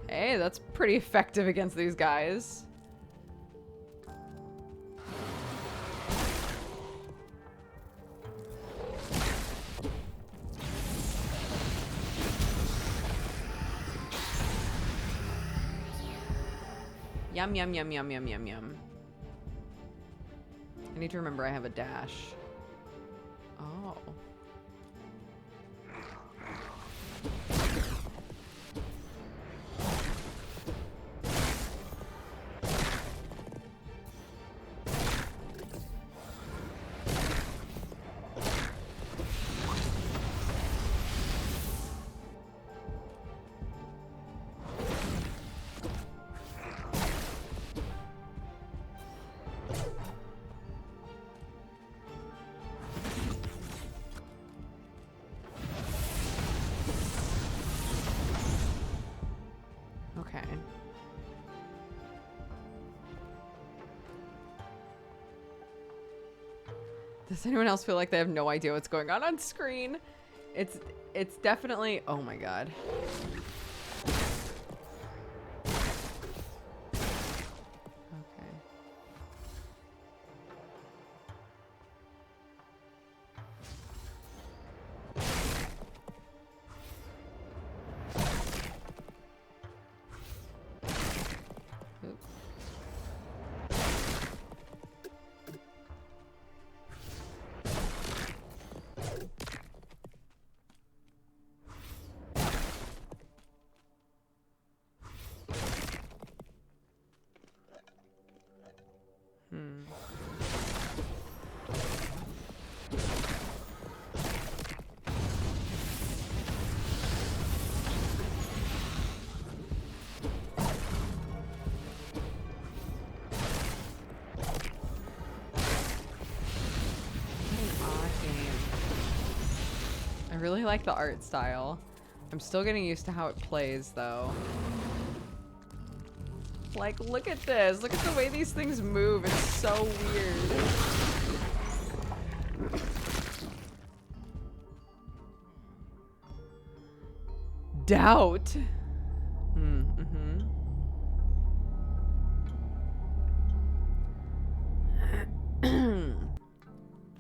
Hey, that's pretty effective against these guys. Yum, yum, yum, yum, yum, yum, yum. I need to remember I have a dash. Oh. Okay. Does anyone else feel like they have no idea what's going on screen? It's definitely, oh my god. Okay. I really like the art style. I'm still getting used to how it plays though. Like, look at this. Look at the way these things move. It's so weird. Doubt.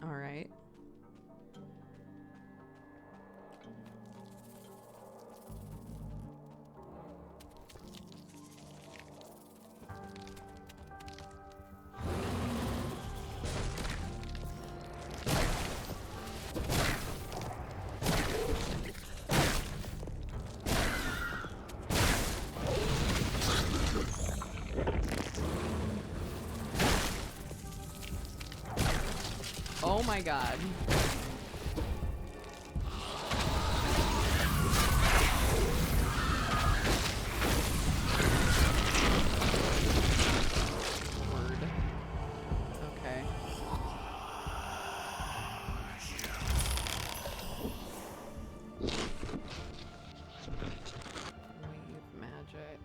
All right. Oh my god. Word. Okay. Wave magic.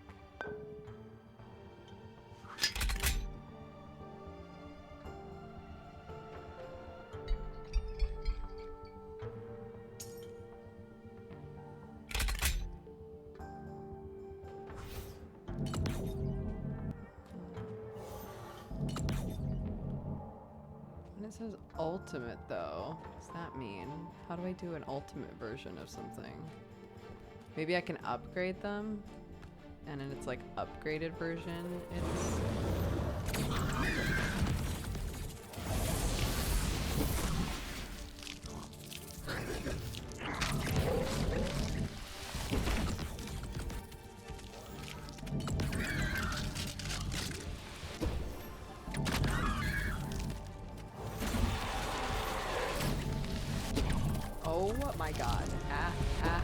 It says ultimate though. What does that mean? How do I do an ultimate version of something? Maybe I can upgrade them? And then it's like upgraded version. Oh my god. Ah, ah.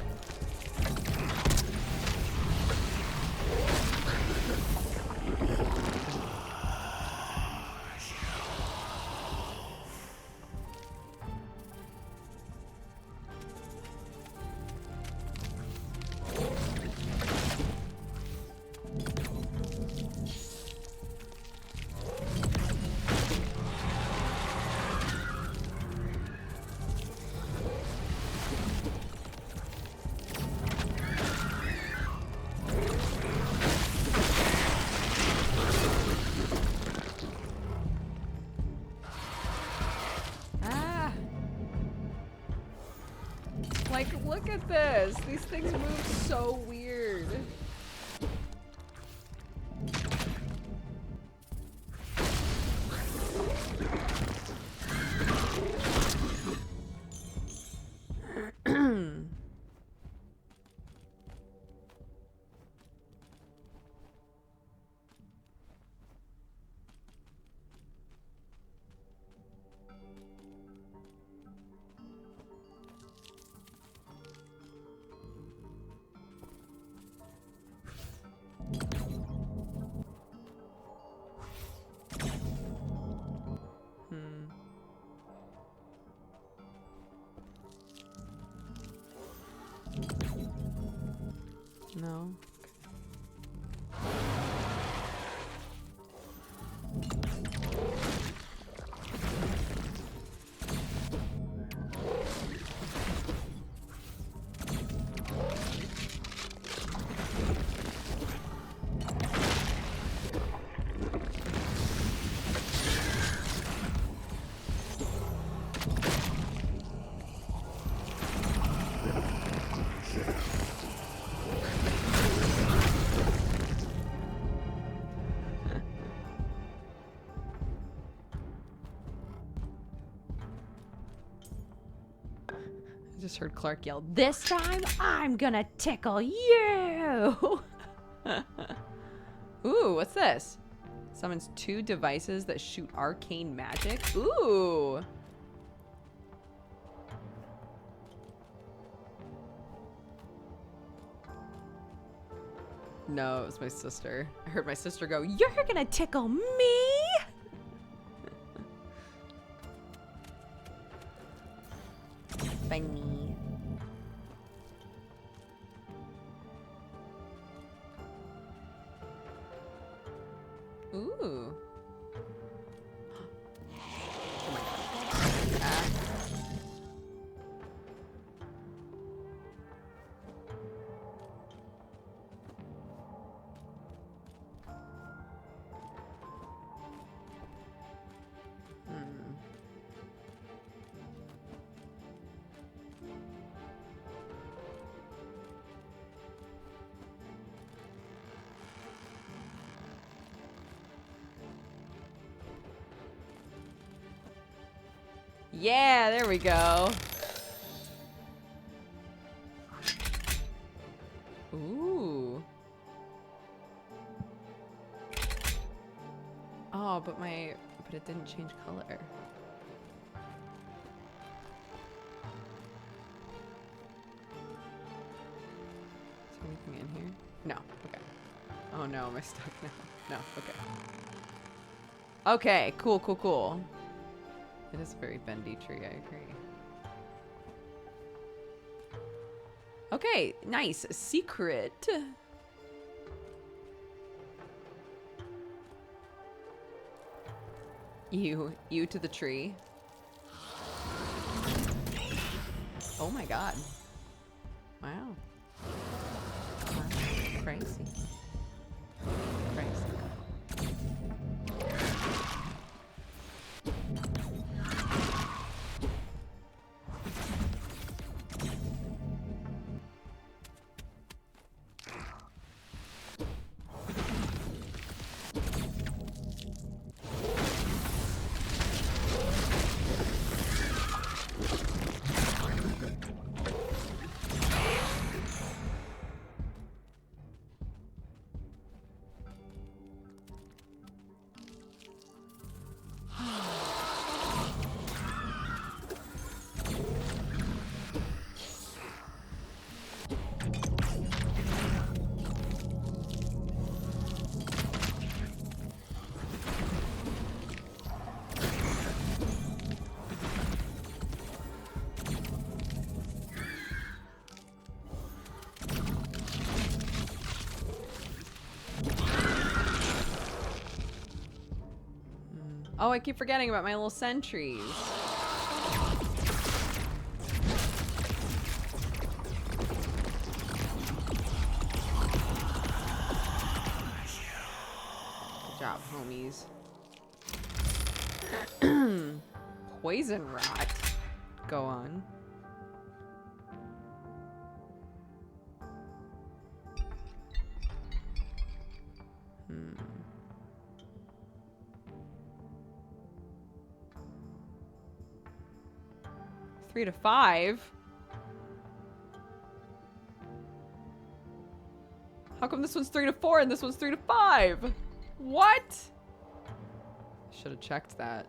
Like, look at this. These things move so weird. No. I just heard Clark yell, "This time I'm gonna tickle you!" Ooh, what's this? Summons 2 devices that shoot arcane magic. Ooh! No, it was my sister. I heard my sister go, "You're gonna tickle me?" Funny. Ooh. Oh my god. Ah. Yeah, there we go. Ooh. Oh, but it didn't change color. Is there anything in here? No. Okay. Oh no, am I stuck now? No. Okay. Okay. Cool. Cool. Cool. It is a very bendy tree, I agree. Okay, nice. Secret. You to the tree. Oh my god. Wow. Crazy. Crazy. Oh, I keep forgetting about my little sentries. Good job, homies. Poison rot. Go on. Hmm. Three to five? How come this one's 3 to 4 and this one's 3 to 5? What? Should have checked that.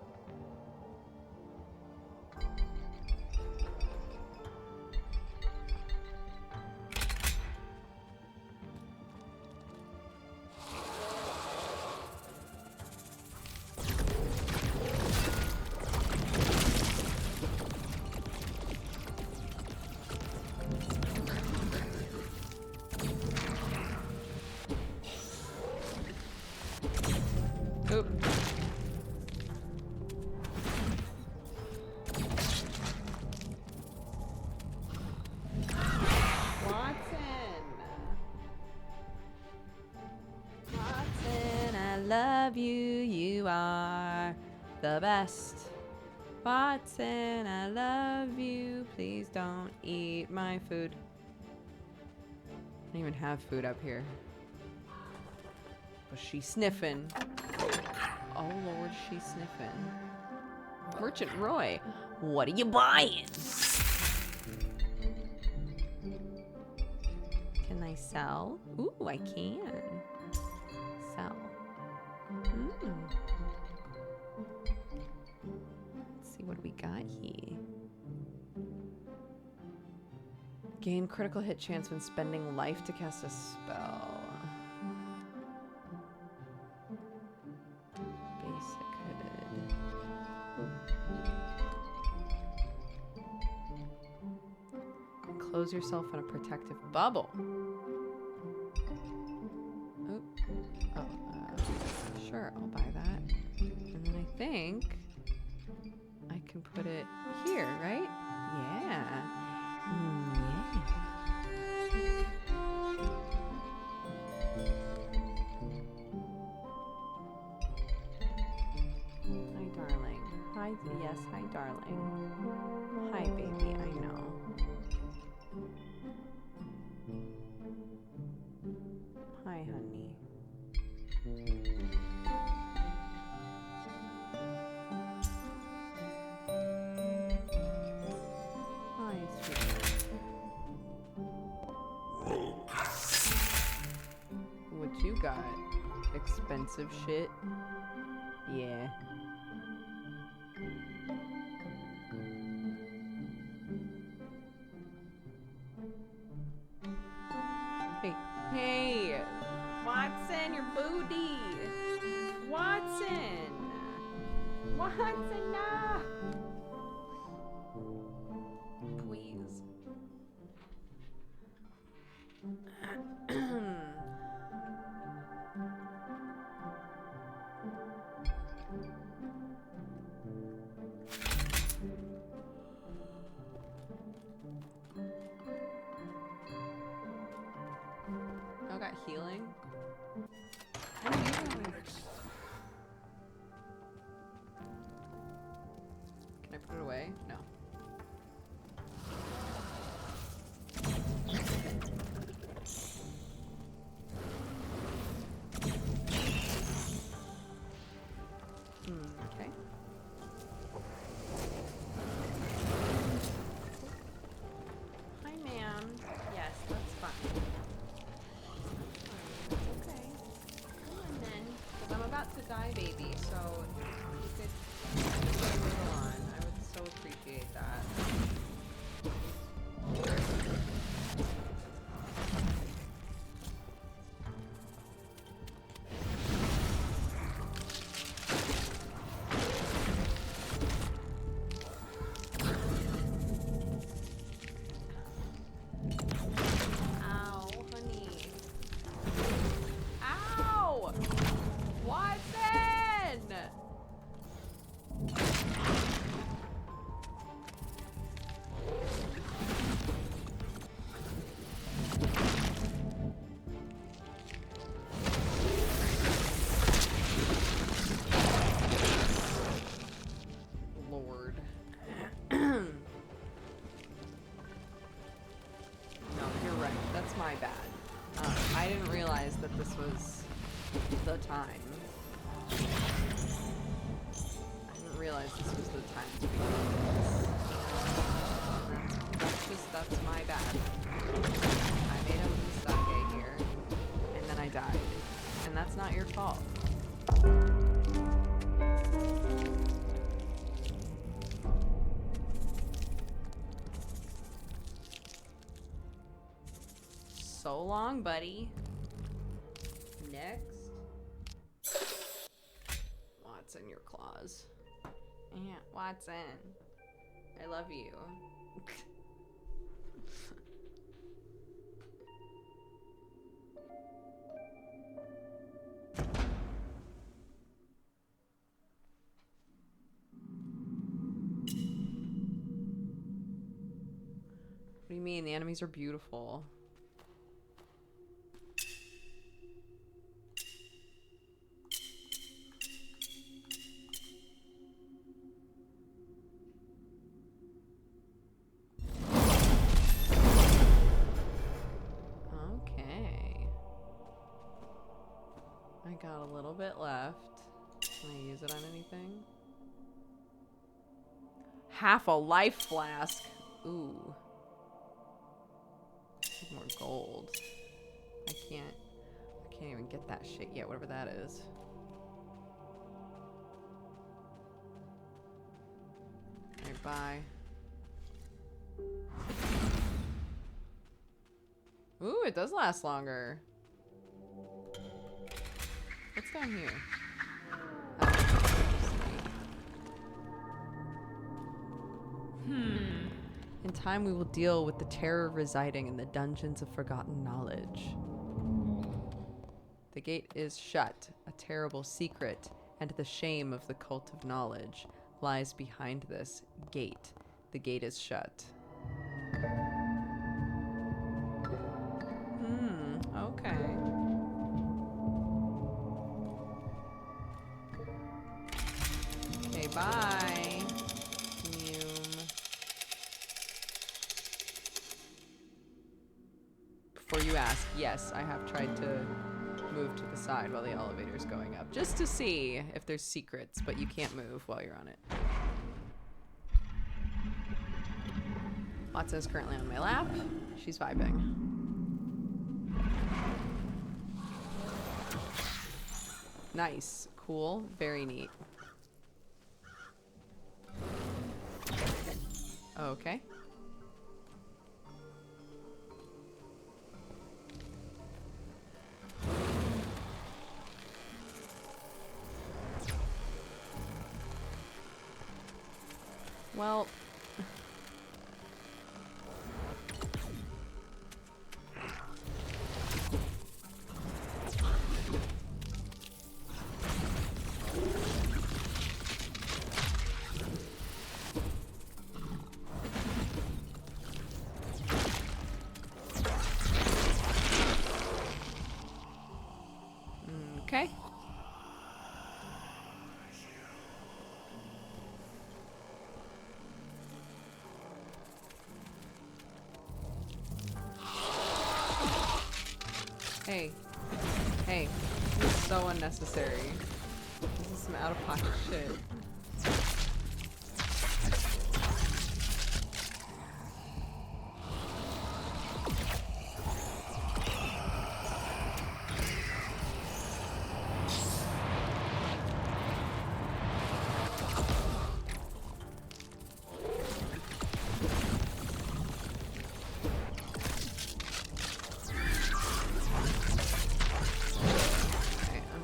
Oop. Watson, I love you. You are the best. Watson, I love you. Please don't eat my food. I don't even have food up here. Was she sniffing? Oh Lord, she's sniffing. Merchant Roy, what are you buying? Can I sell? Ooh, I can. Sell. Let's see what we got here. Gain critical hit chance when spending life to cast a spell. Basic hooded. Enclose yourself in a protective bubble. Sure, I'll buy that. And then I think I can put it here, right? Yeah. Yeah. Hi, darling. Hi, yes, hi, darling. Hi, baby, I know. Hi, honey. Hi, sweetheart. What you got? Expensive shit? Yeah. Hey, hey! Watson, your booty! Watson! Watson, no! Please. Y'all got healing? Can I put it away? No. Okay. Hi, ma'am. Yes, that's fine. Okay. Come on then. 'Cause I'm about to die, baby, so you could put a little on. I would so appreciate that. this was the time. I didn't realize this was the time to be doing this. That's my bad. I made a mistake here, and then I died. And that's not your fault. So long, buddy. Next. Watson, your claws. Yeah, Watson. I love you. What do you mean? The enemies are beautiful. Okay. I got a little bit left. Can I use it on anything? Half a life flask. Ooh. More gold. I can't even get that shit yet, whatever that is. Alright, bye. Ooh, it does last longer. What's down here? In time, we will deal with the terror residing in the dungeons of forgotten knowledge. The gate is shut. A terrible secret, and the shame of the cult of knowledge lies behind this gate. The gate is shut. Okay. Okay, bye. Before you ask, yes, I have tried to move to the side while the elevator's going up, just to see if there's secrets, but you can't move while you're on it. Watson's currently on my lap. She's vibing. Nice. Cool. Very neat. Okay. Well... Okay. Hey. Hey. This is so unnecessary. This is some out-of-pocket shit.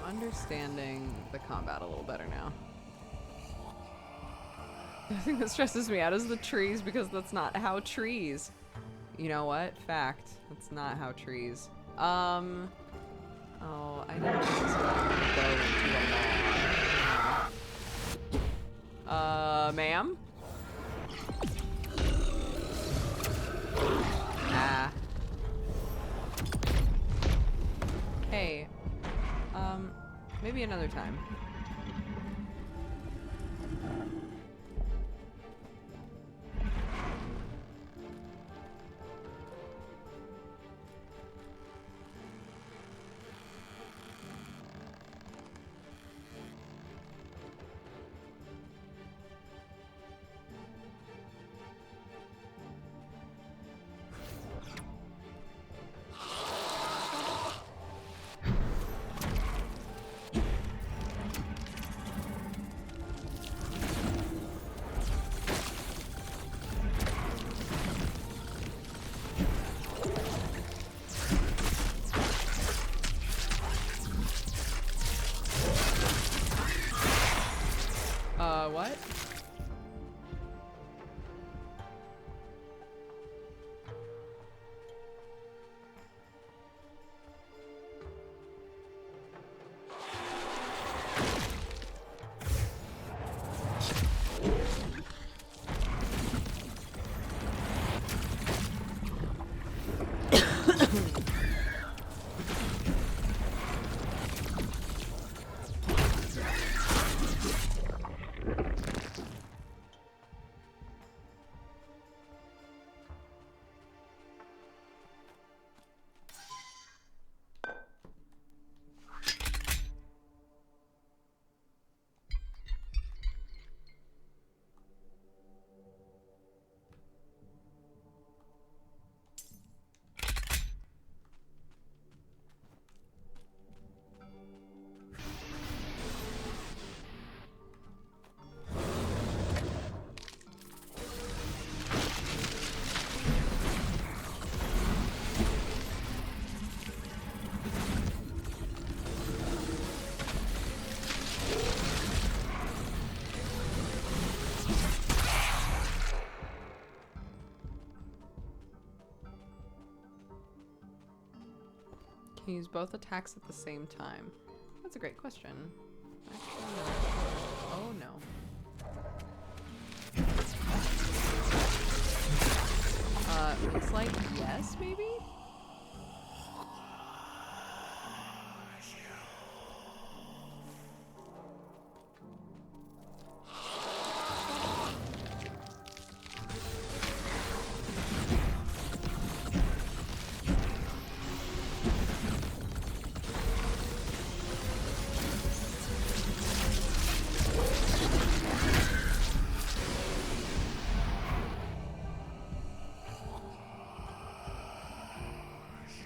Understanding the combat a little better now. The thing that stresses me out is the trees, because that's not how trees. You know what? Fact. That's not how trees. Oh, I didn't think to go into the lawn. Ma'am? Ah. Hey. Maybe another time. What? Can use both attacks at the same time? That's a great question. Actually, no. Oh no. Looks like yes, maybe?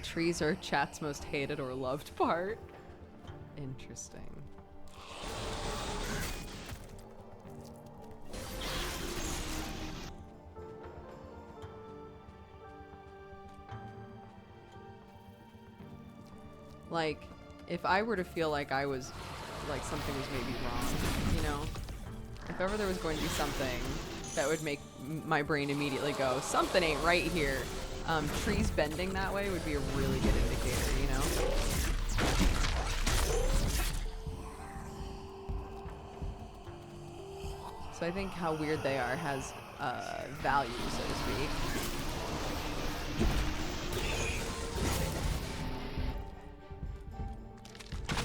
Trees are chat's most hated or loved part. Interesting. Like, if I were to feel like I was, like something was maybe wrong, you know? If ever there was going to be something that would make my brain immediately go, something ain't right here. Trees bending that way would be a really good indicator, you know? So I think how weird they are has value, so to speak.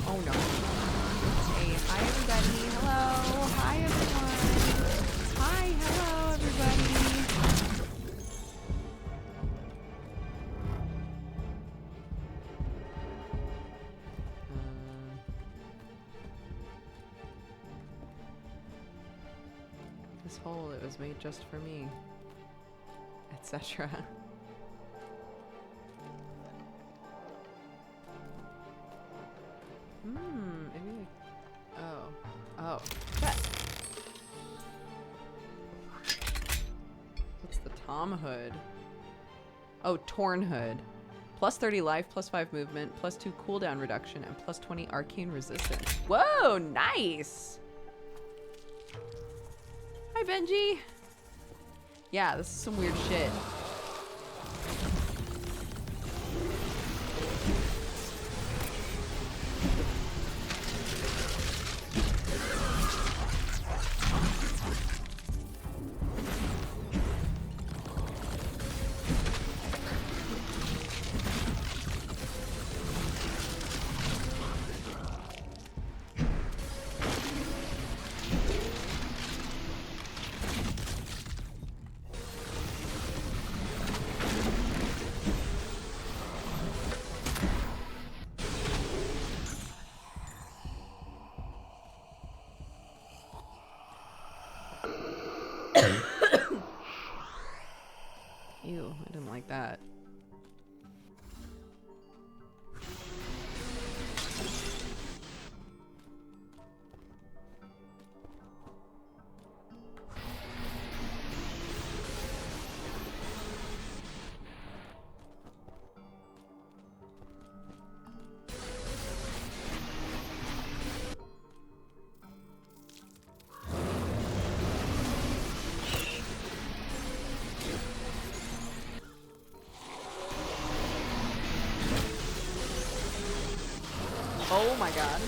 Oh no. Hey, hi everybody. Hello. Hi everyone. Hi, hello everybody. This hole, it was made just for me, etc. Maybe like, oh, check. What's the Tom hood? Oh, Torn hood. Plus 30 life, plus 5 movement, plus 2 cooldown reduction, and plus 20 arcane resistance. Whoa, nice! Hi, Benji. Yeah, this is some weird shit. my god.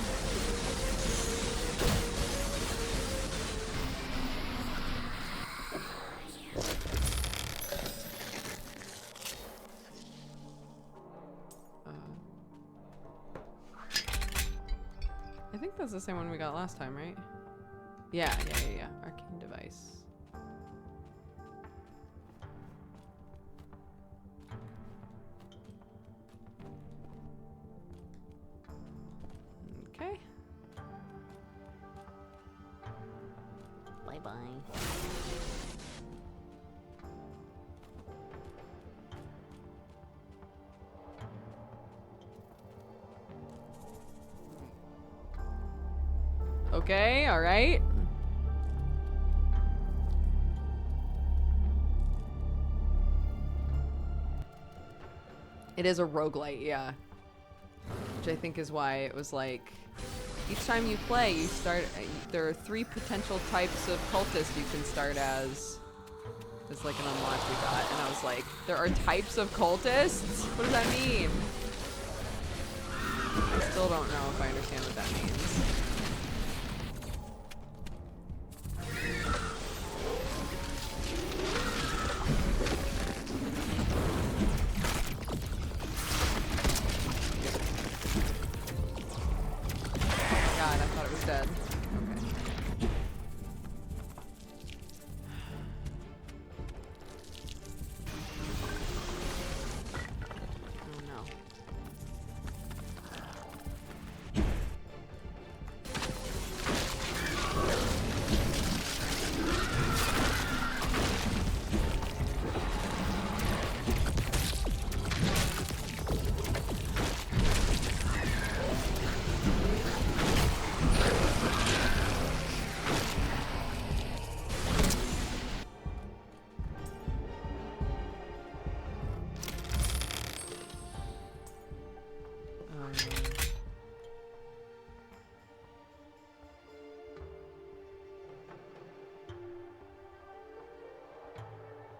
I think that's the same one we got last time, right? Yeah. Arcane device. Okay. Bye-bye. Okay, alright. It is a roguelite, yeah. Which I think is why it was like, each time you play, you start, there are 3 potential types of cultist you can start as. It's like an unlock we got, and I was like, there are types of cultists? What does that mean? I still don't know if I understand what that means. God, I thought it was dead. Okay. Oh no.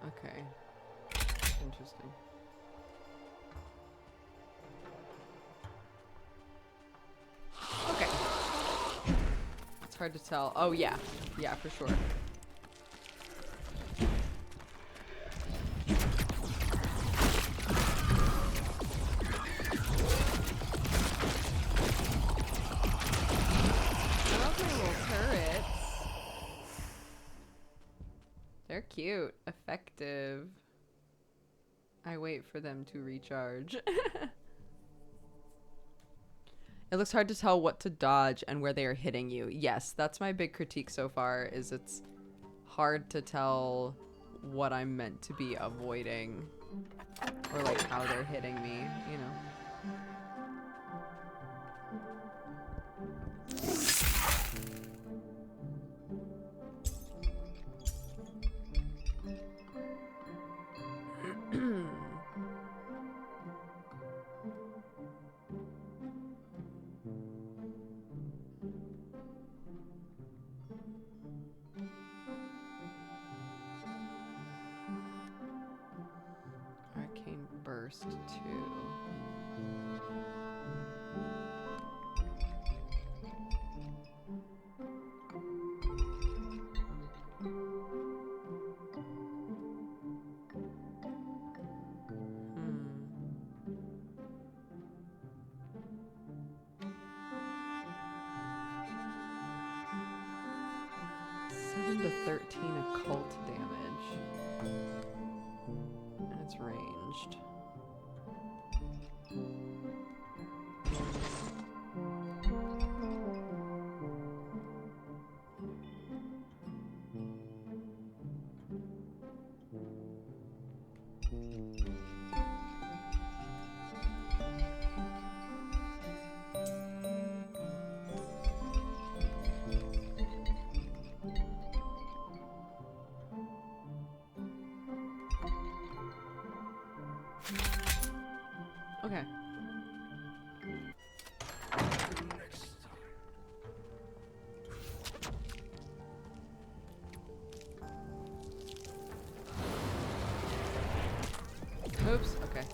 Okay. Interesting. Okay. It's hard to tell. Oh, yeah. Yeah, for sure. I love my little turrets. They're cute. Effective. I wait for them to recharge. It looks hard to tell what to dodge and where they are hitting you. Yes, that's my big critique so far, is it's hard to tell what I'm meant to be avoiding. Or like how they're hitting me, you know. Arcane Burst 2. To 13 occult damage. And it's ranged. Okay. Oops, okay.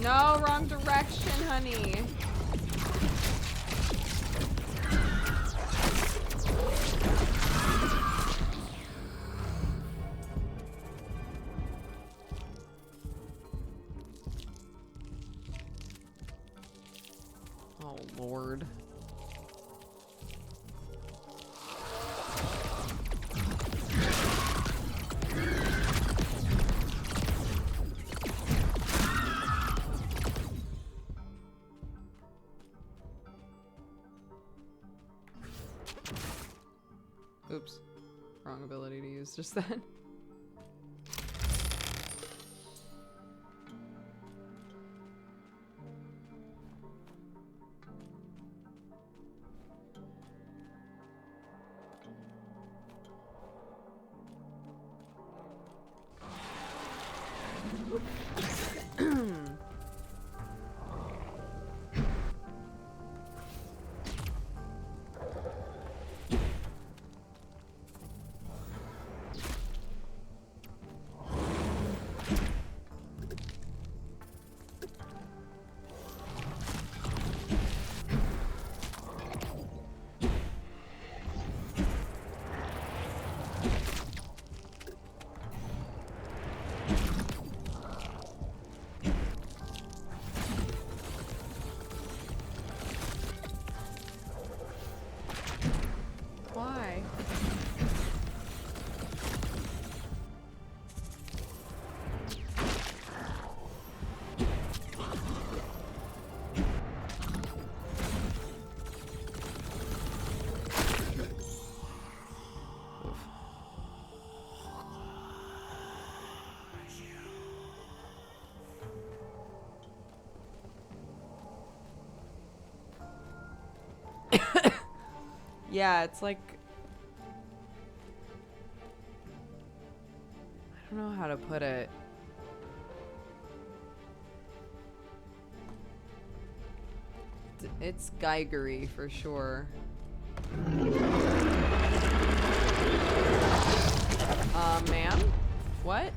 No, wrong direction, honey. Oh, Lord. Oops. Wrong ability to use just then. Why? Yeah, it's like, I don't know how to put it. It's Geigery for sure. Ma'am? What?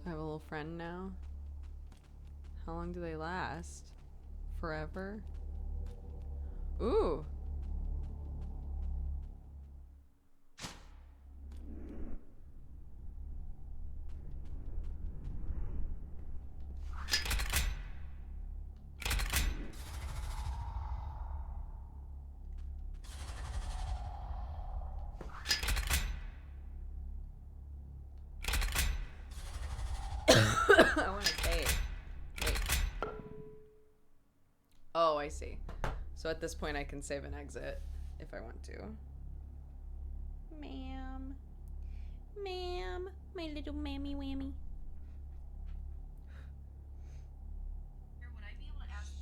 I have a little friend now. How long do they last? Forever? Ooh. I want to save. Wait. Oh, I see. So at this point I can save and exit if I want to. Ma'am. Ma'am. My little mammy whammy. Would I be able to ask?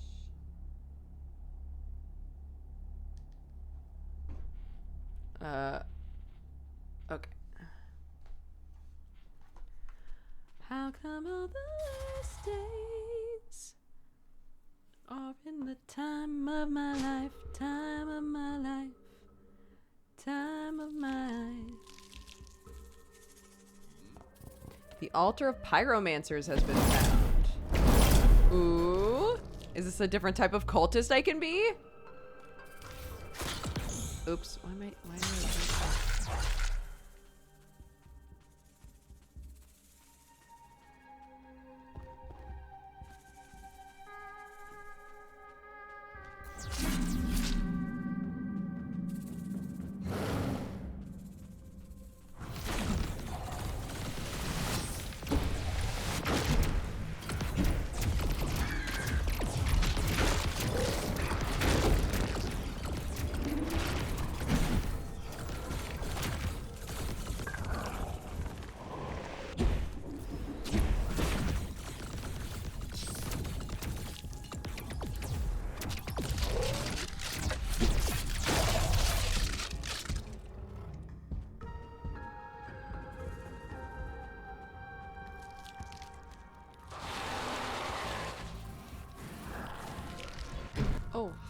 Okay. How come all the worst days are in the time of my life, time of my life, time of my life? The altar of pyromancers has been found. Ooh. Is this a different type of cultist I can be? Oops. Why am I do that?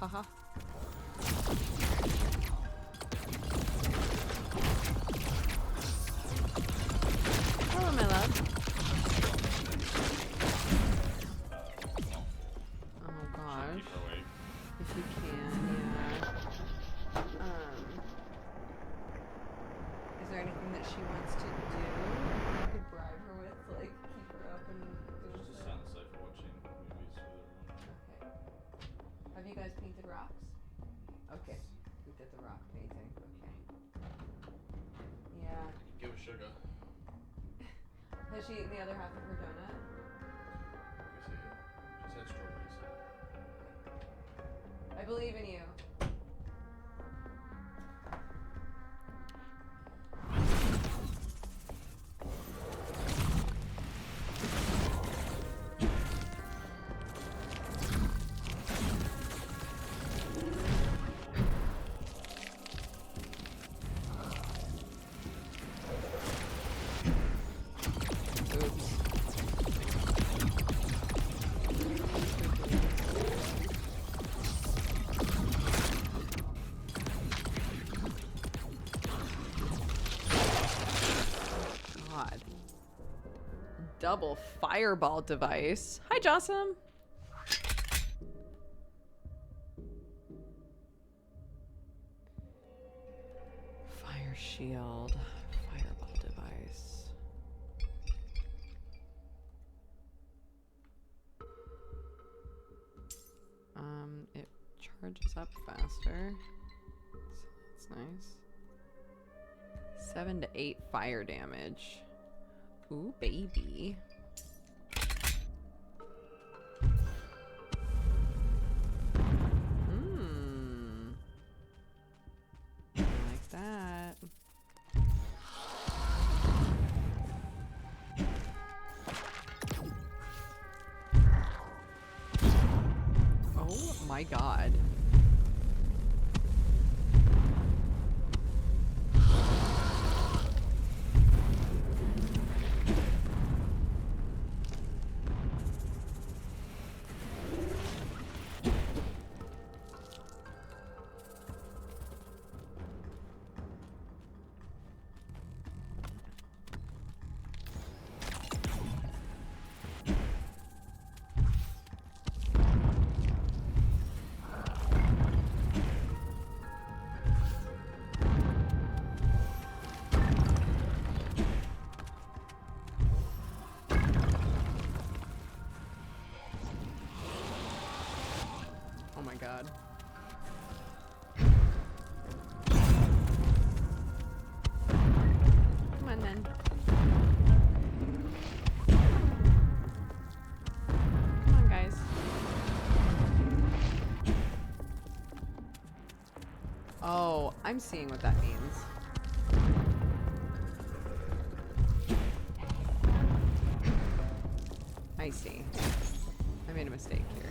haha. Hello, my love. Oh gosh. Keep her awake. If you can, yeah. Is there anything that she wants to do? You could bribe her with, like, keep her up and go Just with a it. sound safe for watching movies with everyone. Okay. Have you guys painted rocks? Okay. We did the rock painting. Okay. Yeah. Give her sugar. Has she eaten the other half of her donut? She said strawberries. I believe in you. God. Double fireball device. Hi, Jossam. Fire shield. Fireball device. It charges up faster. So that's nice. 7 to 8 fire damage. Ooh, baby. I like that. Oh my god. Oh my god. Come on then. Come on, guys. Oh, I'm seeing what that means. I see. I made a mistake here.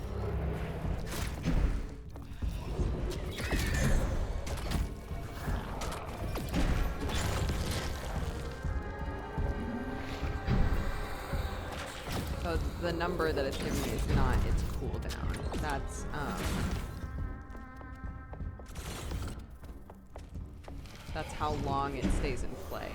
So the number that it's giving me is not its cooldown. That's how long it stays in play.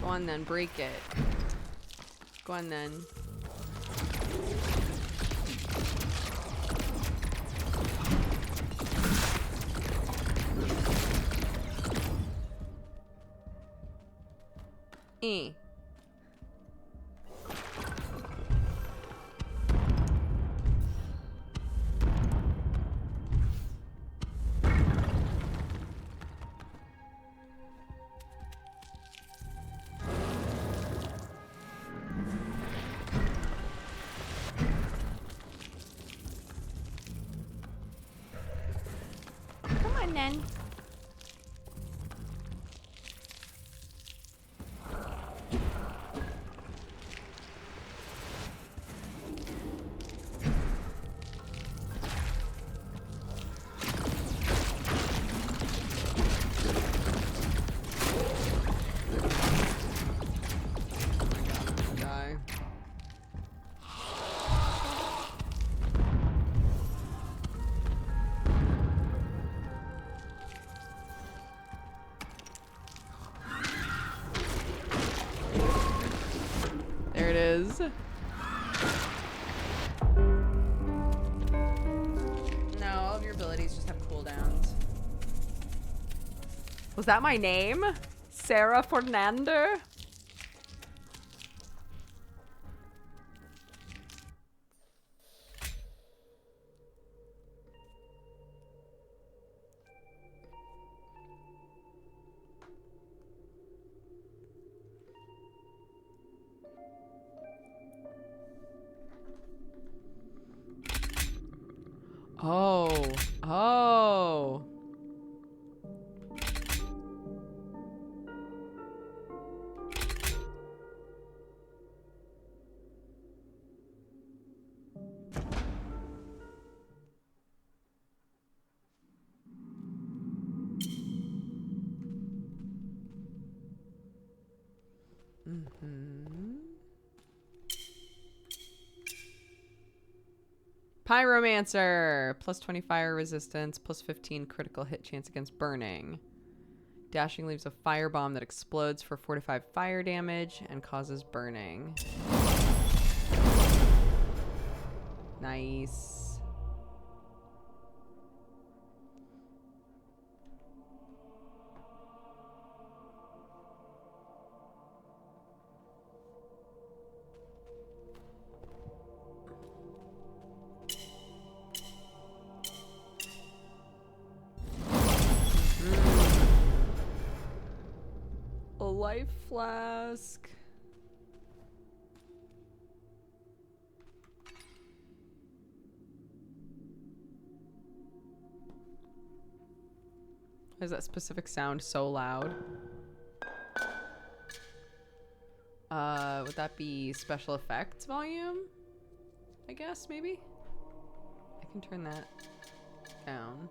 Go on then, break it. Go on then. E. morning. Guy. There it is. No, all of your abilities just have cooldowns. Was that my name? Sarah Fernander? Oh. Oh. Pyromancer. Plus 20 fire resistance. Plus 15 critical hit chance against burning. Dashing leaves a firebomb that explodes for 45 fire damage and causes burning. Nice. A life flask. Why is that specific sound so loud? Would that be special effects volume? I guess, maybe? I can turn that down.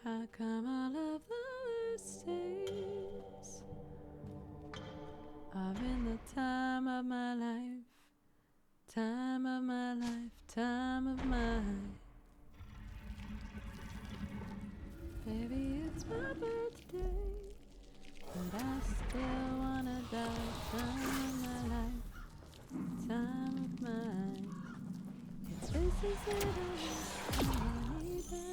How come all of the mistakes are in the time of my life, time of my life, time of my life. Baby, it's my birthday, but I still wanna die. Time of my life, time of mine. It's faces that I want me back.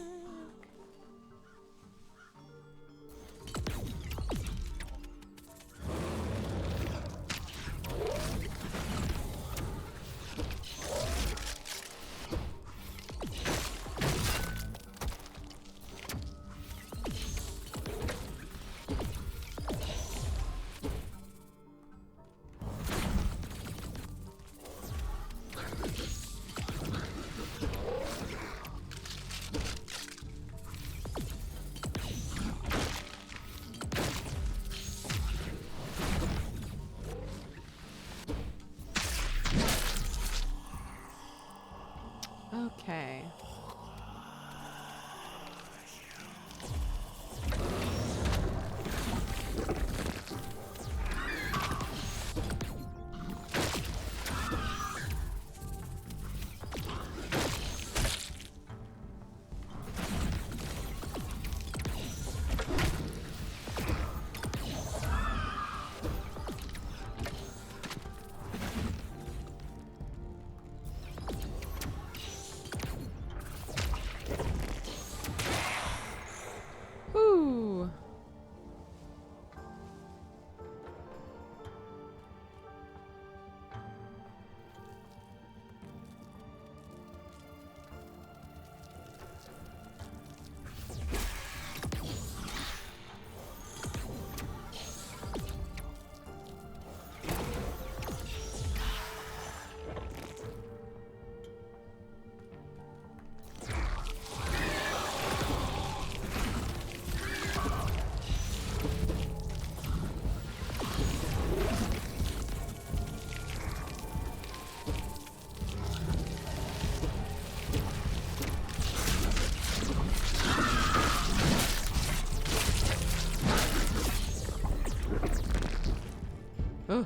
Ugh.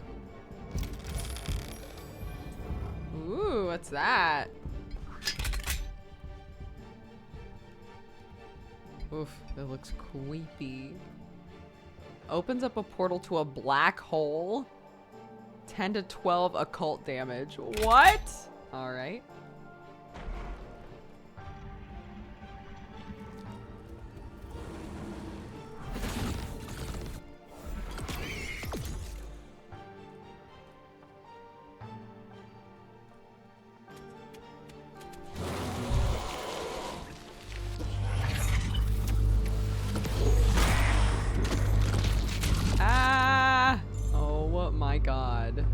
Ooh, what's that? Oof, it looks creepy. Opens up a portal to a black hole. 10 to 12 occult damage. What? All right. Ah! Oh my god.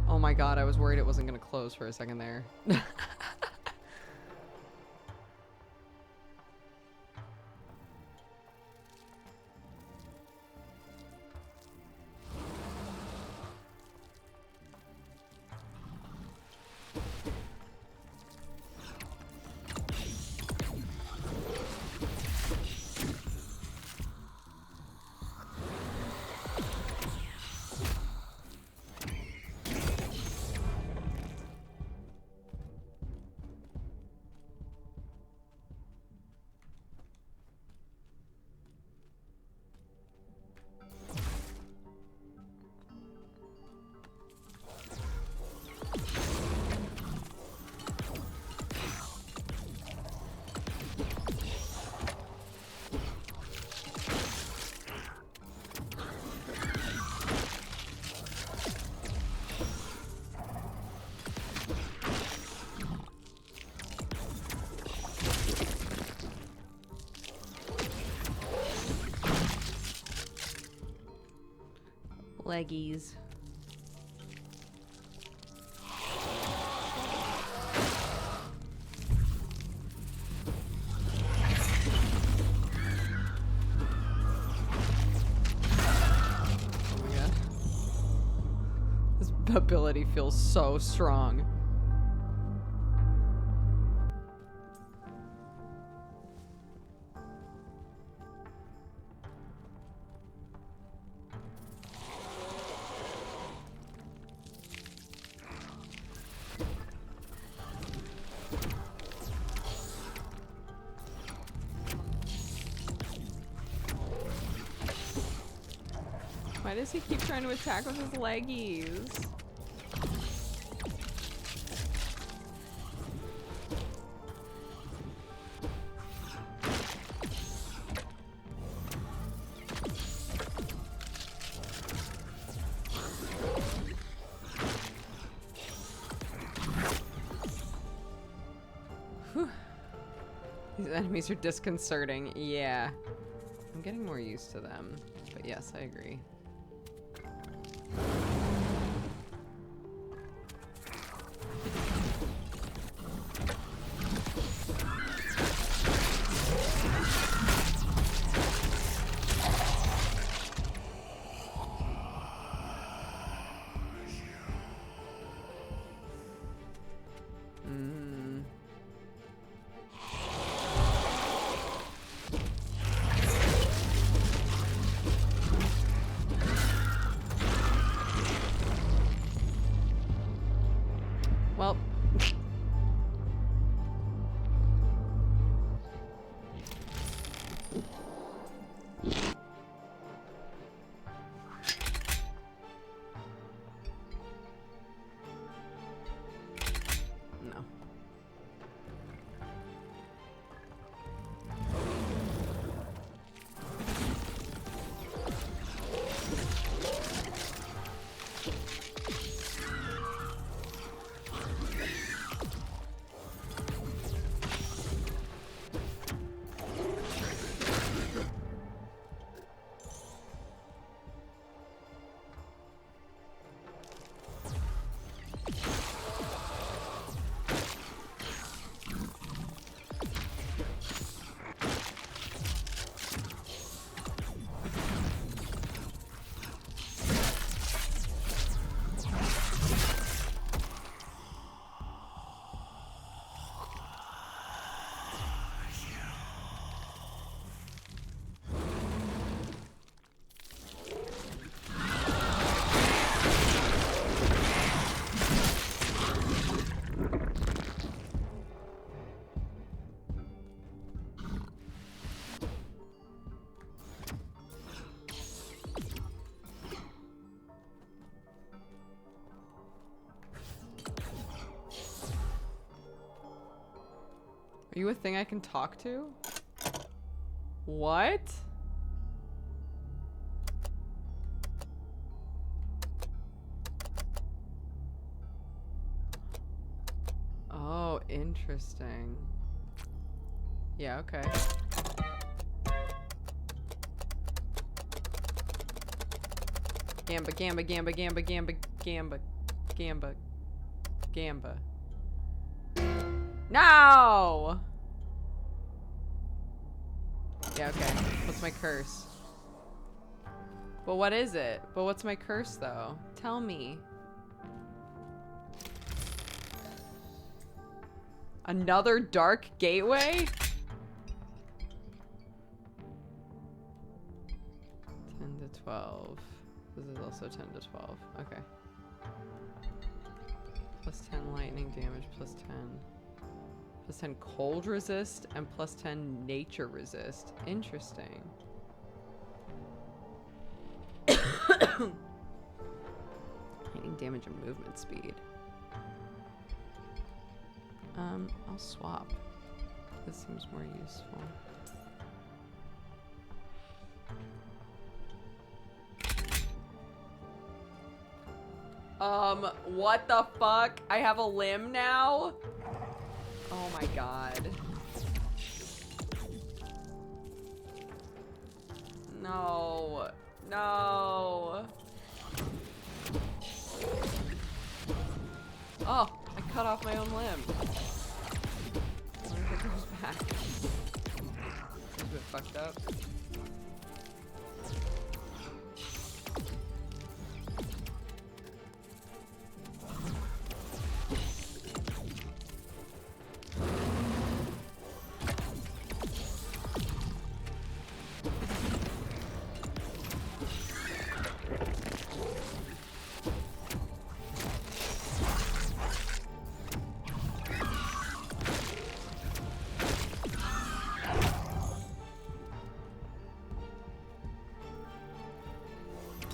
Oh my god, I was worried it wasn't gonna close for a second there. Leggies. Oh my god. This ability feels so strong. Why does he keep trying to attack with his leggies? Whew. These enemies are disconcerting. Yeah. I'm getting more used to them. But yes, I agree. Are you a thing I can talk to? What? Oh, interesting. Yeah, okay. Gamba, gamba, gamba, gamba, gamba, gamba, gamba, gamba. No! Yeah, okay. What's my curse? But what is it? But what's my curse, though? Tell me. Another dark gateway? 10 to 12. This is also 10 to 12. Okay. Plus 10 lightning damage, plus 10. Plus 10 cold resist, and plus 10 nature resist. Interesting. Lightning damage and movement speed. I'll swap. This seems more useful. What the fuck? I have a limb now? Oh my god. No. No. Oh, I cut off my own limb. I wonder if it goes back. It's a bit fucked up.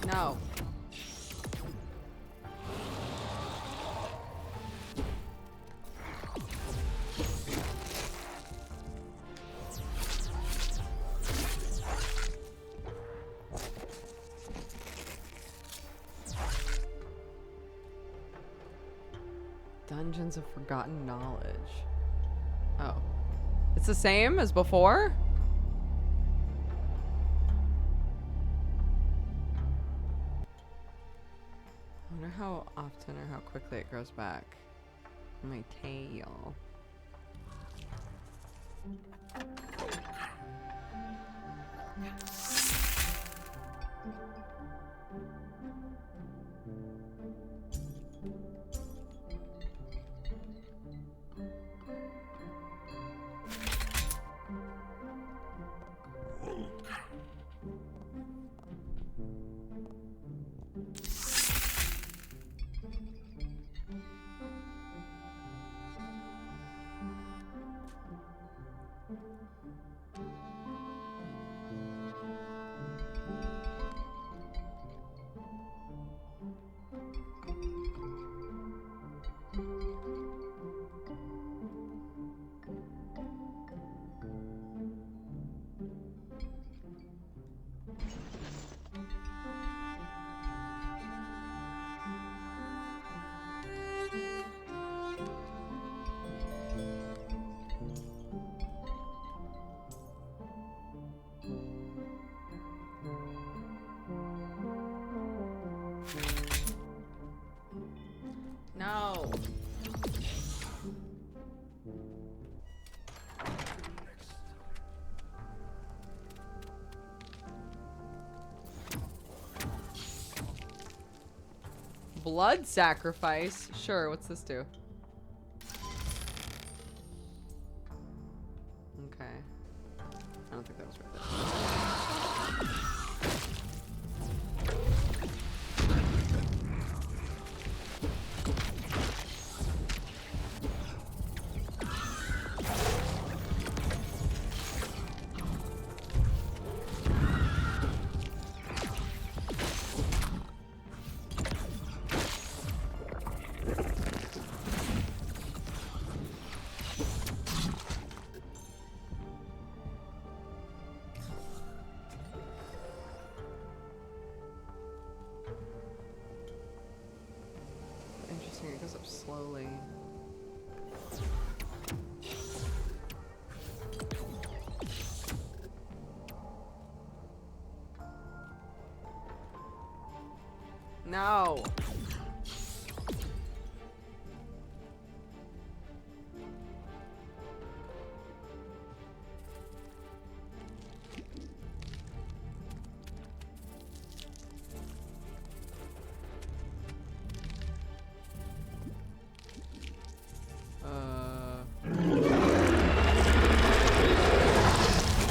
No. Dungeons of Forgotten Knowledge. Oh. It's the same as before? I wonder how often or how quickly it grows back. My tail. No. Blood sacrifice? Sure, what's this do? Okay. I don't think that was worth it. slowly. No.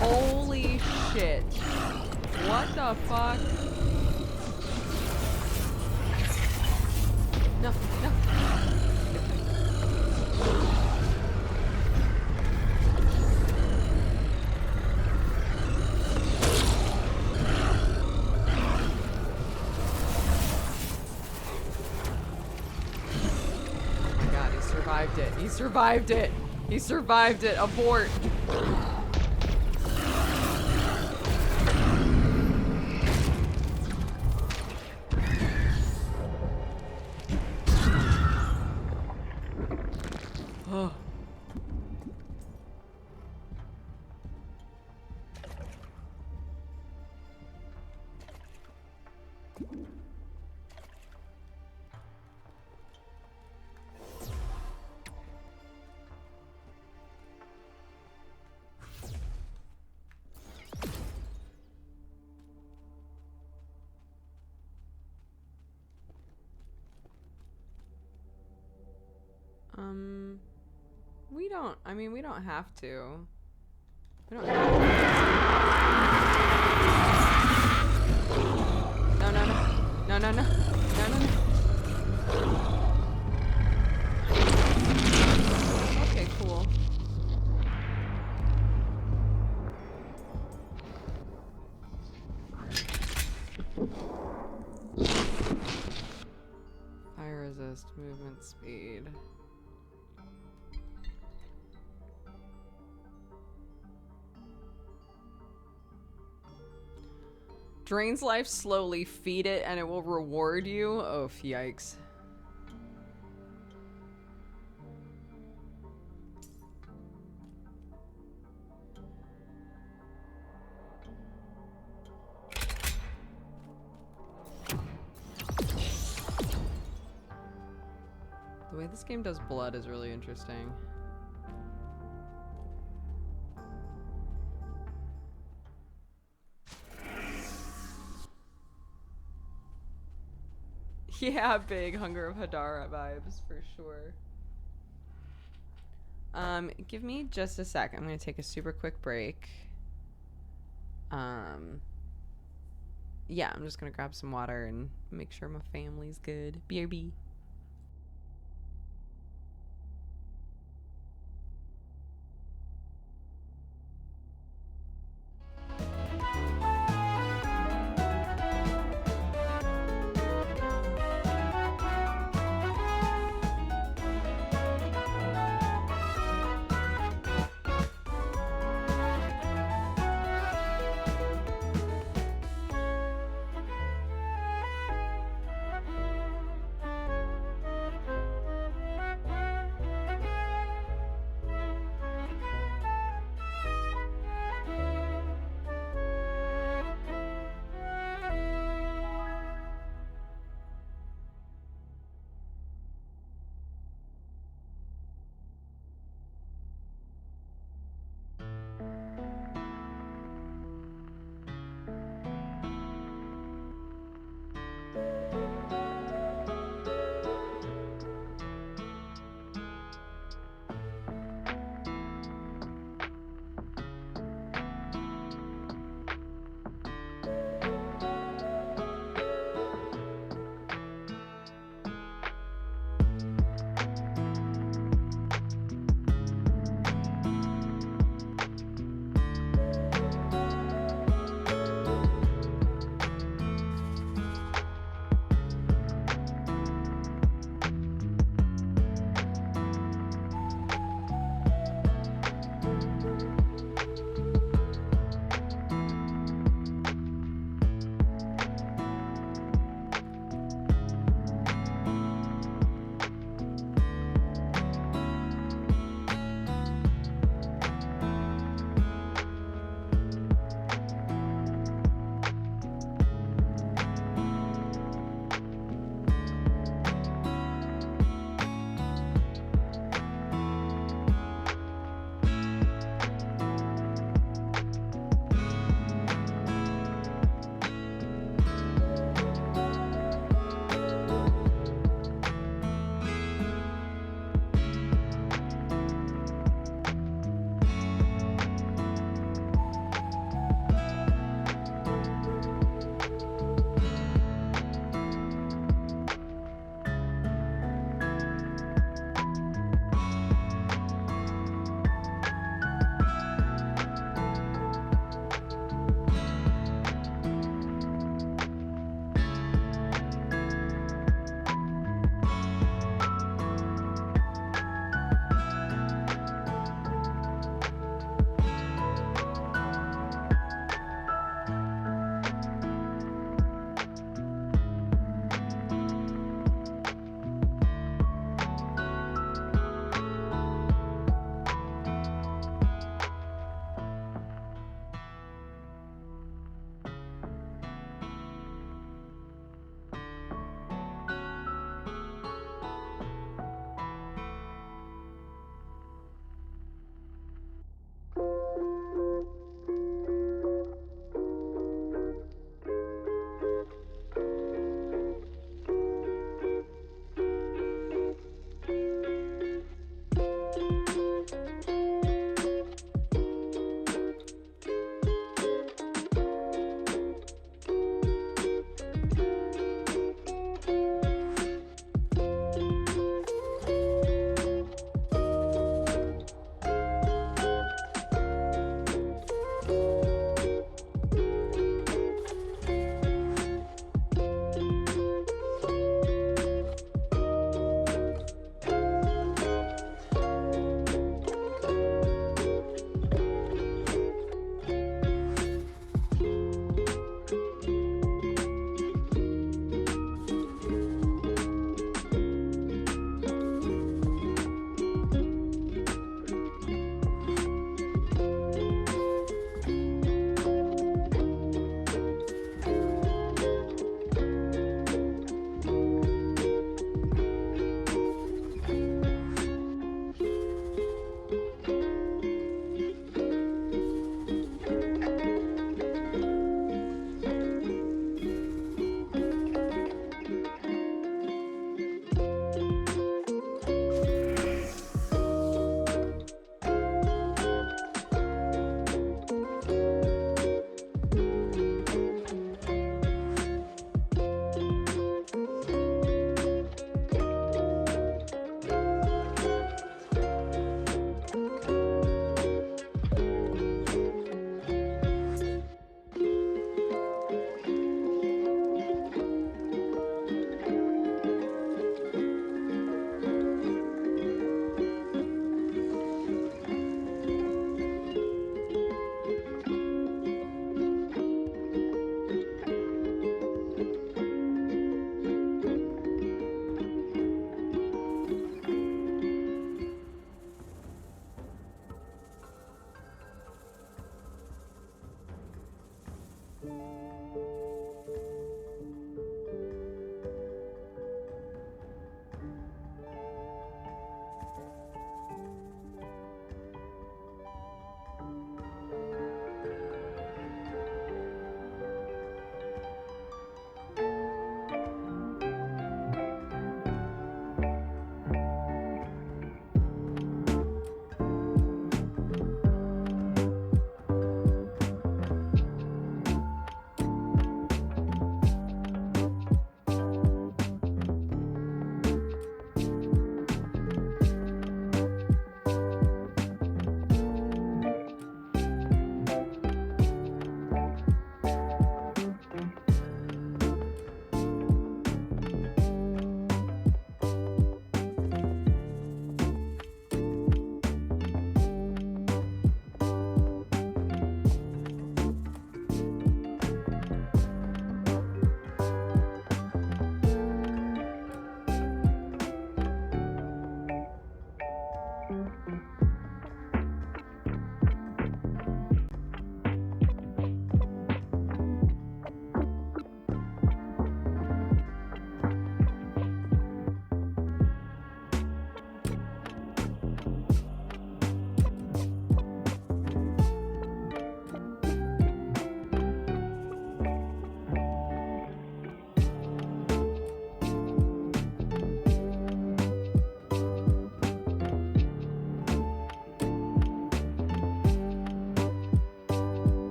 Holy shit. What the fuck? No, no. Oh my god, he survived it. He survived it. He survived it. Abort. Oh. We don't, I mean, we don't have to. We don't have to. No, no, no. No, no, no. No, no, no. Okay, cool. Fire resist, movement speed. Drains life slowly, feed it, and it will reward you. Oh, yikes. The way this game does blood is really interesting. Yeah, big Hunger of Hadara vibes for sure. Give me just a sec. I'm gonna take a super quick break. Yeah, I'm just gonna grab some water and make sure my family's good. BRB.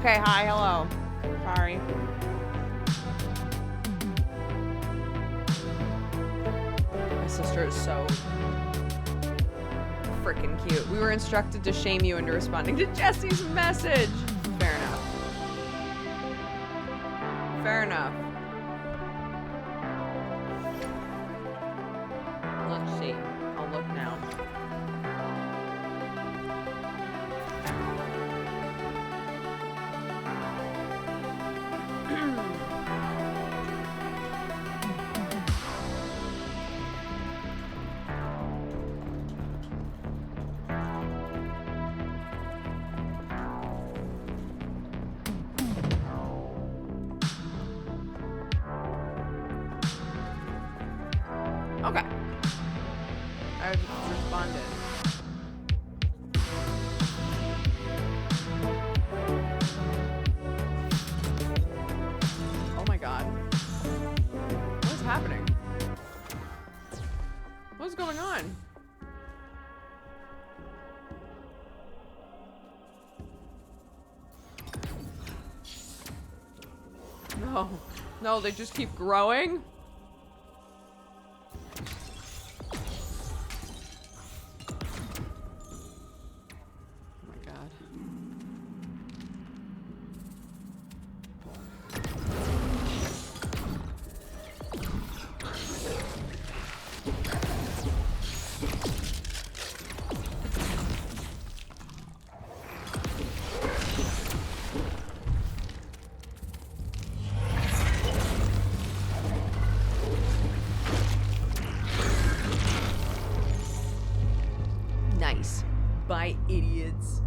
Okay, hi, hello. Sorry. My sister is so freaking cute. We were instructed to shame you into responding to Jesse's message. Fair enough. Fair enough. Let's see. I'll look now. Okay. I just responded. Oh my god. What is happening? What's going on? No. No, they just keep growing? Nice. By idiots.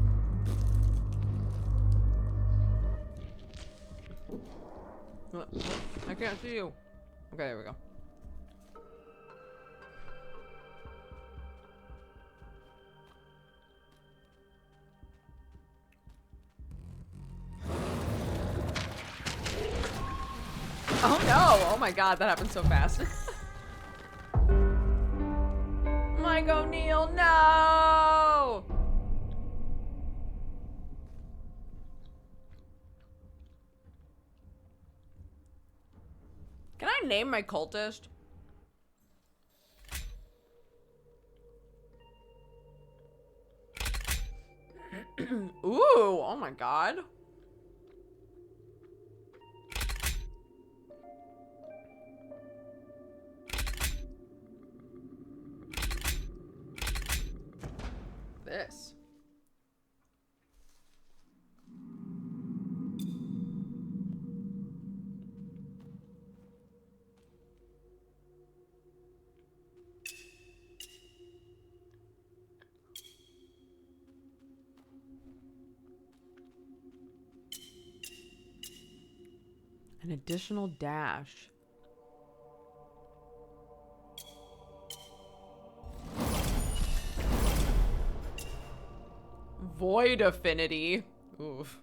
What? I can't see you. Okay, there we go. Oh no! Oh my god, that happened so fast. Mike O'Neill, no! Can I name my cultist? Ooh, oh my god. This. An additional dash. Void affinity. Oof.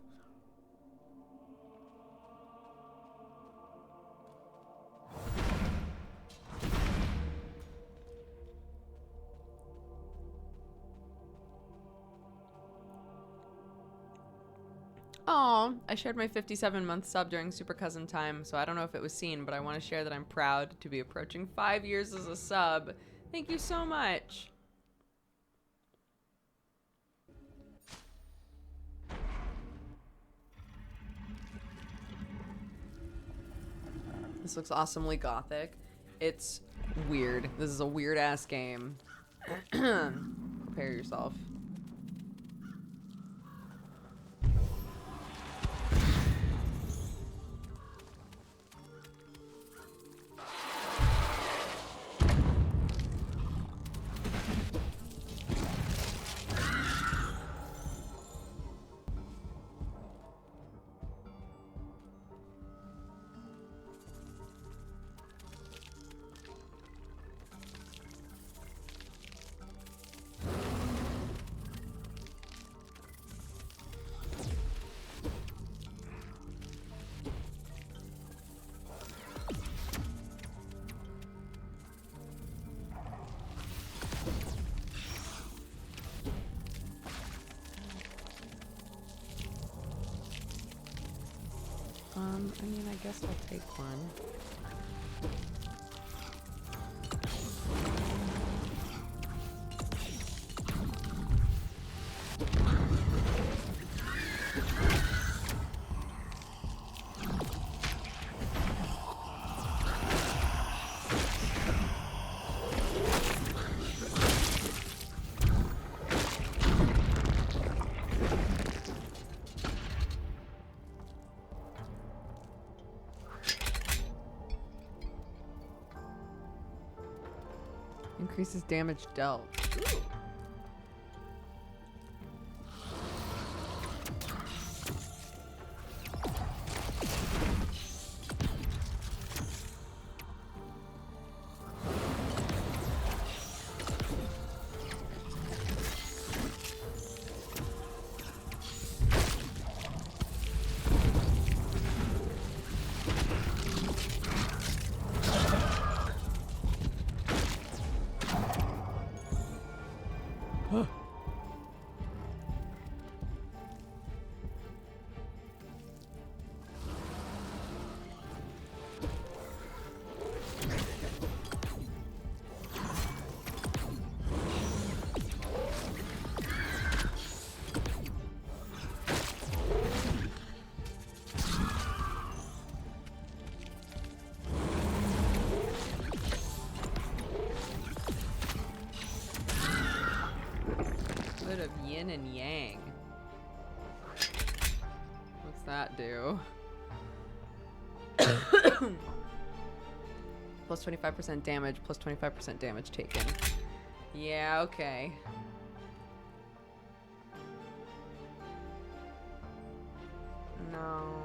Oh, I shared my 57-month sub during Super Cousin time, so I don't know if it was seen, but I want to share that I'm proud to be approaching 5 years as a sub. Thank you so much. This looks awesomely gothic. It's weird. This is a weird-ass game. Prepare yourself. I mean, I guess I'll take one. Increases damage dealt. Ooh. Bit of yin and yang. What's that do? Plus 25% damage, plus 25% damage taken. Yeah, okay. No.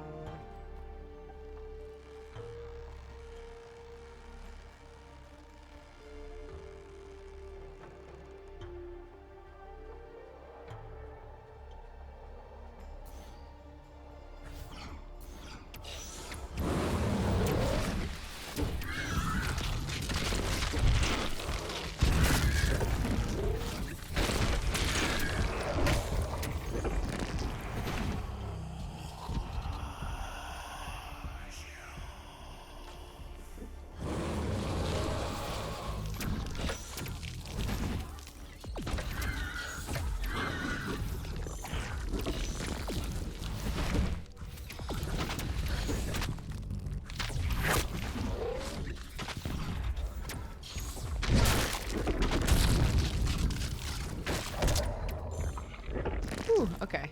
Whew, okay.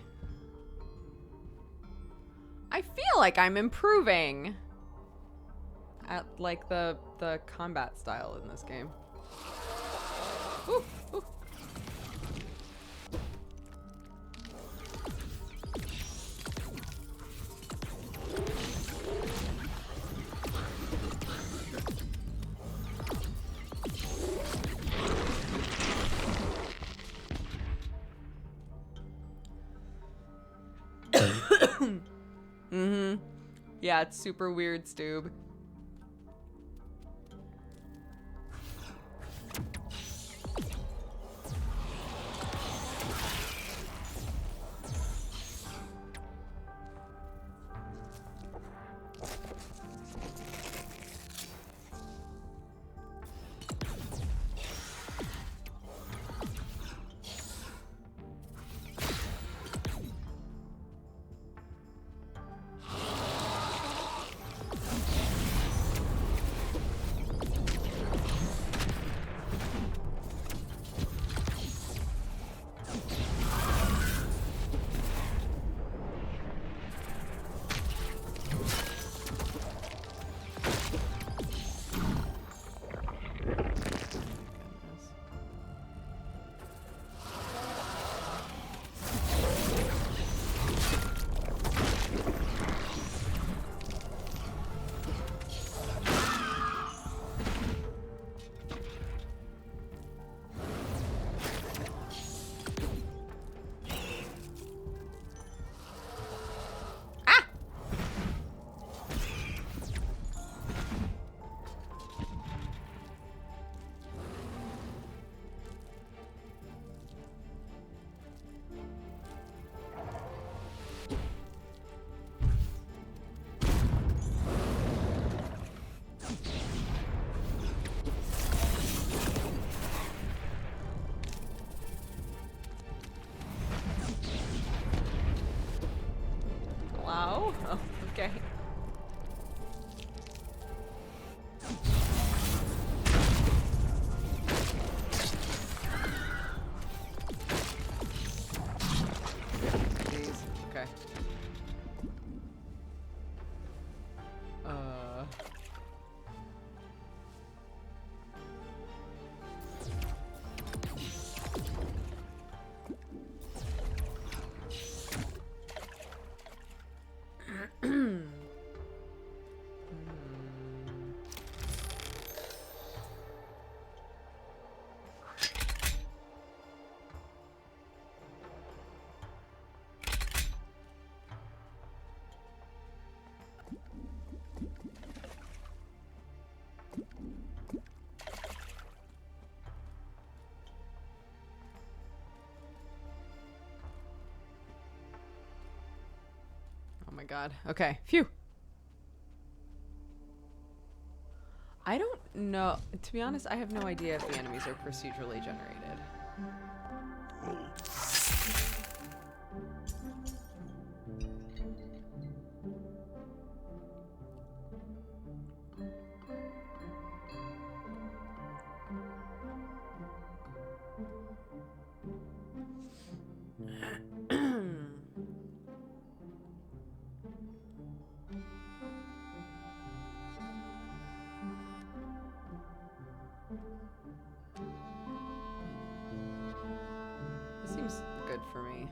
I feel like I'm improving at like the combat style in this game. Ooh, ooh. Mm-hmm. Yeah, it's super weird, Stoob. my god. Okay. Phew. I don't know. To be honest, I have no idea if the enemies are procedurally generated. This seems good for me.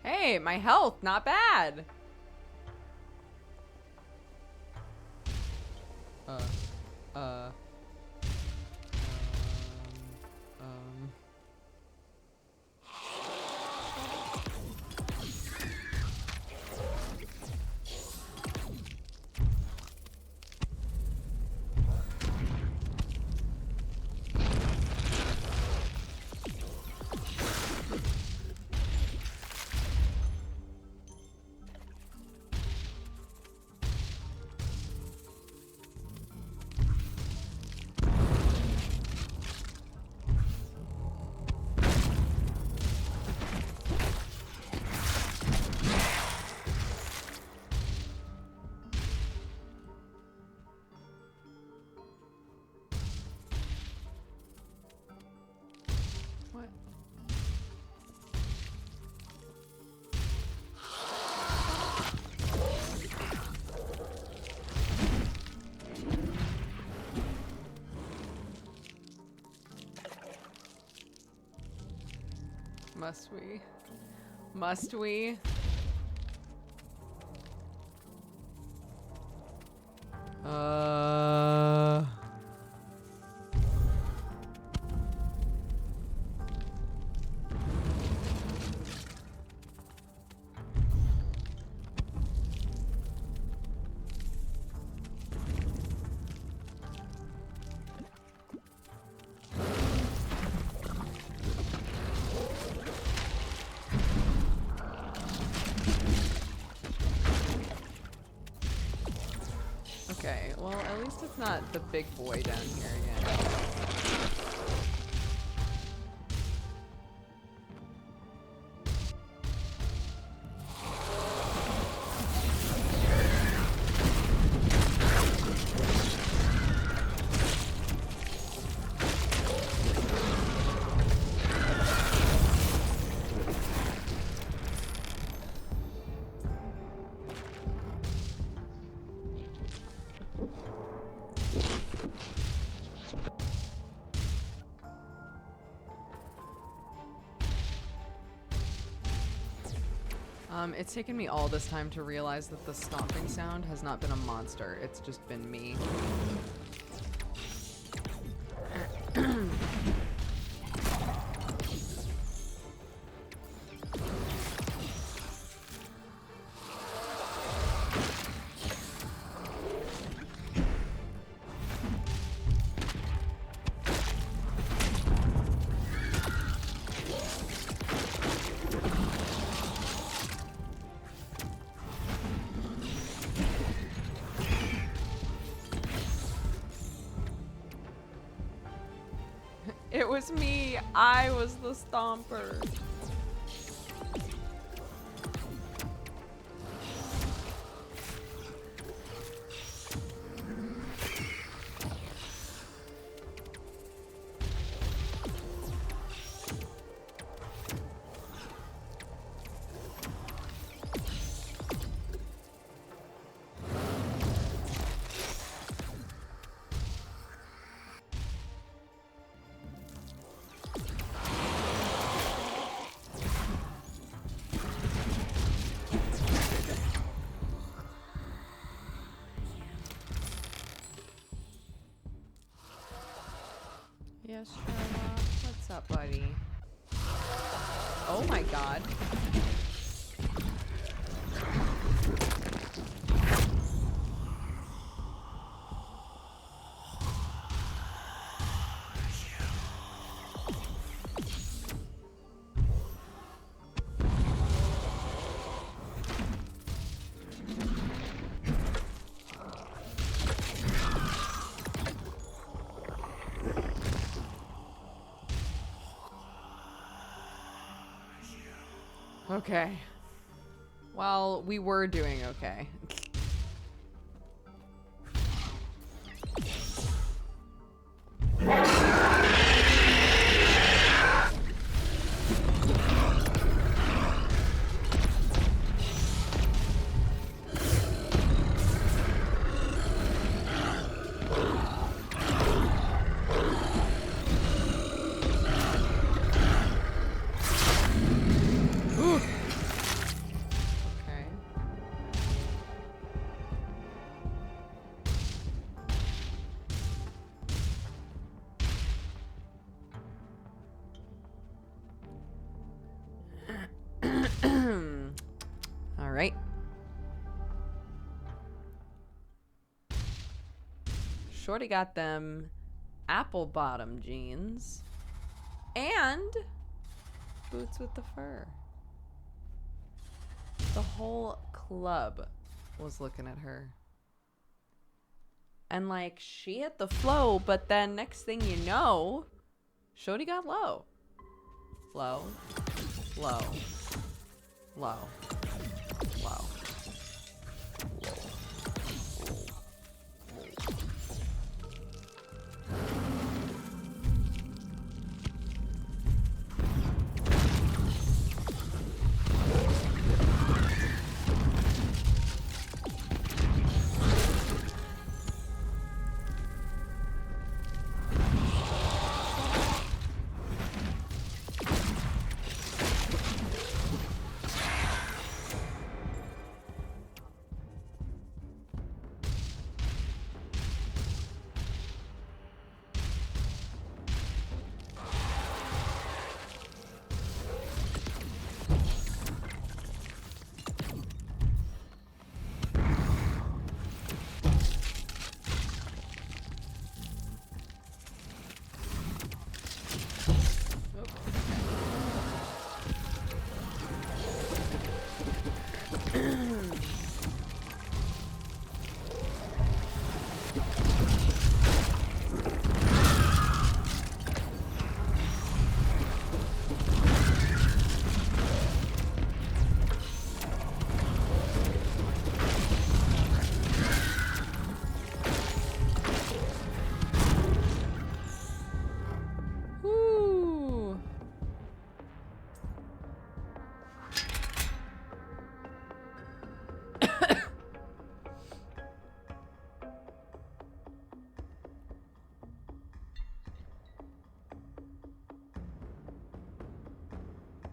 Hey, my health, not bad. Um. What? Must we? Must we? it's not the big boy down here again. It's taken me all this time to realize that the stomping sound has not been a monster. It's just been me. It was me. I was the stomper. Yes, Sherlock. What's up, buddy? Oh my god. Okay. Well, we were doing okay. All right. Shorty got them apple bottom jeans and boots with the fur. The whole club was looking at her. And like, she hit the flow, but then next thing you know, Shorty got low. Low. Low. Low. Low.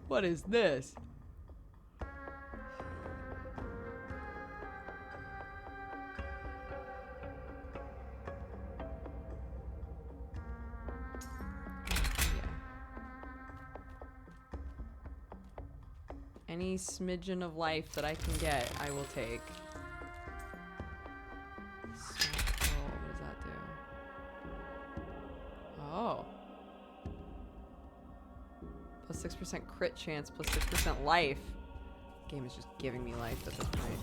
What is this? Any smidgen of life that I can get, I will take. Oh, what does that do? Oh. Plus 6% crit chance, plus 6% life. The game is just giving me life at this point.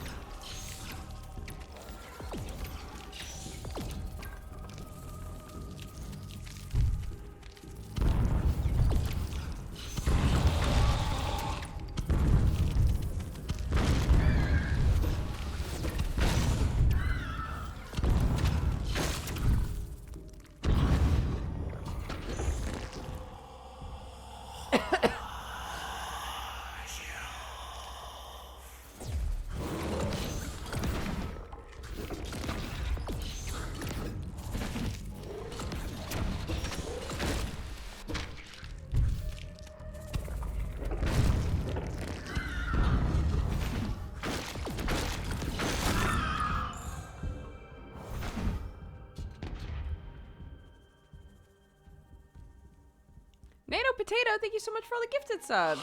NATO Potato, thank you so much for all the gifted subs.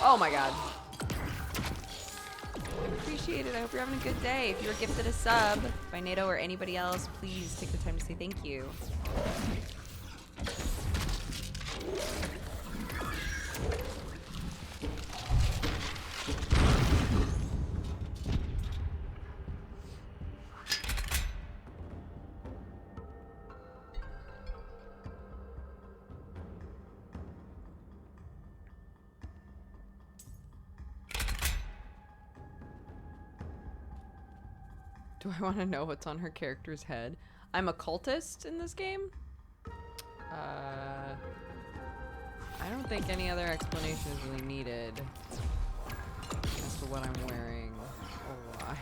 Oh my god. I appreciate it. I hope you're having a good day. If you were gifted a sub by NATO or anybody else, please take the time to say thank you. Do I want to know what's on her character's head? I'm a cultist in this game? I don't think any other explanation is really needed as to what I'm wearing or why.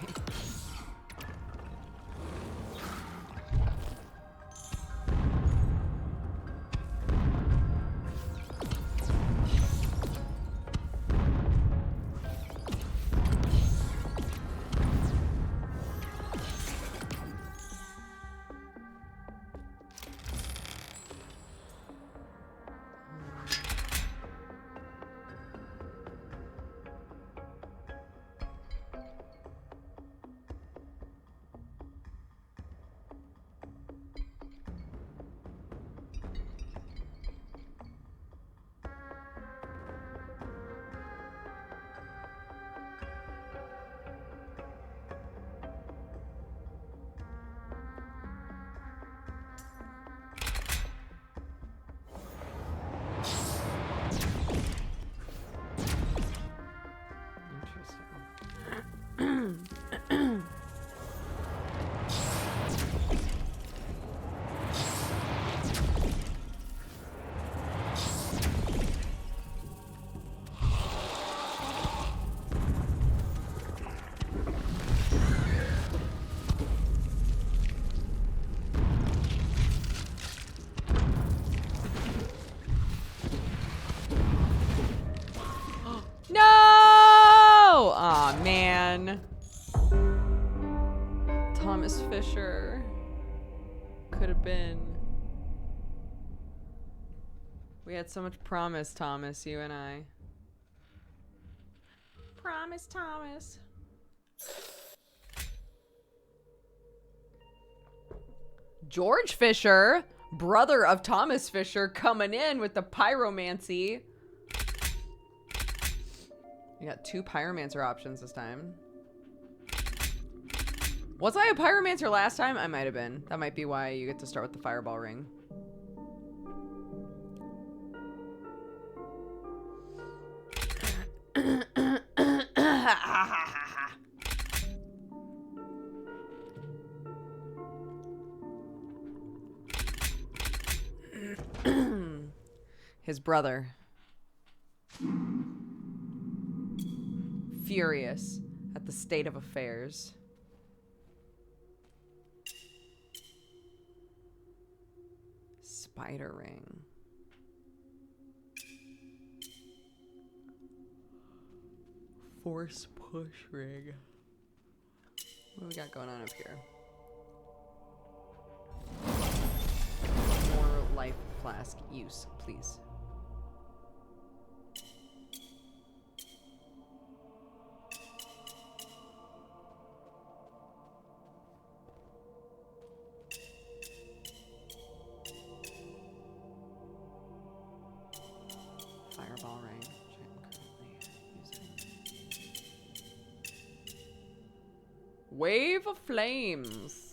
No! Aw, man. Thomas Fisher. Could have been. We had so much promise, Thomas, you and I. Promise, Thomas. George Fisher, brother of Thomas Fisher, coming in with the pyromancy. You got 2 pyromancer options this time. Was I a pyromancer last time? I might have been. That might be why you get to start with the fireball ring. His brother. Furious at the state of affairs. Spider ring. Force push rig. What do we got going on up here? More life flask use, please. Fireball ring, which I'm currently using. Wave of flames.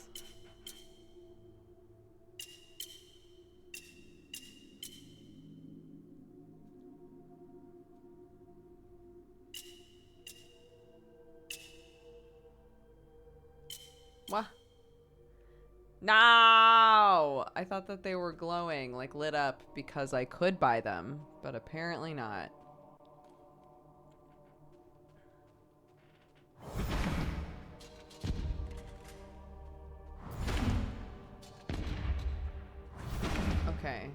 What? No! I thought that they were glowing, like lit up, because I could buy them, but apparently not. Okay.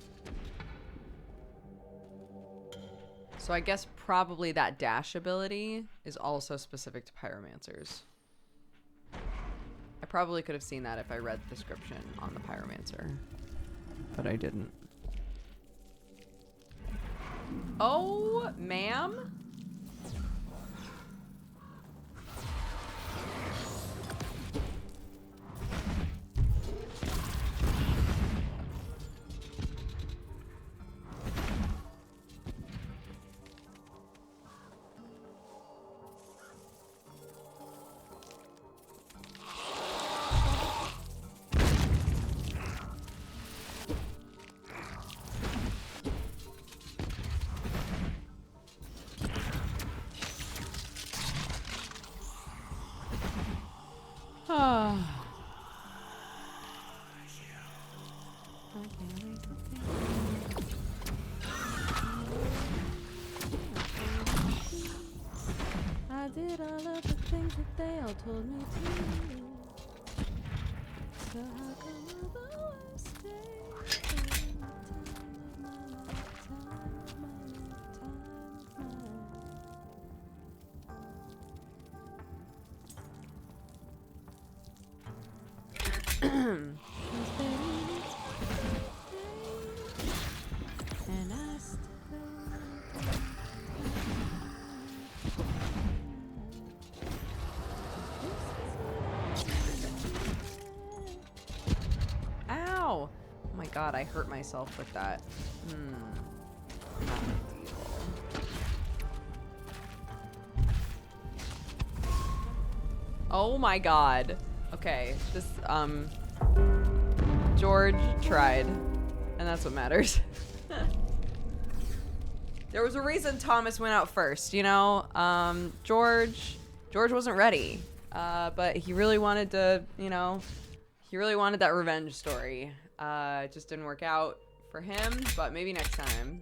So I guess probably that dash ability is also specific to pyromancers. I probably could have seen that if I read the description on the pyromancer, but I didn't. Oh, ma'am? I did all of the things that they all told me to do. So how come I'll always stay? And I Ow! Oh my god, I hurt myself with that. Not a deal. Oh my god. Okay, this, George tried. And that's what matters. There was a reason Thomas went out first, you know? George wasn't ready. But he really wanted to, you know, he really wanted that revenge story. It just didn't work out for him, but maybe next time.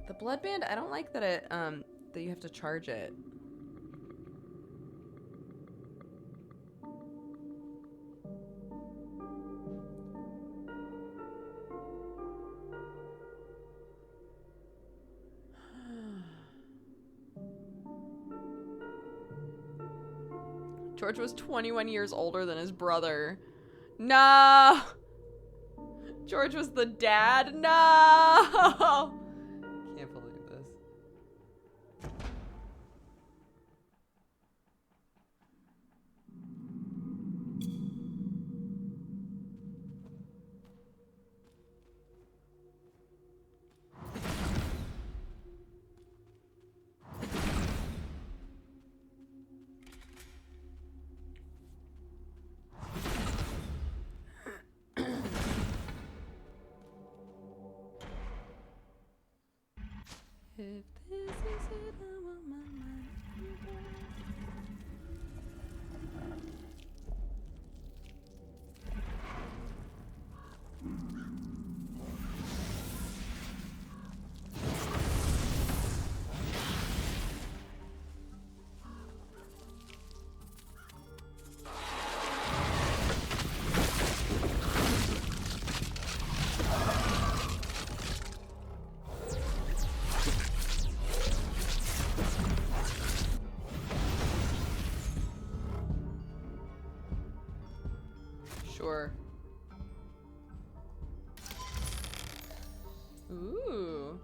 The blood band, I don't like that it, that you have to charge it. George was 21 years older than his brother. No! George was the dad? No! Can't believe this. If this is it, I want my mind. Ooh.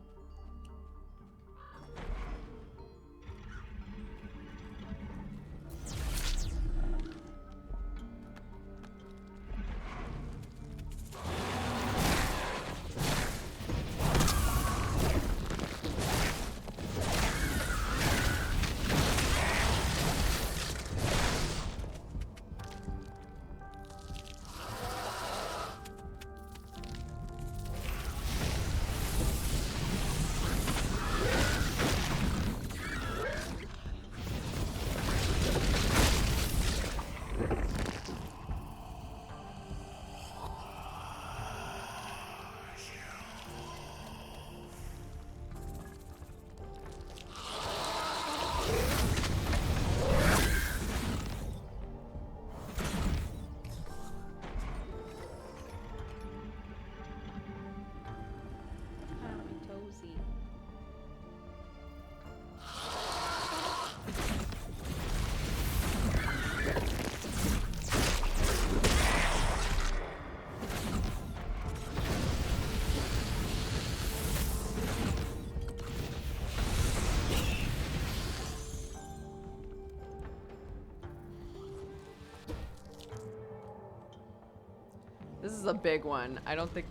This is a big one. I don't think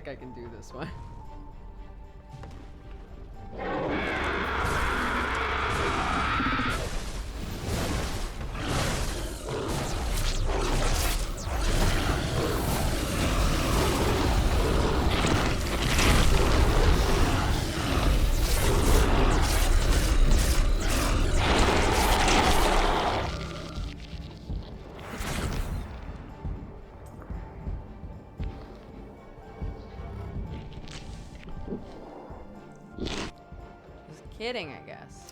I can do this one. Kidding, I guess.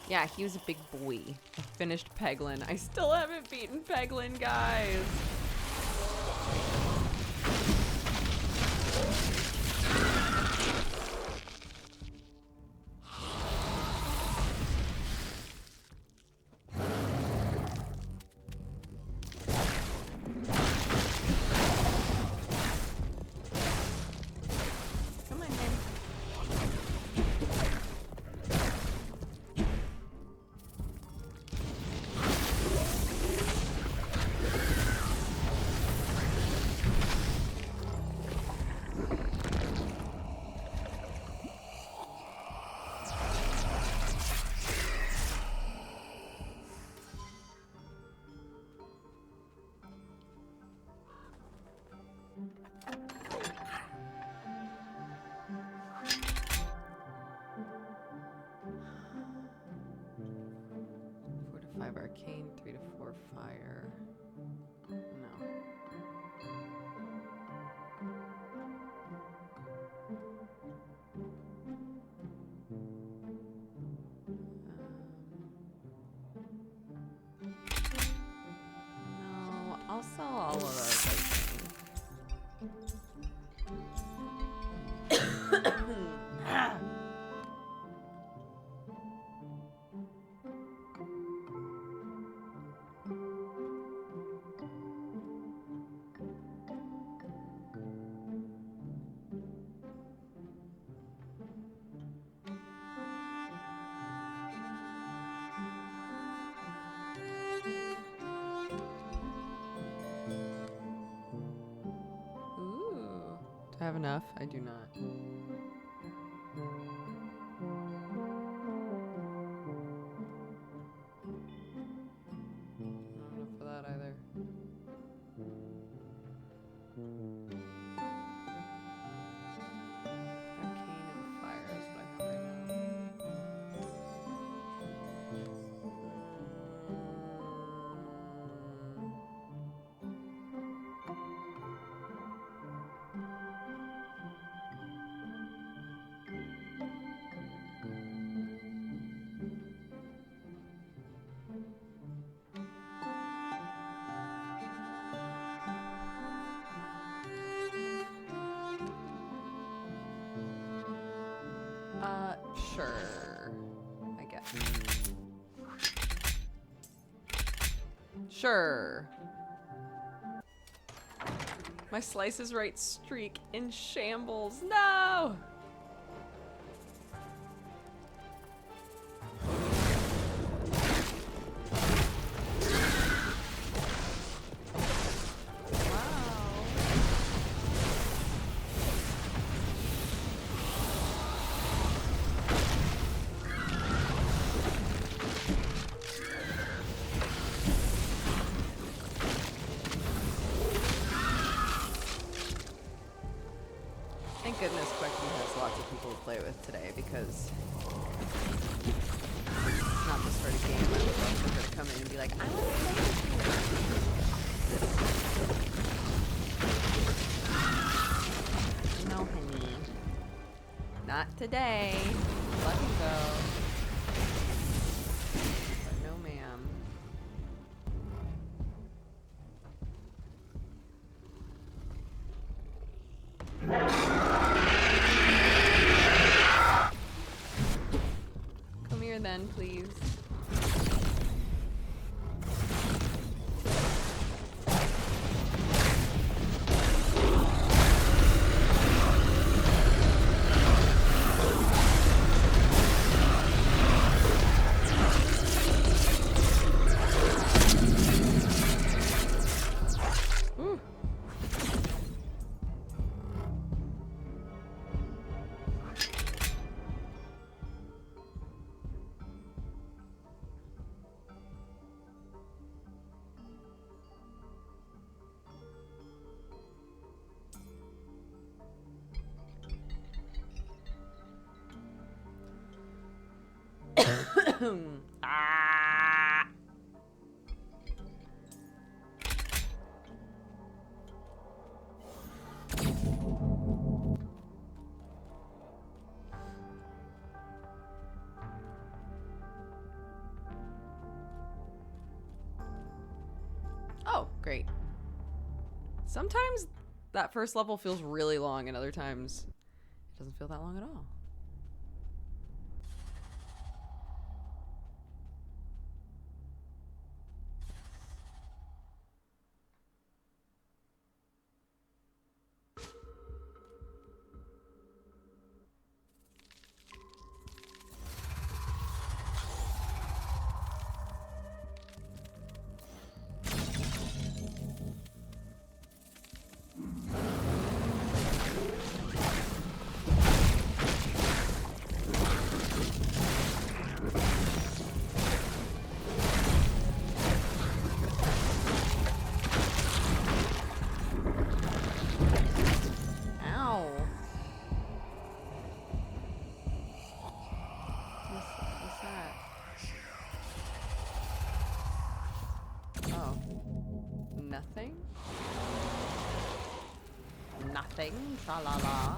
Yeah, he was a big boy. I finished Peglin. I still haven't beaten Peglin, guys. Come on, man. Arcane, 3 to 4 fire. No. No, I'll sell all of those, I think. Ooh. Do I have enough? I do not. Not enough for that either. Arcane and fire is what I have right now. Sure. I guess. Sure. My slice is right streak in shambles. No! Thank goodness Quecky has lots of people to play with today because it's not the sort of game I would love for her to come in and be like, I want to play with you. No, honey. Not today. Let me go. But no, ma'am. Come here then, please. Ooh. Ah. Oh, great. Sometimes that first level feels really long, and other times it doesn't feel that long at all. Ow. What's that? Oh. Nothing? Nothing? Tra-la-la.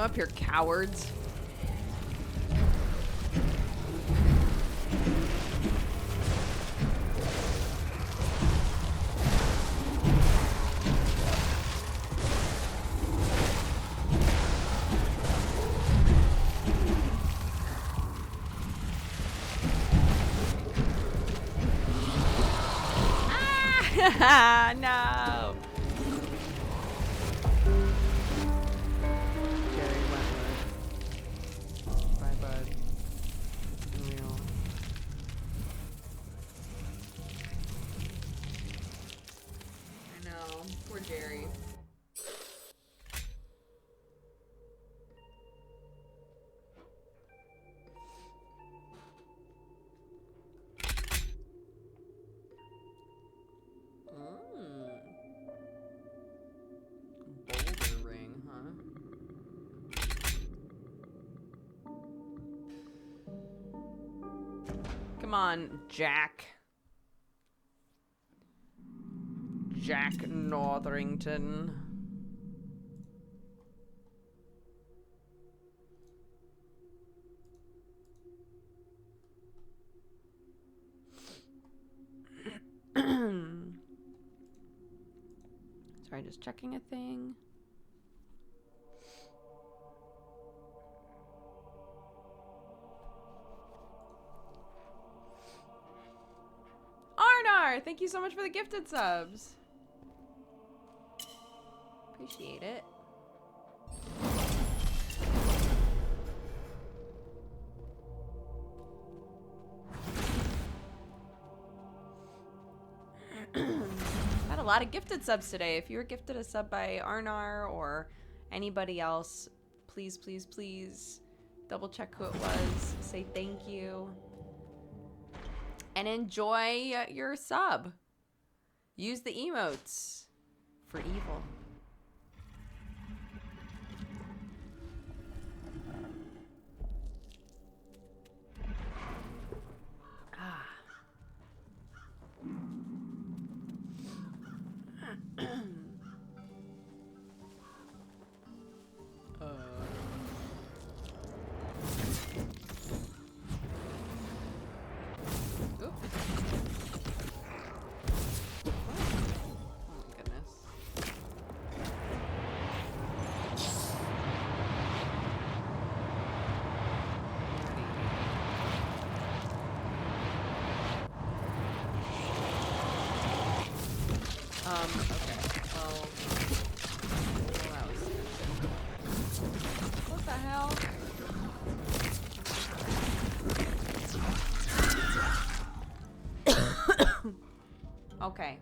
Come up here, cowards. Ah, no. Gary Wentworth. Bye, bud. Real. I know. Poor Jerry. Boulder ring, huh? Come on, Jack. Jack Northerington. Sorry, just checking a thing. Arnar, thank you so much for the gifted subs. Appreciate it. Had a lot of gifted subs today. If you were gifted a sub by Arnar or anybody else, please, please, please double check who it was. Say thank you. And enjoy your sub. Use the emotes for evil. Ah. Oop. Oh my goodness. Okay. Well, that was what the hell? Okay.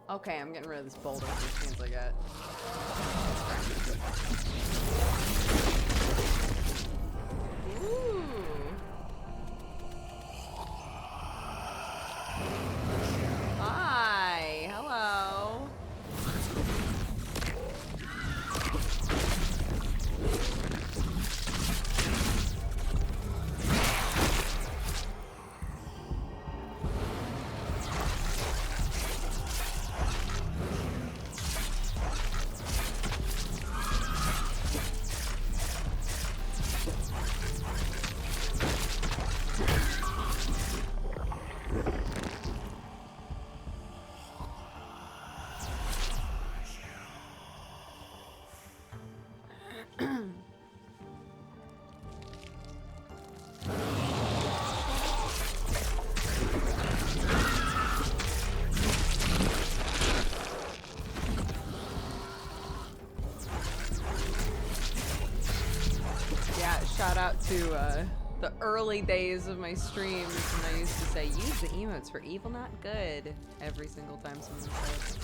Okay, I'm getting rid of this boulder as soon as I get. Ooh. Hi. Hello. Shout out to the early days of my streams when I used to say, use the emotes for evil, not good, every single time someone said.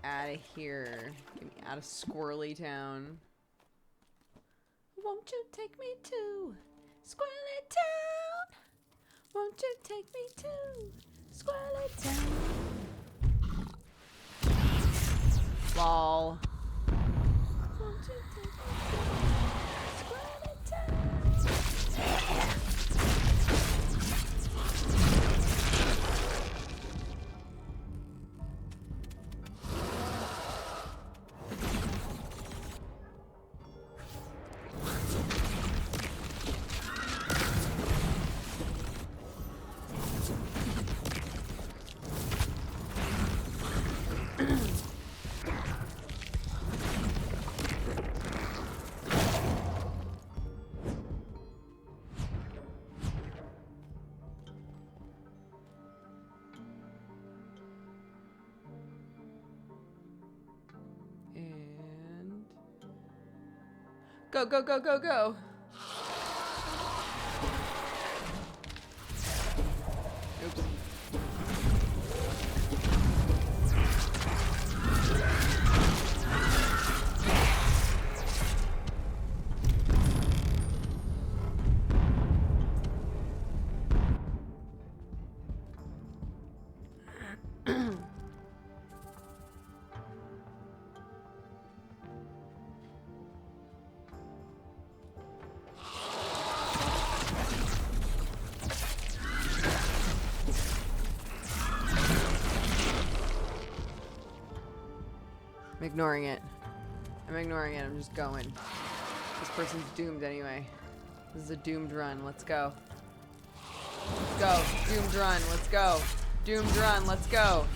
out of here. Get me out of Squirrely Town. Won't you take me to Squirrely Town? Won't you take me to Squirrely Town? Lol. Won't you take me to Squirrely Town? And go, go, go, go, go. Oops. I'm ignoring it. I'm ignoring it. I'm just going. This person's doomed anyway. This is a doomed run. Let's go. Let's go. Doomed run. Let's go. Doomed run. Let's go.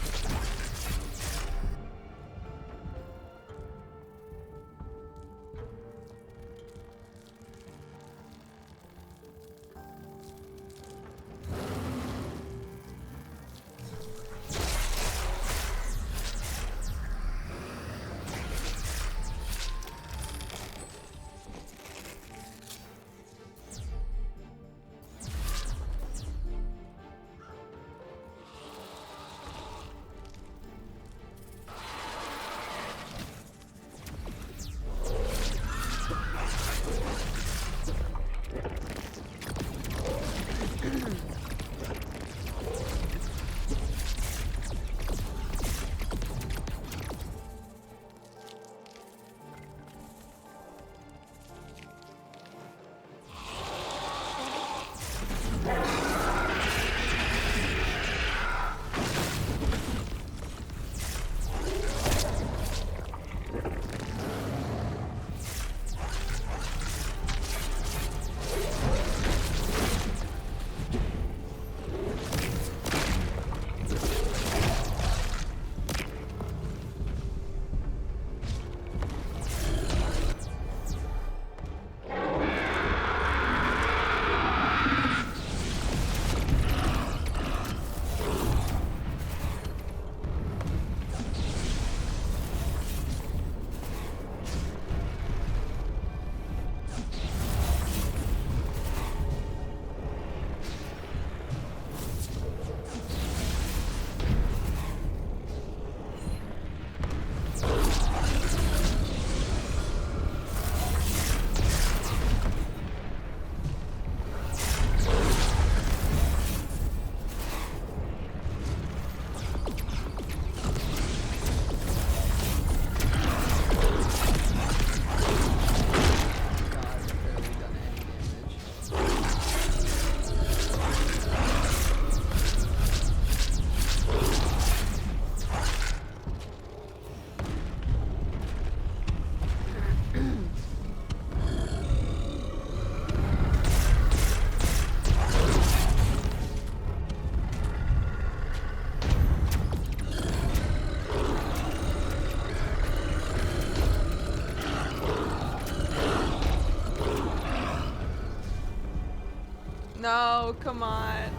No, come on.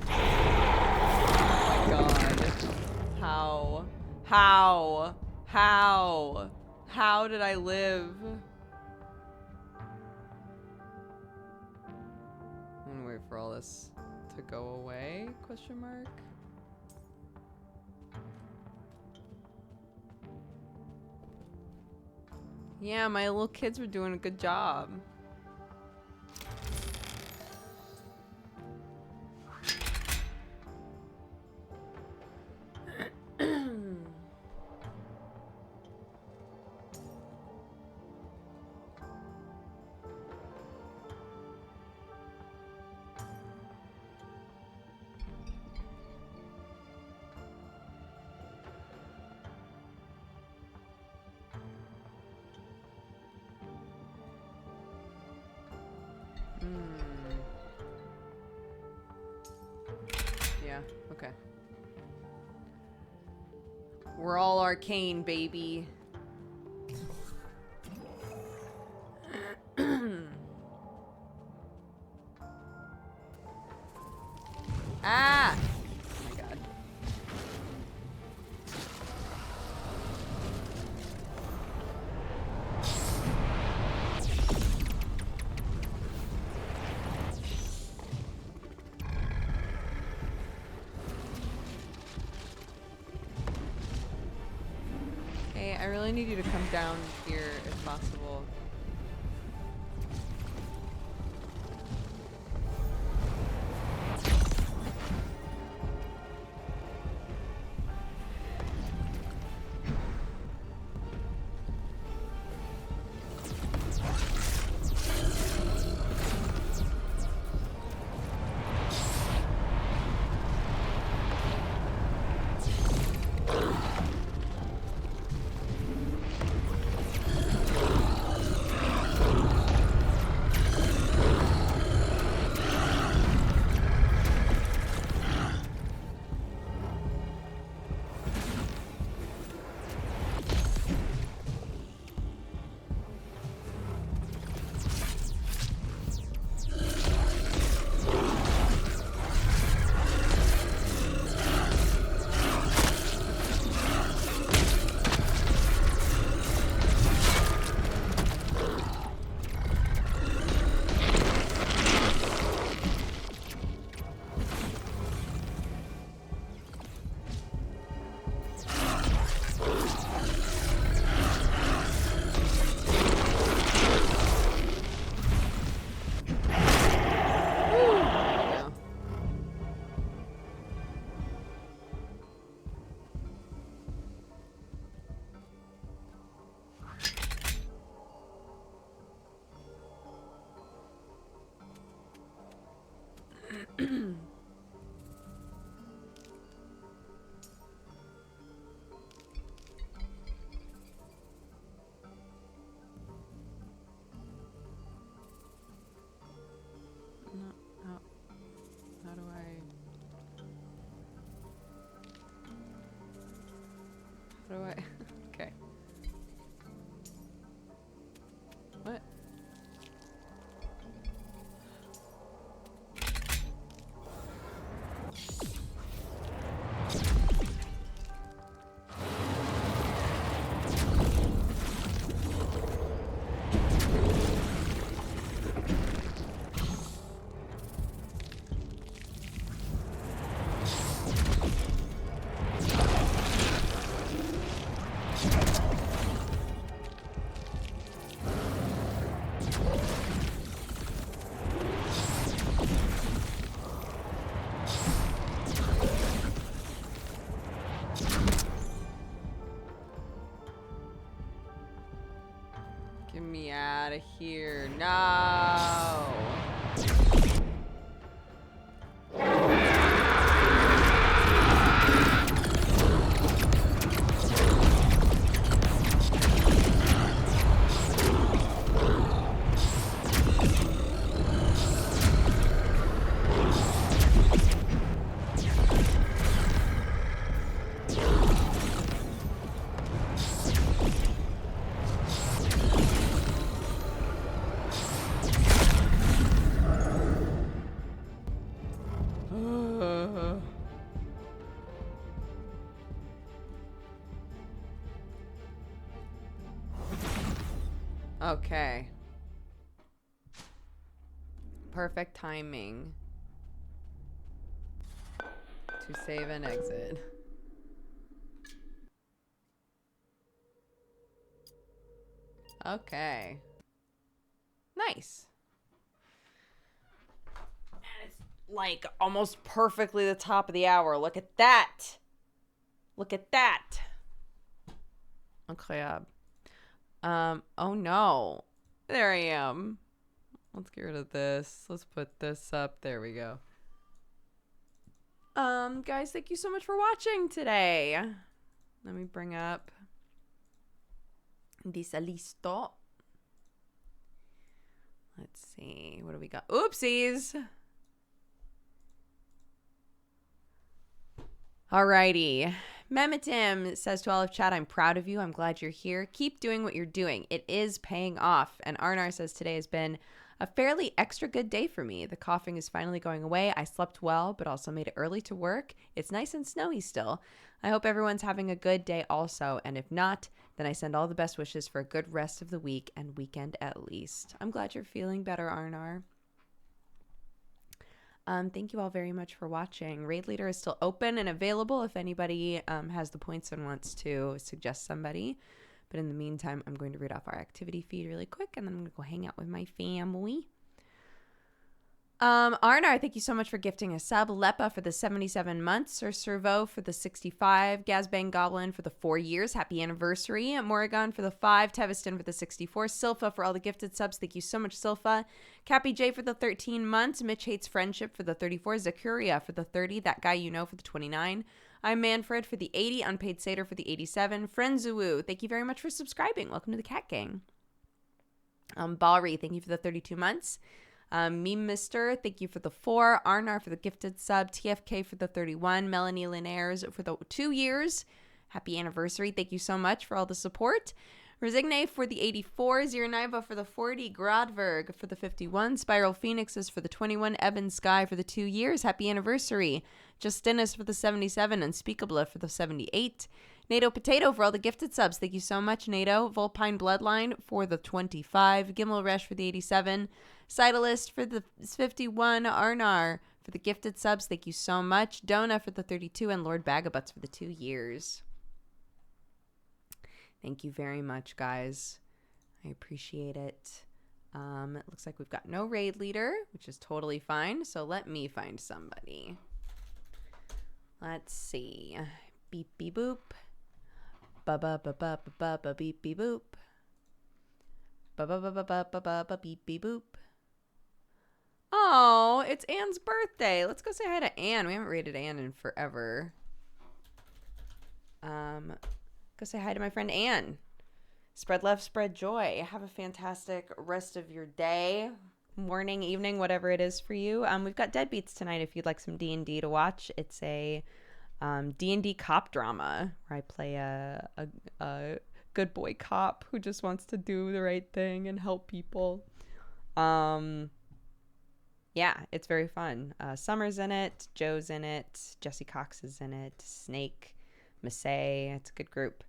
Oh my god. How did I live? I'm gonna wait for all this to go away, question mark. Yeah, my little kids were doing a good job. Yeah, okay. We're all arcane, baby. Ah! Oh my god. Hey, I really need you to come down here if possible. How do I... How do I... Okay. What? Get me out of here. No! Okay. Perfect timing to save and exit. Okay. Nice. And it's like almost perfectly the top of the hour. Look at that. Look at that. Okay. Oh no. There I am. Let's get rid of this. Let's put this up. There we go. Guys, thank you so much for watching today. Let me bring up this listo. Let's see. What do we got? Oopsies. Alrighty. Memitim says to all of chat, I'm proud of you. I'm glad you're here. Keep doing what you're doing. It is paying off. And Arnar says today has been a fairly extra good day for me. The coughing is finally going away. I slept well, but also made it early to work. It's nice and snowy still. I hope everyone's having a good day also. And if not, then I send all the best wishes for a good rest of the week and weekend at least. I'm glad you're feeling better, Arnar. Thank you all very much for watching. Raid Leader is still open and available if anybody has the points and wants to suggest somebody. But in the meantime, I'm going to read off our activity feed really quick, and then I'm going to go hang out with my family. Arnar, thank you so much for gifting a sub. Lepa for the 77 months. Sir Servo for the 65. Gazbang Goblin for the 4 years. Happy anniversary. Morrigan for the 5. Teviston for the 64. Silpha for all the gifted subs. Thank you so much, Silpha. Cappy J for the 13 months. Mitch Hates Friendship for the 34. Zakuria for the 30. That Guy You Know for the 29. I'm Manfred for the 80. Unpaid Satyr for the 87. Frenzuwu, thank you very much for subscribing. Welcome to the Cat Gang. Balri, thank you for the 32 months. Meme Mister, thank you for the 4. Arnar for the gifted sub. TFK for the 31. Melanie Linares for the 2 years. Happy anniversary. Thank you so much for all the support. Resigne for the 84. Zirnaiva for the 40. Gradberg for the 51. Spiral Phoenixes for the 21. Evan Sky for the 2 years. Happy anniversary. Justinus for the 77. Unspeakable for the 78. NATO Potato for all the gifted subs. Thank you so much, NATO. Volpine Bloodline for the 25. Gimel Resh for the 87. Cytalist for the 51. Arnar for the gifted subs. Thank you so much. Dona for the 32. And Lord Bagabuts for the 2 years. Thank you very much, guys. I appreciate it. It looks like we've got no raid leader, which is totally fine. So let me find somebody. Let's see. Beep beep boop. Ba ba ba ba ba ba ba beep beep boop. Ba ba ba ba ba ba ba ba beep beep boop. Oh, it's Anne's birthday. Let's go say hi to Anne. We haven't raided Anne in forever. Go say hi to my friend Anne. Spread love, spread joy. Have a fantastic rest of your day, morning, evening, whatever it is for you. We've got Deadbeats tonight if you'd like some D&D to watch. It's a D&D cop drama where I play a good boy cop who just wants to do the right thing and help people. Yeah, it's very fun. Summer's in it. Joe's in it. Jesse Cox is in it. Snake, Massey. It's a good group.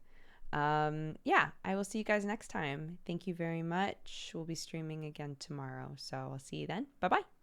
Yeah, I will see you guys next time. Thank you very much. We'll be streaming again tomorrow. So I'll see you then. Bye-bye.